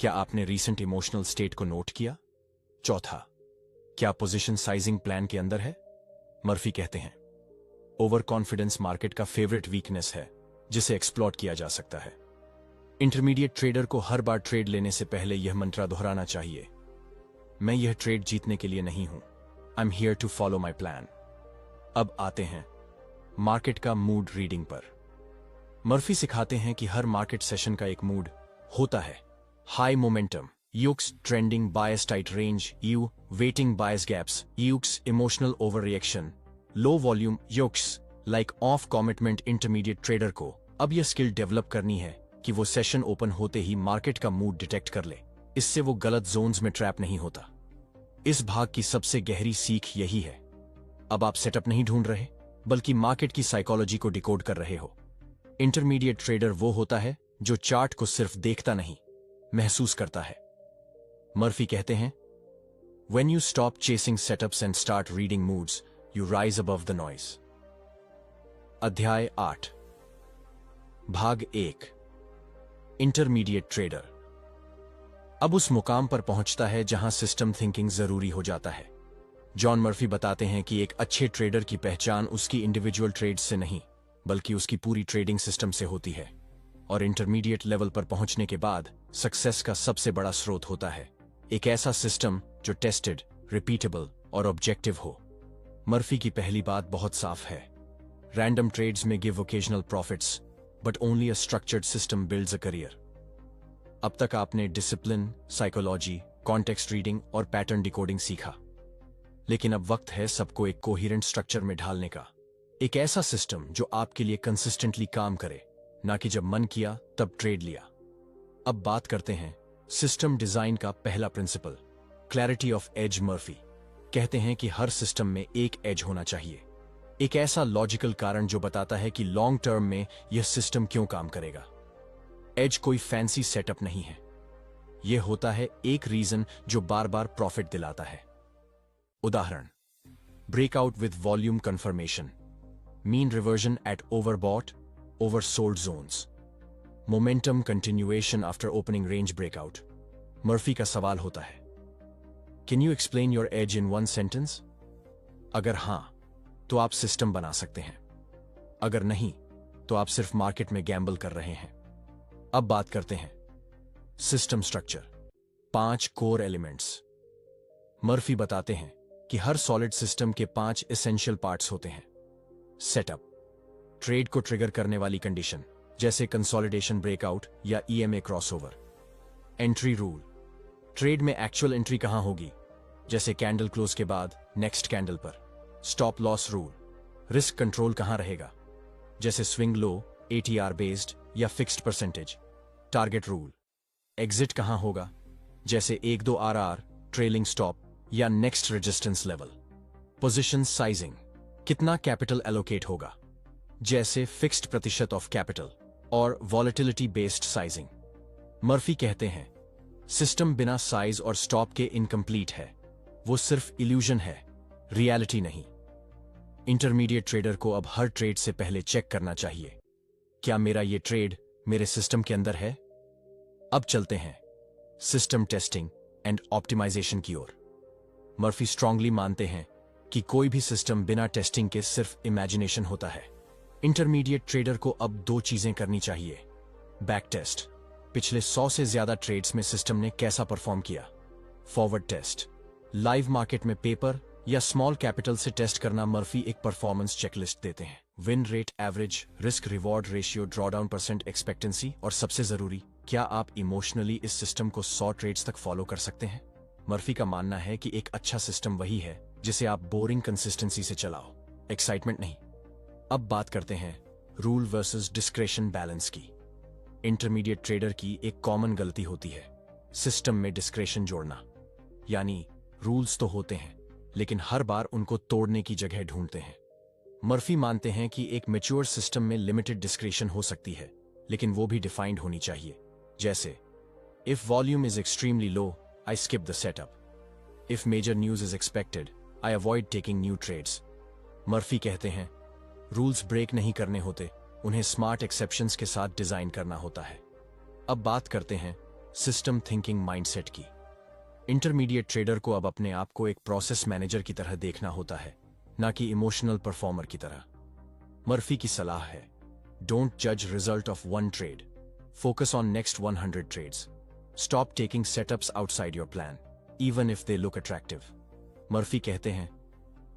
क्या आपने रीसेंट इमोशनल स्टेट को नोट किया? 4, क्या पोजीशन साइजिंग प्लान के अंदर है? मर्फी कहते हैं, ओवर कॉन्फिडेंस मार्केट का फेवरेट वीकनेस है जिसे एक्सप्लॉट किया जा सकता है। इंटरमीडिएट ट्रेडर को हर बार ट्रेड लेने से पहले यह मंत्रा दोहराना चाहिए, मैं यह ट्रेड जीतने के लिए नहीं हूं, I am here to follow my plan. अब आते हैं मार्केट का मूड रीडिंग पर। मर्फी सिखाते हैं कि हर मार्केट सेशन का एक मूड होता है। High momentum, Yuke's trending bias tight range, you waiting bias gaps, Yuke's emotional over reaction, low volume Yuke's like of commitment. Intermediate trader को अब यह स्किल डेवलप करनी है कि वो सेशन ओपन होते ही मार्केट का मूड डिटेक्ट कर ले, इससे वो गलत जोन्स में ट्रैप नहीं होता। इस भाग की सबसे गहरी सीख यही है, अब आप सेटअप नहीं ढूंढ रहे बल्कि मार्केट की साइकोलॉजी को डिकोड कर रहे हो। इंटरमीडिएट ट्रेडर वो होता है जो चार्ट को सिर्फ देखता नहीं, महसूस करता है। मर्फी कहते हैं, When you stop chasing setups and start reading moods, you rise above the noise। अध्याय 8, भाग 1, इंटरमीडिएट ट्रेडर अब उस मुकाम पर पहुंचता है जहां सिस्टम थिंकिंग जरूरी हो जाता है। जॉन मर्फी बताते हैं कि एक अच्छे ट्रेडर की पहचान उसकी इंडिविजुअल ट्रेड्स से नहीं बल्कि उसकी पूरी ट्रेडिंग सिस्टम से होती है, और इंटरमीडिएट लेवल पर पहुंचने के बाद सक्सेस का सबसे बड़ा स्रोत होता है एक ऐसा सिस्टम जो टेस्टेड, रिपीटेबल और ऑब्जेक्टिव हो। मर्फी की पहली बात बहुत साफ है, रैंडम ट्रेड्स में give occasional profits but only a structured system builds a career. अब तक आपने डिसिप्लिन, साइकोलॉजी, कॉन्टेक्स्ट रीडिंग और पैटर्न डिकोडिंग सीखा, लेकिन अब वक्त है सबको एक कोहेरेंट स्ट्रक्चर में ढालने का। एक ऐसा सिस्टम जो आपके लिए कंसिस्टेंटली काम करे, ना कि जब मन किया तब ट्रेड लिया। अब बात करते हैं सिस्टम डिजाइन का पहला principle, clarity of edge. Murphy कहते हैं कि हर सिस्टम में एक एज होना चाहिए, एक ऐसा लॉजिकल कारण जो बताता है कि लॉन्ग टर्म में यह सिस्टम क्यों काम करेगा। एज कोई फैंसी सेटअप नहीं है, यह होता है एक रीजन जो बार बार प्रॉफिट दिलाता है। उदाहरण, breakout with volume confirmation, mean reversion at overbought, oversold zones, momentum continuation after opening range breakout. Murphy का सवाल होता है, can you explain your edge in one sentence? अगर हां, तो आप सिस्टम बना सकते हैं, अगर नहीं तो आप सिर्फ मार्केट में गैम्बल कर रहे हैं। अब बात करते हैं system structure, 5 core elements. Murphy बताते हैं कि हर सॉलिड सिस्टम के 5 एसेंशियल पार्ट्स होते हैं। सेटअप, ट्रेड को ट्रिगर करने वाली कंडीशन जैसे कंसोलिडेशन ब्रेकआउट या EMA crossover. Entry rule, trade में एक्चुअल एंट्री कहां होगी, जैसे कैंडल क्लोज के बाद नेक्स्ट कैंडल पर। Stop loss rule, risk control कहां रहेगा, जैसे स्विंग लो, एटीआर बेस्ड या fixed percentage. Target rule, exit कहां होगा, जैसे 1-2 आरआर, ट्रेलिंग स्टॉप या next resistance level. Position sizing, कितना कैपिटल एलोकेट होगा, जैसे फिक्स्ड प्रतिशत ऑफ कैपिटल और वॉलेटिलिटी बेस्ड साइजिंग। मर्फी कहते हैं सिस्टम बिना साइज और स्टॉप के इनकम्प्लीट है, वो सिर्फ इल्यूजन है, रियलिटी नहीं। इंटरमीडिएट ट्रेडर को अब हर ट्रेड से पहले चेक करना चाहिए, क्या मेरा ये ट्रेड मेरे सिस्टम के अंदर है? अब चलते हैं सिस्टम टेस्टिंग एंड ऑप्टिमाइजेशन की ओर। मर्फी स्ट्रांगली मानते हैं कि कोई भी सिस्टम बिना टेस्टिंग के सिर्फ इमेजिनेशन होता है। इंटरमीडिएट ट्रेडर को अब 2 चीजें करनी चाहिए, बैक टेस्ट, पिछले 100 से ज्यादा ट्रेड्स में सिस्टम ने कैसा परफॉर्म किया। फॉरवर्ड टेस्ट, लाइव मार्केट में पेपर या स्मॉल कैपिटल से टेस्ट करना। मर्फी एक परफॉर्मेंस चेकलिस्ट देते हैं, win rate, average, risk reward ratio, drawdown percent expectancy और सबसे जरूरी, क्या आप इमोशनली इस सिस्टम को 100 ट्रेड्स तक फॉलो कर सकते हैं। मर्फी का मानना है कि एक अच्छा सिस्टम वही है जिसे आप बोरिंग कंसिस्टेंसी से चलाओ, एक्साइटमेंट नहीं। अब बात करते हैं रूल वर्सेस डिस्क्रेशन बैलेंस की। इंटरमीडिएट ट्रेडर की एक कॉमन गलती होती है सिस्टम में डिस्क्रेशन जोड़ना, यानी रूल्स तो होते हैं लेकिन हर बार उनको तोड़ने की जगह ढूंढते हैं। मर्फी मानते हैं कि एक मैच्योर सिस्टम में लिमिटेड डिस्क्रेशन हो सकती है, लेकिन वो भी डिफाइंड होनी चाहिए, जैसे if volume is extremely low, I skip the setup. If major news is expected, I avoid taking new trades. Murphy कहते हैं रूल्स ब्रेक नहीं करने होते, उन्हें स्मार्ट एक्सेप्शंस के साथ डिजाइन करना होता है। अब बात करते हैं सिस्टम थिंकिंग माइंडसेट की। इंटरमीडिएट ट्रेडर को अब अपने आप को एक प्रोसेस मैनेजर की तरह देखना होता है, ना कि इमोशनल परफॉर्मर की तरह। मर्फी की सलाह है, डोंट जज result of one trade, focus on next 100 trades, stop taking setups outside your plan even if they look attractive. Murphy कहते हैं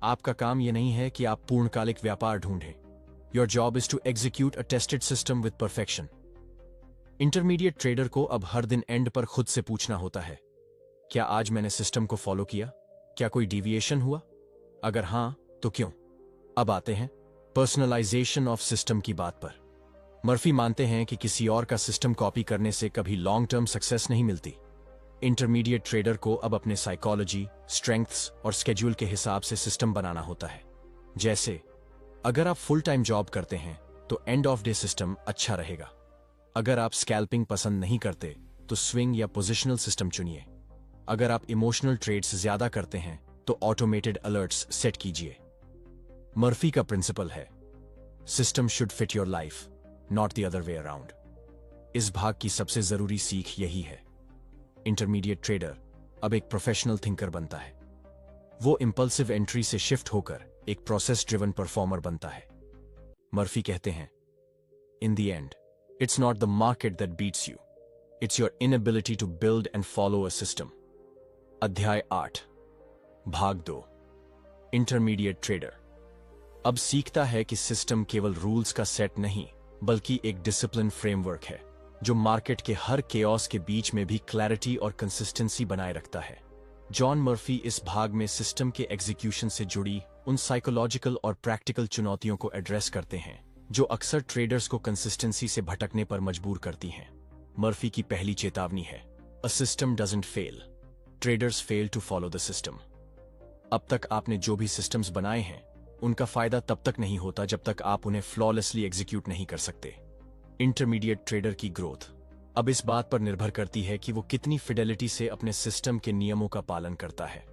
आपका काम यह नहीं है कि आप पूर्णकालिक व्यापार ढूंढें, your job is to execute a tested system with perfection. Intermediate trader को अब हर दिन एंड पर खुद से पूछना होता है, क्या आज मैंने सिस्टम को फॉलो किया, क्या कोई डिविएशन हुआ, अगर हां तो क्यों। अब आते हैं पर्सनलाइजेशन ऑफ सिस्टम की बात पर। मर्फी मानते हैं कि किसी और का सिस्टम कॉपी करने से कभी लॉन्ग टर्म सक्सेस नहीं मिलती। इंटरमीडिएट ट्रेडर को अब अपने साइकोलॉजी, स्ट्रेंथ्स और स्केड्यूल के हिसाब से सिस्टम बनाना होता है। जैसे अगर आप फुल टाइम जॉब करते हैं तो एंड ऑफ डे सिस्टम अच्छा रहेगा। अगर आप स्कैल्पिंग पसंद नहीं करते तो स्विंग या पोजिशनल सिस्टम चुनिए। अगर आप इमोशनल ट्रेड्स ज्यादा करते हैं तो ऑटोमेटेड अलर्ट्स सेट कीजिए। मर्फी का प्रिंसिपल है, system should fit your life, not the other way around. इस भाग की सबसे जरूरी सीख यही है, इंटरमीडिएट ट्रेडर अब एक प्रोफेशनल थिंकर बनता है। वो इंपल्सिव एंट्री से शिफ्ट होकर एक प्रोसेस ड्रिवन परफॉर्मर बनता है। मर्फी कहते हैं, in the end it's not the market that beats you, it's your inability to build and follow a system. अध्याय 8, भाग 2, इंटरमीडिएट ट्रेडर अब सीखता है कि सिस्टम केवल रूल्स का सेट नहीं बल्कि एक डिसिप्लिन फ्रेमवर्क है। जो मार्केट के हर केओस के बीच में भी क्लैरिटी और कंसिस्टेंसी बनाए रखता है। जॉन मर्फी इस भाग में सिस्टम के एग्जीक्यूशन से जुड़ी उन साइकोलॉजिकल और प्रैक्टिकल चुनौतियों को एड्रेस करते हैं जो अक्सर ट्रेडर्स को कंसिस्टेंसी से भटकने पर मजबूर करती हैं। मर्फी की पहली चेतावनी है, a system doesn't fail, traders fail to follow the system. अब तक आपने जो भी सिस्टम्स बनाए हैं उनका फायदा तब तक नहीं होता जब तक आप उन्हें फ्लॉलेसली एग्जीक्यूट नहीं कर सकते। इंटरमीडिएट ट्रेडर की ग्रोथ अब इस बात पर निर्भर करती है कि वो कितनी फिडेलिटी से अपने सिस्टम के नियमों का पालन करता है,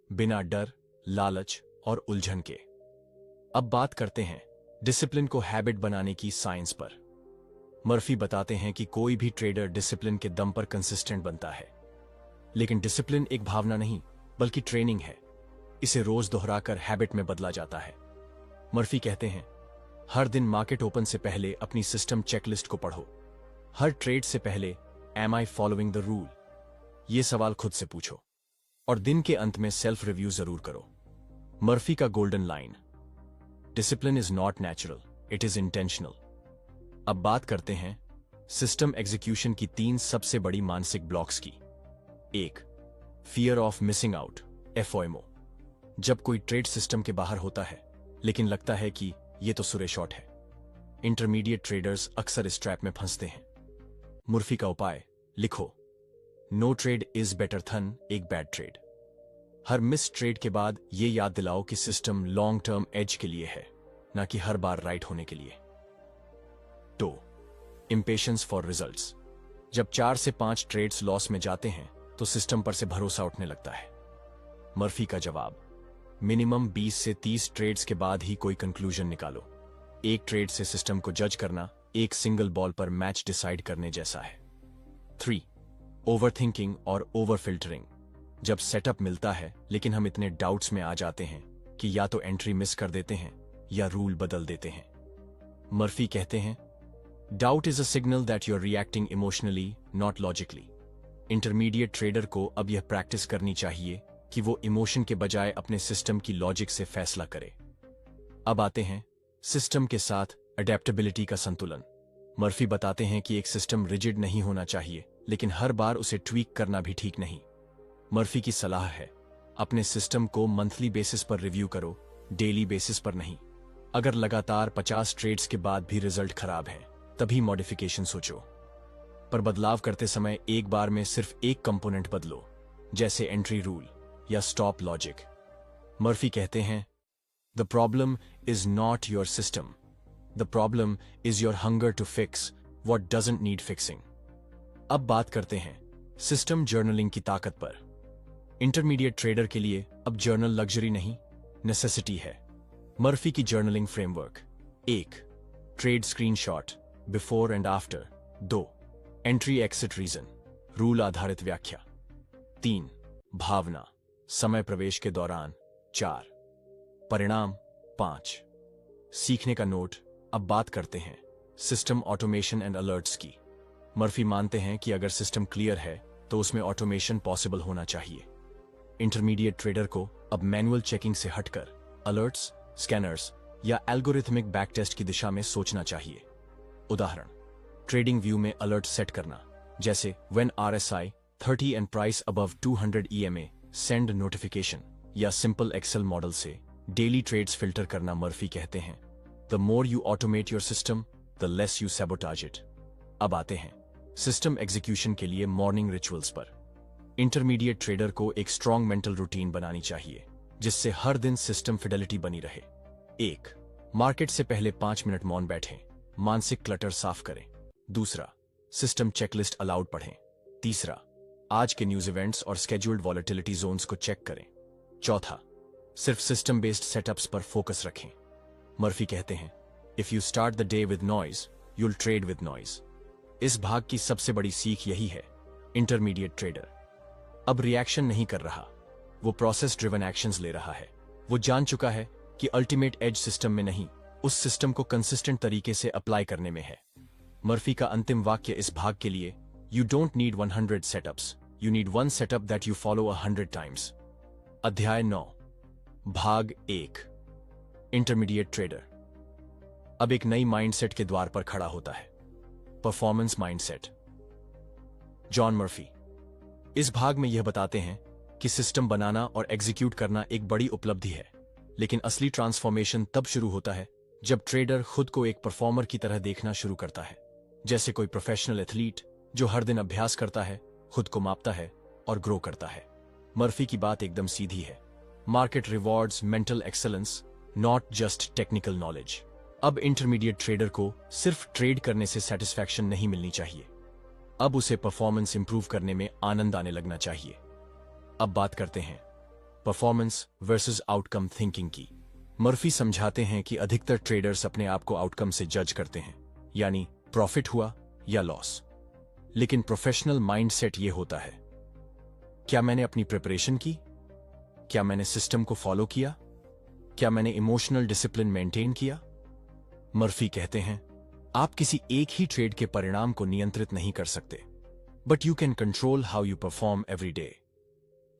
बिना डर, लालच और उलझन के। अब बात करते हैं डिसिप्लिन को हैबिट बनाने की साइंस पर। मर्फी बताते हैं कि कोई भी ट्रेडर डिसिप्लिन के दम पर कंसिस्टेंट बनता है, लेकिन डिसिप्लिन एक भावना नहीं बल्कि ट्रेनिंग है। इसे रोज दोहराकर हैबिट में बदला जाता है। मर्फी कहते हैं, हर दिन मार्केट ओपन से पहले अपनी सिस्टम चेकलिस्ट को पढ़ो। हर ट्रेड से पहले am I following the rule, ये सवाल खुद से पूछो और दिन के अंत में सेल्फ रिव्यू जरूर करो। मर्फी का golden line, discipline is not natural, it is intentional. अब बात करते हैं सिस्टम एग्जीक्यूशन की 3 सबसे बड़ी मानसिक ब्लॉक्स की। 1. Fear of missing out, FOMO। जब कोई ट्रेड सिस्टम के बाहर होता है लेकिन लगता है कि ये तो सुरे शॉट है। इंटरमीडिएट ट्रेडर्स अक्सर इस ट्रैप में फंसते हैं। मुर्फी का उपाय लिखो, नो ट्रेड इज बेटर थन एक बैड ट्रेड। हर मिस ट्रेड के बाद ये याद दिलाओ कि सिस्टम लॉन्ग टर्म एज के लिए है, ना कि हर बार राइट होने के लिए। 2. Impatience for results. जब 4 से 5 ट्रेड्स लॉस में जाते हैं तो सिस्टम पर से भरोसा उठने लगता है। मर्फी का जवाब, मिनिमम 20 से 30 ट्रेड्स के बाद ही कोई कंक्लूजन निकालो। एक ट्रेड से सिस्टम को जज करना एक सिंगल बॉल पर मैच डिसाइड करने जैसा है। 3. ओवरथिंकिंग और ओवर फिल्टरिंग। जब सेटअप मिलता है लेकिन हम इतने डाउट्स में आ जाते हैं कि या तो एंट्री मिस कर देते हैं या रूल बदल देते हैं। मर्फी कहते हैं, doubt is a signal that you are reacting emotionally not logically. Intermediate trader को अब यह प्रैक्टिस करनी चाहिए कि वो इमोशन के बजाय अपने सिस्टम की लॉजिक से फैसला करे। अब आते हैं सिस्टम के साथ अडेप्टेबिलिटी का संतुलन। मर्फी बताते हैं कि एक सिस्टम रिजिड नहीं होना चाहिए, लेकिन हर बार उसे ट्वीक करना भी ठीक नहीं। मर्फी की सलाह है, अपने सिस्टम को मंथली बेसिस पर रिव्यू करो, डेली बेसिस पर नहीं। अगर लगातार 50 ट्रेड्स के बाद भी रिजल्ट खराब है तभी मॉडिफिकेशन सोचो, पर बदलाव करते समय एक बार में सिर्फ एक कंपोनेंट बदलो, जैसे एंट्री रूल या स्टॉप लॉजिक। मर्फी कहते हैं, the problem is not your system, the problem is your hunger to fix what doesn't need fixing. अब बात करते हैं सिस्टम जर्नलिंग की ताकत पर। इंटरमीडिएट ट्रेडर के लिए अब जर्नल लग्जरी नहीं, नेसेसिटी है। मर्फी की journaling framework. 1. Trade screenshot, before and after. 2. Entry exit reason, rule आधारित व्याख्या। 3. भावना, समय प्रवेश के दौरान। 4. परिणाम। 5. सीखने का नोट। अब बात करते हैं सिस्टम ऑटोमेशन एंड अलर्ट्स की। मर्फी मानते हैं कि अगर सिस्टम क्लियर है तो उसमें ऑटोमेशन पॉसिबल होना चाहिए। इंटरमीडिएट ट्रेडर को अब मैनुअल चेकिंग से हटकर अलर्ट्स, स्कैनर्स या एल्गोरिथमिक बैकटेस्ट की दिशा में सोचना चाहिए। उदाहरण, ट्रेडिंग व्यू में अलर्ट सेट करना, जैसे when RSI 30 and price above 200 EMA send notification, या सिंपल एक्सेल मॉडल से डेली ट्रेड्स फिल्टर करना। मर्फी कहते हैं, the more you automate your system the less you sabotage it. अब आते हैं सिस्टम एग्जीक्यूशन के लिए मॉर्निंग रिचुअल्स पर। इंटरमीडिएट ट्रेडर को एक स्ट्रॉन्ग मेंटल रूटीन बनानी चाहिए जिससे हर दिन सिस्टम फिडेलिटी बनी रहे। 1. मार्केट से पहले 5 मिनट मौन बैठें, मानसिक क्लटर साफ करें। 2. सिस्टम चेकलिस्ट अलाउड पढ़ें। 3. आज के न्यूज इवेंट्स और स्केड्यूल्ड वॉलेटिलिटी जोन्स को चेक करें। 4. सिर्फ सिस्टम बेस्ड सेटअप्स पर फोकस रखें। मर्फी कहते हैं, if you start the day with noise you'll trade with noise. इस भाग की सबसे बड़ी सीख यही है, इंटरमीडिएट ट्रेडर अब रिएक्शन नहीं कर रहा, वो प्रोसेस ड्रिवन एक्शंस ले रहा है। वो जान चुका है कि अल्टीमेट एज सिस्टम में नहीं, उस सिस्टम को कंसिस्टेंट तरीके से अप्लाई करने में है। मर्फी का अंतिम वाक्य इस भाग के लिए, you don't need 100 setups, you need 1 setup that you follow 100 times. अध्याय 9, भाग 1, इंटरमीडिएट ट्रेडर अब एक नई माइंडसेट के द्वार पर खड़ा होता है। Performance mindset. जॉन मर्फी इस भाग में यह बताते हैं कि सिस्टम बनाना और एग्जीक्यूट करना एक बड़ी उपलब्धि है, लेकिन असली ट्रांसफॉर्मेशन तब शुरू होता है जब ट्रेडर खुद को एक परफॉर्मर की तरह देखना शुरू करता है, जैसे कोई प्रोफेशनल एथलीट जो हर दिन अभ्यास करता है, खुद को मापता है और ग्रो करता है। मर्फी की बात एकदम सीधी है। Market rewards mental excellence, not just technical knowledge. अब इंटरमीडिएट ट्रेडर को सिर्फ ट्रेड करने से सेटिस्फैक्शन नहीं मिलनी चाहिए, अब उसे परफॉर्मेंस इंप्रूव करने में आनंद आने लगना चाहिए। अब बात करते हैं परफॉर्मेंस वर्सेस आउटकम थिंकिंग की। मर्फी समझाते हैं कि अधिकतर ट्रेडर्स अपने आप को आउटकम से जज करते हैं, यानी प्रॉफिट हुआ या लॉस। लेकिन प्रोफेशनल माइंडसेट ये होता है, क्या मैंने अपनी प्रिपरेशन की, क्या मैंने सिस्टम को फॉलो किया, क्या मैंने इमोशनल डिसिप्लिन मेंटेन किया। मर्फी कहते हैं आप किसी एक ही ट्रेड के परिणाम को नियंत्रित नहीं कर सकते, but you can control how you perform every day.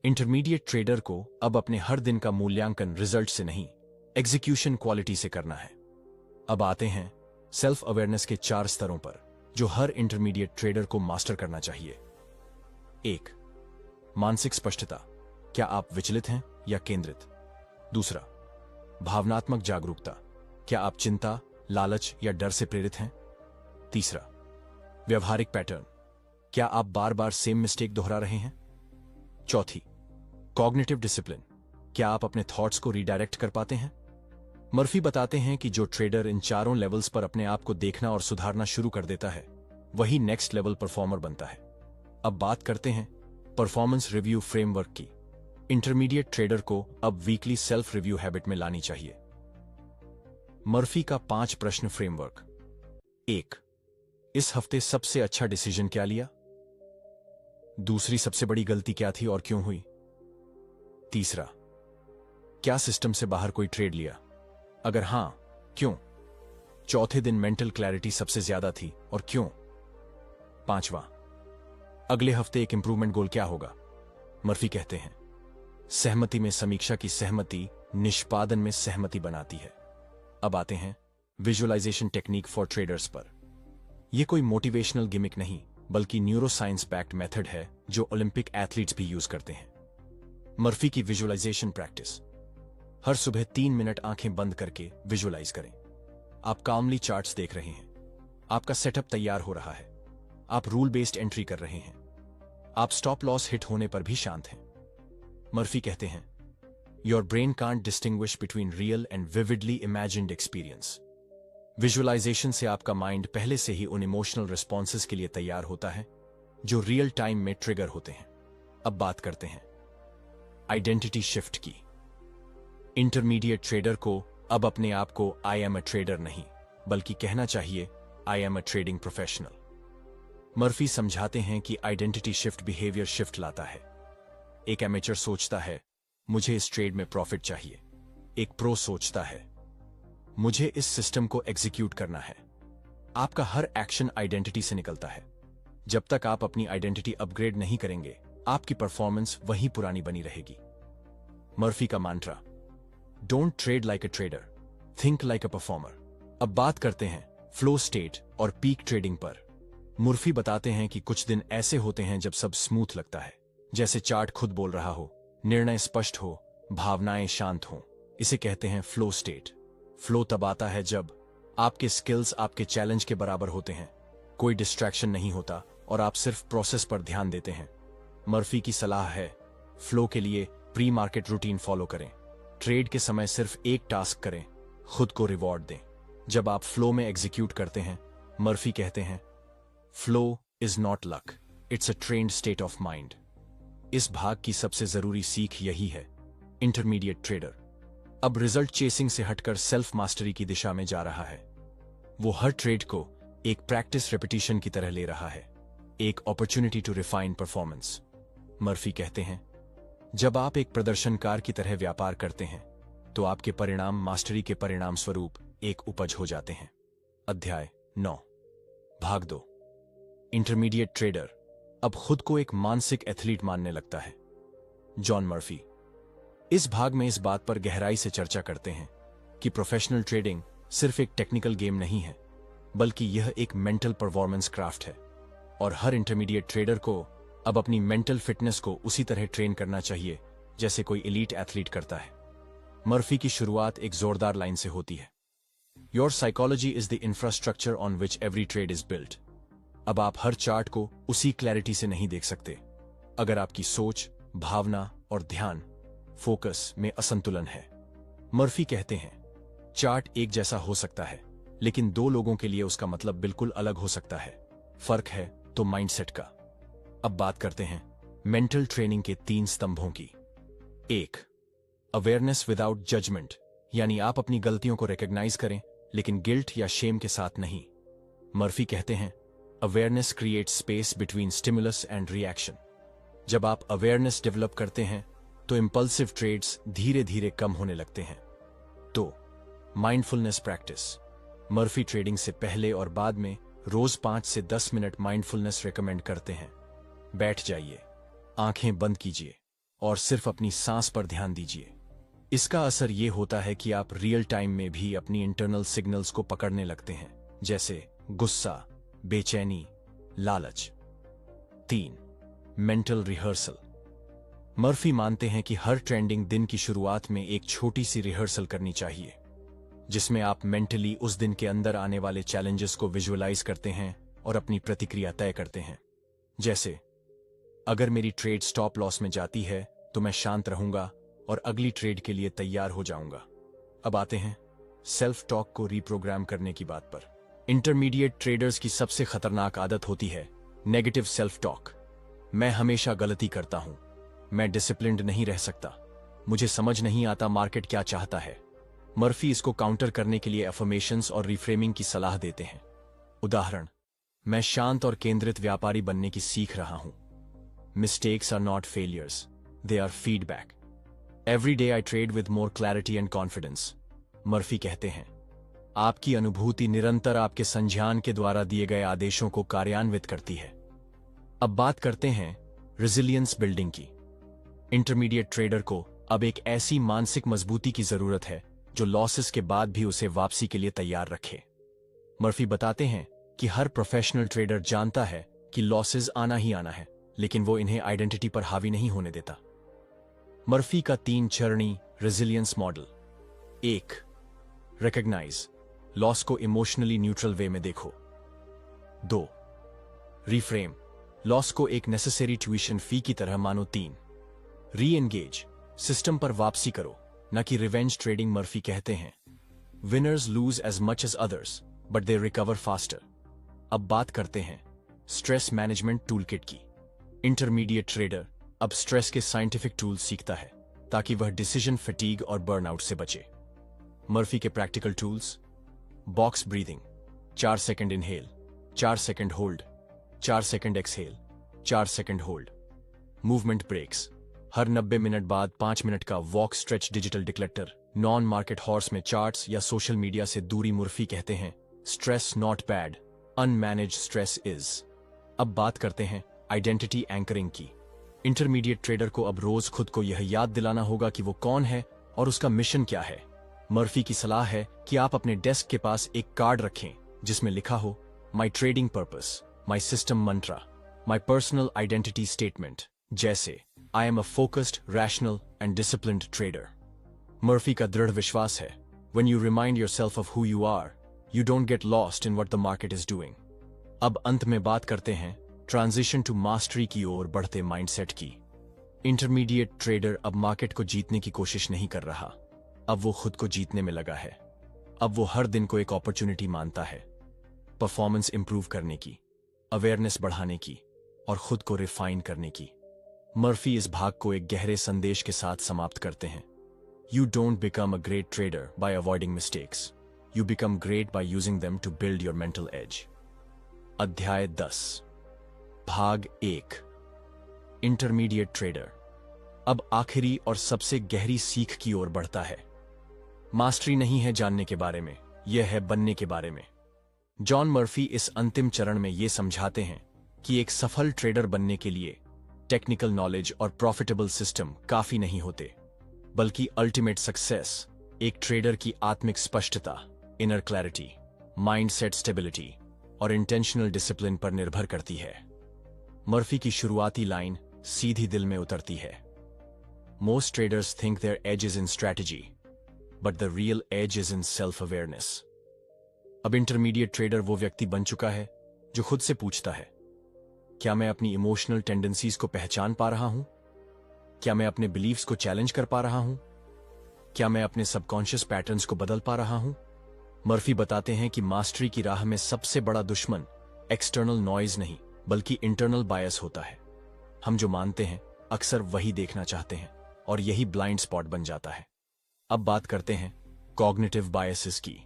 Intermediate trader को अब अपने हर दिन का मूल्यांकन रिजल्ट से नहीं, एग्जीक्यूशन क्वालिटी से करना है। अब आते हैं सेल्फ अवेयरनेस के 4 स्तरों पर जो हर इंटरमीडिएट ट्रेडर को मास्टर करना चाहिए। 1. मानसिक स्पष्टता, क्या आप विचलित हैं या केंद्रित। 2. भावनात्मक जागरूकता, क्या आप चिंता, लालच या डर से प्रेरित हैं। 3. व्यवहारिक पैटर्न, क्या आप बार बार सेम मिस्टेक दोहरा रहे हैं। 4. कॉग्निटिव डिसिप्लिन, क्या आप अपने थॉट्स को रीडायरेक्ट कर पाते हैं। मर्फी बताते हैं कि जो ट्रेडर इन चारों लेवल्स पर अपने आप को देखना और सुधारना शुरू कर देता है, वही नेक्स्ट लेवल परफॉर्मर बनता है। अब बात करते हैं परफॉर्मेंस रिव्यू फ्रेमवर्क की। इंटरमीडिएट ट्रेडर को अब वीकली सेल्फ रिव्यू हैबिट में लानी चाहिए। मर्फी का 5 प्रश्न फ्रेमवर्क। 1. इस हफ्ते सबसे अच्छा डिसीजन क्या लिया। 2. सबसे बड़ी गलती क्या थी और क्यों हुई। 3. क्या सिस्टम से बाहर कोई ट्रेड लिया, अगर हां, क्यों। 4थे दिन मेंटल क्लैरिटी सबसे ज्यादा थी और क्यों। 5वां, अगले हफ्ते एक इंप्रूवमेंट गोल क्या होगा। मर्फी कहते हैं सहमति में समीक्षा की सहमति निष्पादन में सहमति बनाती है। अब आते हैं विजुअलाइजेशन टेक्निक फॉर ट्रेडर्स पर। यह कोई मोटिवेशनल गिमिक नहीं, बल्कि न्यूरोसाइंस बैक्ड मेथड है जो ओलंपिक एथलीट्स भी यूज करते हैं। मर्फी की विजुअलाइजेशन प्रैक्टिस। हर सुबह 3 मिनट आंखें बंद करके विजुअलाइज करें। आप कामली चार्ट्स देख रहे हैं, आपका सेटअप तैयार हो रहा है, आप रूल बेस्ड एंट्री कर रहे हैं, आप स्टॉप लॉस हिट होने पर भी शांत हैं। मर्फी कहते हैं your brain can't distinguish between real and vividly imagined experience. Visualization से आपका माइंड पहले से ही उन इमोशनल रिस्पॉन्सेस के लिए तैयार होता है जो रियल टाइम में ट्रिगर होते हैं। अब बात करते हैं आइडेंटिटी शिफ्ट की। इंटरमीडिएट ट्रेडर को अब अपने आप को आई एम अ ट्रेडर नहीं, बल्कि कहना चाहिए आई am a trading professional. Murphy समझाते हैं कि आइडेंटिटी शिफ्ट बिहेवियर शिफ्ट लाता है। एक एमेचर सोचता है मुझे इस ट्रेड में प्रॉफिट चाहिए, एक प्रो सोचता है मुझे इस सिस्टम को एग्जीक्यूट करना है। आपका हर एक्शन आइडेंटिटी से निकलता है। जब तक आप अपनी आइडेंटिटी अपग्रेड नहीं करेंगे, आपकी परफॉर्मेंस वही पुरानी बनी रहेगी। मर्फी का mantra, don't trade like a trader, think like a performer. अब बात करते हैं फ्लो स्टेट और पीक ट्रेडिंग पर। मर्फी बताते हैं कि कुछ दिन ऐसे होते हैं जब सब स्मूथ लगता है, जैसे चार्ट खुद बोल रहा हो, निर्णय स्पष्ट हो, भावनाएं शांत हो। इसे कहते हैं फ्लो स्टेट। फ्लो तब आता है जब आपके स्किल्स आपके चैलेंज के बराबर होते हैं, कोई डिस्ट्रैक्शन नहीं होता और आप सिर्फ प्रोसेस पर ध्यान देते हैं। मर्फी की सलाह है फ्लो के लिए प्री मार्केट रूटीन फॉलो करें, ट्रेड के समय सिर्फ एक टास्क करें, खुद को रिवॉर्ड दें। जब आप फ्लो में एग्जीक्यूट करते हैं, मर्फी कहते हैं flow is not luck, it's a trained state of mind. इस भाग की सबसे जरूरी सीख यही है, इंटरमीडिएट ट्रेडर अब रिजल्ट चेसिंग से हटकर सेल्फ मास्टरी की दिशा में जा रहा है। वो हर ट्रेड को एक प्रैक्टिस रेपिटेशन की तरह ले रहा है, एक opportunity to refine performance. Murphy कहते हैं जब आप एक प्रदर्शनकार की तरह व्यापार करते हैं, तो आपके परिणाम मास्टरी के परिणाम स्वरूप एक उपज हो जाते हैं। अध्याय 9, भाग 2। इंटरमीडिएट ट्रेडर अब खुद को एक मानसिक एथलीट मानने लगता है। जॉन मर्फी इस भाग में इस बात पर गहराई से चर्चा करते हैं कि प्रोफेशनल ट्रेडिंग सिर्फ एक टेक्निकल गेम नहीं है, बल्कि यह एक मेंटल परफॉर्मेंस क्राफ्ट है। और हर इंटरमीडिएट ट्रेडर को अब अपनी मेंटल फिटनेस को उसी तरह ट्रेन करना चाहिए जैसे कोई एलीट एथलीट करता है। मर्फी की शुरुआत एक जोरदार लाइन से होती है, your psychology is the infrastructure on which every trade is built. अब आप हर चार्ट को उसी क्लैरिटी से नहीं देख सकते अगर आपकी सोच, भावना और ध्यान, फोकस में असंतुलन है। मर्फी कहते हैं, चार्ट एक जैसा हो सकता है लेकिन दो लोगों के लिए उसका मतलब बिल्कुल अलग हो सकता है। फर्क है तो माइंडसेट का। अब बात करते हैं मेंटल ट्रेनिंग के 3 स्तंभों की। 1. अवेयरनेस विदाउट जजमेंट, यानी आप अपनी गलतियों को रिकॉग्नाइज करें लेकिन गिल्ट या शेम के साथ नहीं। मर्फी कहते हैं, awareness creates space between stimulus and reaction. जब आप अवेयरनेस डेवलप करते हैं तो इंपल्सिव ट्रेड्स धीरे धीरे कम होने लगते हैं। 2. Mindfulness practice. मर्फी ट्रेडिंग से पहले और बाद में रोज 5 से 10 मिनट माइंडफुलनेस रिकमेंड करते हैं। बैठ जाइए, आंखें बंद कीजिए और सिर्फ अपनी सांस पर ध्यान दीजिए। इसका असर यह होता है कि आप रियल टाइम में भी अपनी इंटरनल सिग्नल्स को पकड़ने लगते हैं, जैसे गुस्सा, बेचैनी, लालच। 3. Mental rehearsal. मर्फी मानते हैं कि हर ट्रेंडिंग दिन की शुरुआत में एक छोटी सी रिहर्सल करनी चाहिए जिसमें आप मेंटली उस दिन के अंदर आने वाले चैलेंजेस को विजुअलाइज करते हैं और अपनी प्रतिक्रिया तय करते हैं। जैसे, अगर मेरी ट्रेड स्टॉप लॉस में जाती है तो मैं शांत रहूंगा और अगली ट्रेड के लिए तैयार हो जाऊंगा। अब आते हैं सेल्फ टॉक को रीप्रोग्राम करने की बात पर। इंटरमीडिएट ट्रेडर्स की सबसे खतरनाक आदत होती है नेगेटिव सेल्फ टॉक। मैं हमेशा गलती करता हूं, मैं डिसिप्लिन्ड नहीं रह सकता, मुझे समझ नहीं आता मार्केट क्या चाहता है। मर्फी इसको काउंटर करने के लिए अफर्मेशंस और रिफ्रेमिंग की सलाह देते हैं। उदाहरण, मैं शांत और केंद्रित व्यापारी बनने की सीख रहा हूं। Mistakes are not failures, they are feedback. Every day I trade with more clarity and confidence. Murphy कहते हैं, आपकी अनुभूति निरंतर आपके संज्ञान के द्वारा दिए गए आदेशों को कार्यान्वित करती है। अब बात करते हैं रेजिलियंस बिल्डिंग की। इंटरमीडिएट ट्रेडर को अब एक ऐसी मानसिक मजबूती की जरूरत है जो लॉसेस के बाद भी उसे वापसी के लिए तैयार रखे। मर्फी बताते हैं कि हर प्रोफेशनल ट्रेडर जानता है कि लॉसेस आना ही आना है, लेकिन वो इन्हें आइडेंटिटी पर हावी नहीं होने देता। मर्फी का 3 चरणी रेजिलियंस मॉडल। 1. रिकॉग्नाइज, लॉस को इमोशनली न्यूट्रल वे में देखो। 2. रिफ्रेम, लॉस को एक नेसेसरी ट्यूशन फी की तरह मानो। 3. री एंगेज, सिस्टम पर वापसी करो, न कि रिवेंज ट्रेडिंग। मर्फी कहते हैं, winners lose as much as others but they recover faster. अब बात करते हैं स्ट्रेस मैनेजमेंट टूलकिट की। इंटरमीडिएट ट्रेडर अब स्ट्रेस के साइंटिफिक टूल्स सीखता है ताकि वह डिसीजन फटीग और बर्नआउट से बचे। मर्फी के practical tools: box breathing, 4 second inhale, 4 second hold, 4 second exhale, 4 second hold. Movement breaks, हर 90 मिनट बाद 5 मिनट का walk stretch. Digital declutter, non market hours में चार्ट्स या सोशल मीडिया से दूरी। मर्फी कहते हैं, stress not bad, unmanaged stress is. अब बात करते हैं आइडेंटिटी एंकरिंग की। इंटरमीडिएट ट्रेडर को अब रोज खुद को यह याद दिलाना होगा कि वो कौन है और उसका मिशन क्या है। मर्फी की सलाह है कि आप अपने डेस्क के पास एक कार्ड रखें जिसमें लिखा हो, my trading purpose, my system mantra, my personal identity statement, जैसे I am a focused, rational and disciplined trader. Murphy का दृढ़ विश्वास है, when you remind yourself of who you are, you don't get lost in what the market is doing. अब अंत में बात करते हैं ट्रांजिशन टू मास्टरी की ओर बढ़ते माइंडसेट की। इंटरमीडिएट ट्रेडर अब मार्केट को जीतने की कोशिश नहीं कर रहा, अब वो खुद को जीतने में लगा है। अब वो हर दिन को एक अपॉर्चुनिटी मानता है, परफॉर्मेंस इंप्रूव करने की, अवेयरनेस बढ़ाने की और खुद को रिफाइन करने की। मर्फी इस भाग को एक गहरे संदेश के साथ समाप्त करते हैं। You don't become a great trader by avoiding mistakes. You become great by using them to build your mental edge. अध्याय 10, भाग 1, इंटरमीडिएट ट्रेडर अब आखिरी और सबसे गहरी सीख की ओर बढ़ता है। मास्टरी नहीं है जानने के बारे में, यह है बनने के बारे में। जॉन मर्फी इस अंतिम चरण में यह समझाते हैं कि एक सफल ट्रेडर बनने के लिए टेक्निकल नॉलेज और प्रॉफिटेबल सिस्टम काफी नहीं होते, बल्कि अल्टीमेट सक्सेस एक ट्रेडर की आत्मिक स्पष्टता, इनर क्लैरिटी माइंडसेट स्टेबिलिटी और इंटेंशनल डिसिप्लिन पर निर्भर करती है। मर्फी की शुरुआती लाइन सीधी दिल में उतरती है। Most traders think their edge is in strategy, but the real edge is in self awareness. अब इंटरमीडिएट ट्रेडर वो व्यक्ति बन चुका है जो खुद से पूछता है, क्या मैं अपनी इमोशनल टेंडेंसीज को पहचान पा रहा हूं? क्या मैं अपने बिलीव्स को चैलेंज कर पा रहा हूं? क्या मैं अपने सबकॉन्शियस पैटर्न्स को बदल पा रहा हूं? मर्फी बताते हैं कि मास्टरी की राह में सबसे बड़ा दुश्मन एक्सटर्नल नॉइज नहीं, बल्कि इंटरनल बायस होता है। हम जो मानते हैं अक्सर वही देखना चाहते हैं, और यही ब्लाइंड स्पॉट बन जाता है। अब बात करते हैं कॉग्निटिव बायसेस की,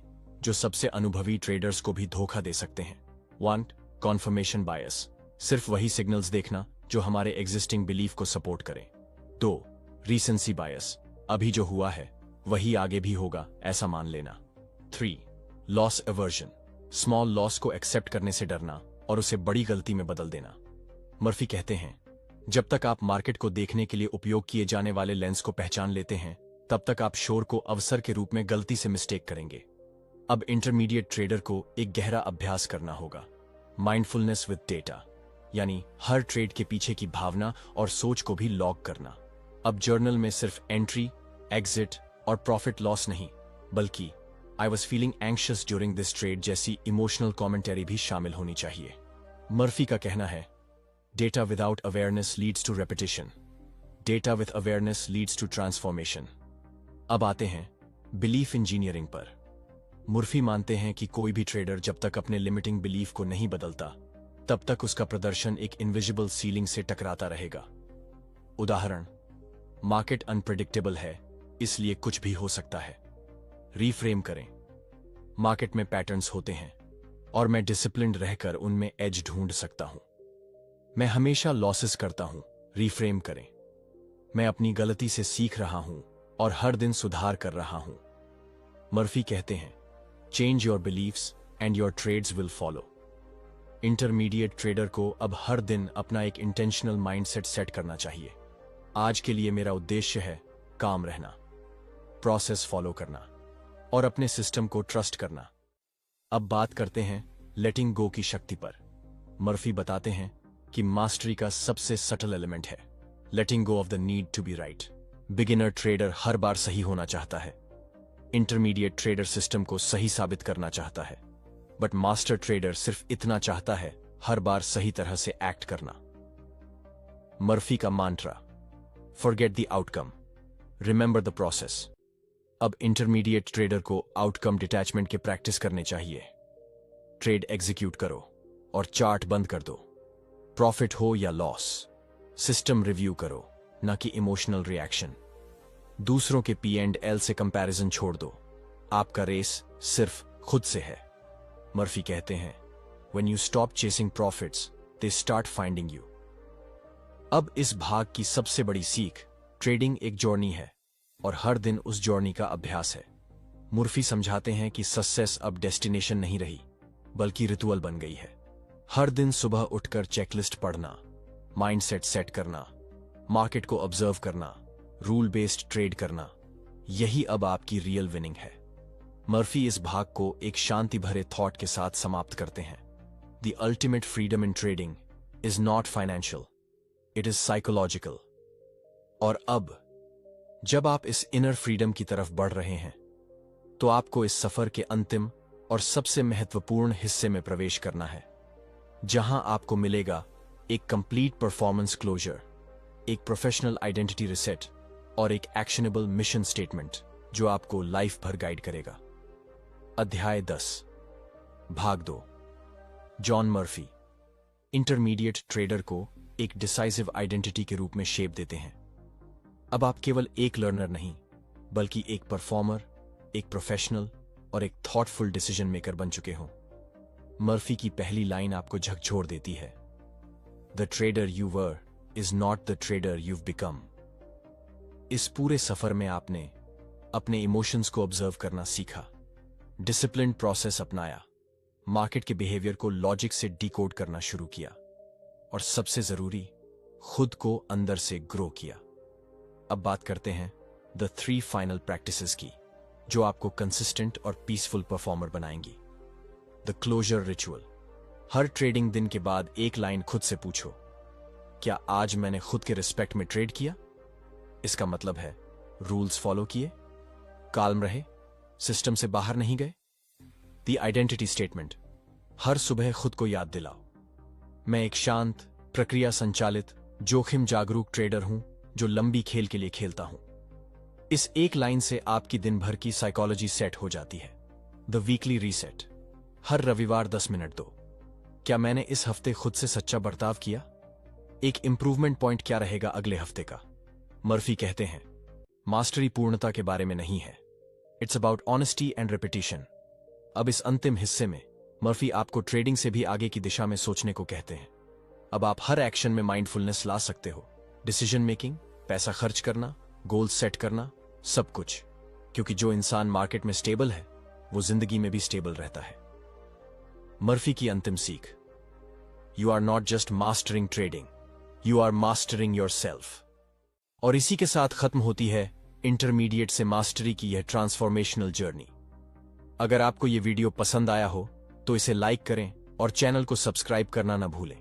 जो सबसे अनुभवी ट्रेडर्स को भी धोखा दे सकते हैं। 1. कॉन्फर्मेशन बायस, सिर्फ वही सिग्नल्स देखना जो हमारे एग्जिस्टिंग बिलीफ को सपोर्ट करें। 2. रीसेंसी बायस, अभी जो हुआ है वही आगे भी होगा ऐसा मान लेना। 3. लॉस एवर्जन, स्मॉल लॉस को एक्सेप्ट करने से डरना और उसे बड़ी गलती में बदल देना। मर्फी कहते हैं, जब तक आप मार्केट को देखने के लिए उपयोग किए जाने वाले लेंस को पहचान लेते हैं, तब तक आप शोर को अवसर के रूप में गलती से मिस्टेक करेंगे। अब इंटरमीडिएट ट्रेडर को एक गहरा अभ्यास करना होगा, माइंडफुलनेस विद डेटा, यानी हर ट्रेड के पीछे की भावना और सोच को भी लॉग करना। अब जर्नल में सिर्फ एंट्री, एग्जिट और प्रॉफिट लॉस नहीं, बल्कि I was feeling anxious during this trade जैसी इमोशनल कॉमेंटरी भी शामिल होनी चाहिए। मर्फी का कहना है, data without awareness leads to repetition, data with awareness leads to transformation. अब आते हैं बिलीफ इंजीनियरिंग पर। मुर्फी मानते हैं कि कोई भी ट्रेडर जब तक अपने लिमिटिंग बिलीफ को नहीं बदलता, तब तक उसका प्रदर्शन एक इनविजिबल सीलिंग से टकराता रहेगा। उदाहरण, मार्केट अनप्रेडिक्टेबल है, इसलिए कुछ भी हो सकता है। रीफ्रेम करें, मार्केट में पैटर्न्स होते हैं और मैं डिसिप्लिन्ड रहकर उनमें एज ढूंढ सकता हूं। मैं हमेशा लॉसेस करता हूं। रीफ्रेम करें, मैं अपनी गलती से सीख रहा हूं और हर दिन सुधार कर रहा हूं। मर्फी कहते हैं, change your beliefs and your trades will follow. Intermediate trader को अब हर दिन अपना एक इंटेंशनल माइंडसेट सेट करना चाहिए। आज के लिए मेरा उद्देश्य है काम रहना, प्रोसेस फॉलो करना और अपने सिस्टम को ट्रस्ट करना। अब बात करते हैं लेटिंग गो की शक्ति पर। मर्फी बताते हैं कि मास्टरी का सबसे सटल एलिमेंट है letting go of the need to be right. Beginner trader हर बार सही होना चाहता है, इंटरमीडिएट ट्रेडर सिस्टम को सही साबित करना चाहता है, बट मास्टर ट्रेडर सिर्फ इतना चाहता है हर बार सही तरह से एक्ट करना। मर्फी का मांत्रा, forget the outcome, remember the process. अब इंटरमीडिएट ट्रेडर को आउटकम डिटैचमेंट के प्रैक्टिस करने चाहिए। ट्रेड एग्जीक्यूट करो और चार्ट बंद कर दो। प्रॉफिट हो या लॉस, सिस्टम रिव्यू करो, ना कि इमोशनल रिएक्शन। दूसरों के P&L से कंपैरिजन छोड़ दो, आपका रेस सिर्फ खुद से है। मर्फी कहते हैं, when you stop chasing profits, they start finding you। अब इस भाग की सबसे बड़ी सीख, ट्रेडिंग एक जर्नी है और हर दिन उस जर्नी का अभ्यास है। मुर्फी समझाते हैं कि सक्सेस अब डेस्टिनेशन नहीं रही, बल्कि रिचुअल बन गई है। हर दिन सुबह उठकर चेकलिस्ट पढ़ना, माइंडसेट सेट करना, मार्केट को ऑब्जर्व करना, रूल बेस्ड ट्रेड करना, यही अब आपकी रियल विनिंग है। मर्फी इस भाग को एक शांति भरे थॉट के साथ समाप्त करते हैं। The ultimate freedom in trading is not financial, it is psychological. और अब जब आप इस इनर फ्रीडम की तरफ बढ़ रहे हैं, तो आपको इस सफर के अंतिम और सबसे महत्वपूर्ण हिस्से में प्रवेश करना है, जहां आपको मिलेगा एक कंप्लीट परफॉर्मेंस क्लोजर, एक प्रोफेशनल आइडेंटिटी रिसेट और एक एक्शनेबल मिशन स्टेटमेंट जो आपको लाइफ भर गाइड करेगा। अध्याय 10, भाग 2। जॉन मर्फी इंटरमीडिएट ट्रेडर को एक डिसाइसिव आइडेंटिटी के रूप में शेप देते हैं। अब आप केवल एक लर्नर नहीं, बल्कि एक परफॉर्मर, एक प्रोफेशनल और एक थॉटफुल डिसीजन मेकर बन चुके हों। मर्फी की पहली लाइन आपको झकझोर देती है, the trader you were is not the trader you've become। इस पूरे सफर में आपने अपने इमोशंस को ऑब्जर्व करना सीखा, डिसिप्लिन्ड प्रोसेस अपनाया, मार्केट के बिहेवियर को लॉजिक से डिकोड करना शुरू किया और सबसे जरूरी, खुद को अंदर से ग्रो किया। अब बात करते हैं द 3 फाइनल प्रैक्टिसेस की, जो आपको कंसिस्टेंट और पीसफुल परफॉर्मर बनाएंगी। The closure ritual. हर ट्रेडिंग दिन के बाद एक लाइन खुद से पूछो, क्या आज मैंने खुद के रिस्पेक्ट में ट्रेड किया? इसका मतलब है रूल्स फॉलो किए, काल्म रहे, सिस्टम से बाहर नहीं गए। The identity statement. हर सुबह खुद को याद दिलाओ, मैं एक शांत, प्रक्रिया संचालित, जोखिम जागरूक ट्रेडर हूं जो लंबी खेल के लिए खेलता हूं। इस एक लाइन से आपकी दिन भर की साइकोलॉजी सेट हो जाती है। The weekly reset. हर रविवार 10 मिनट दो, क्या मैंने इस हफ्ते खुद से सच्चा बर्ताव किया? एक इंप्रूवमेंट पॉइंट क्या रहेगा अगले हफ्ते का? मर्फी कहते हैं, मास्टरी पूर्णता के बारे में नहीं है, it's about honesty and repetition. अब इस अंतिम हिस्से में मर्फी आपको ट्रेडिंग से भी आगे की दिशा में सोचने को कहते हैं। अब आप हर एक्शन में माइंडफुलनेस ला सकते हो, डिसीजन मेकिंग, पैसा खर्च करना, गोल सेट करना, सब कुछ। क्योंकि जो इंसान मार्केट में स्टेबल है वो जिंदगी में भी स्टेबल रहता है। मर्फी की अंतिम सीख, you are not just mastering trading, you are mastering yourself. और इसी के साथ खत्म होती है इंटरमीडिएट से मास्टरी की यह ट्रांसफॉर्मेशनल जर्नी। अगर आपको यह वीडियो पसंद आया हो तो इसे लाइक करें और चैनल को सब्सक्राइब करना ना भूलें।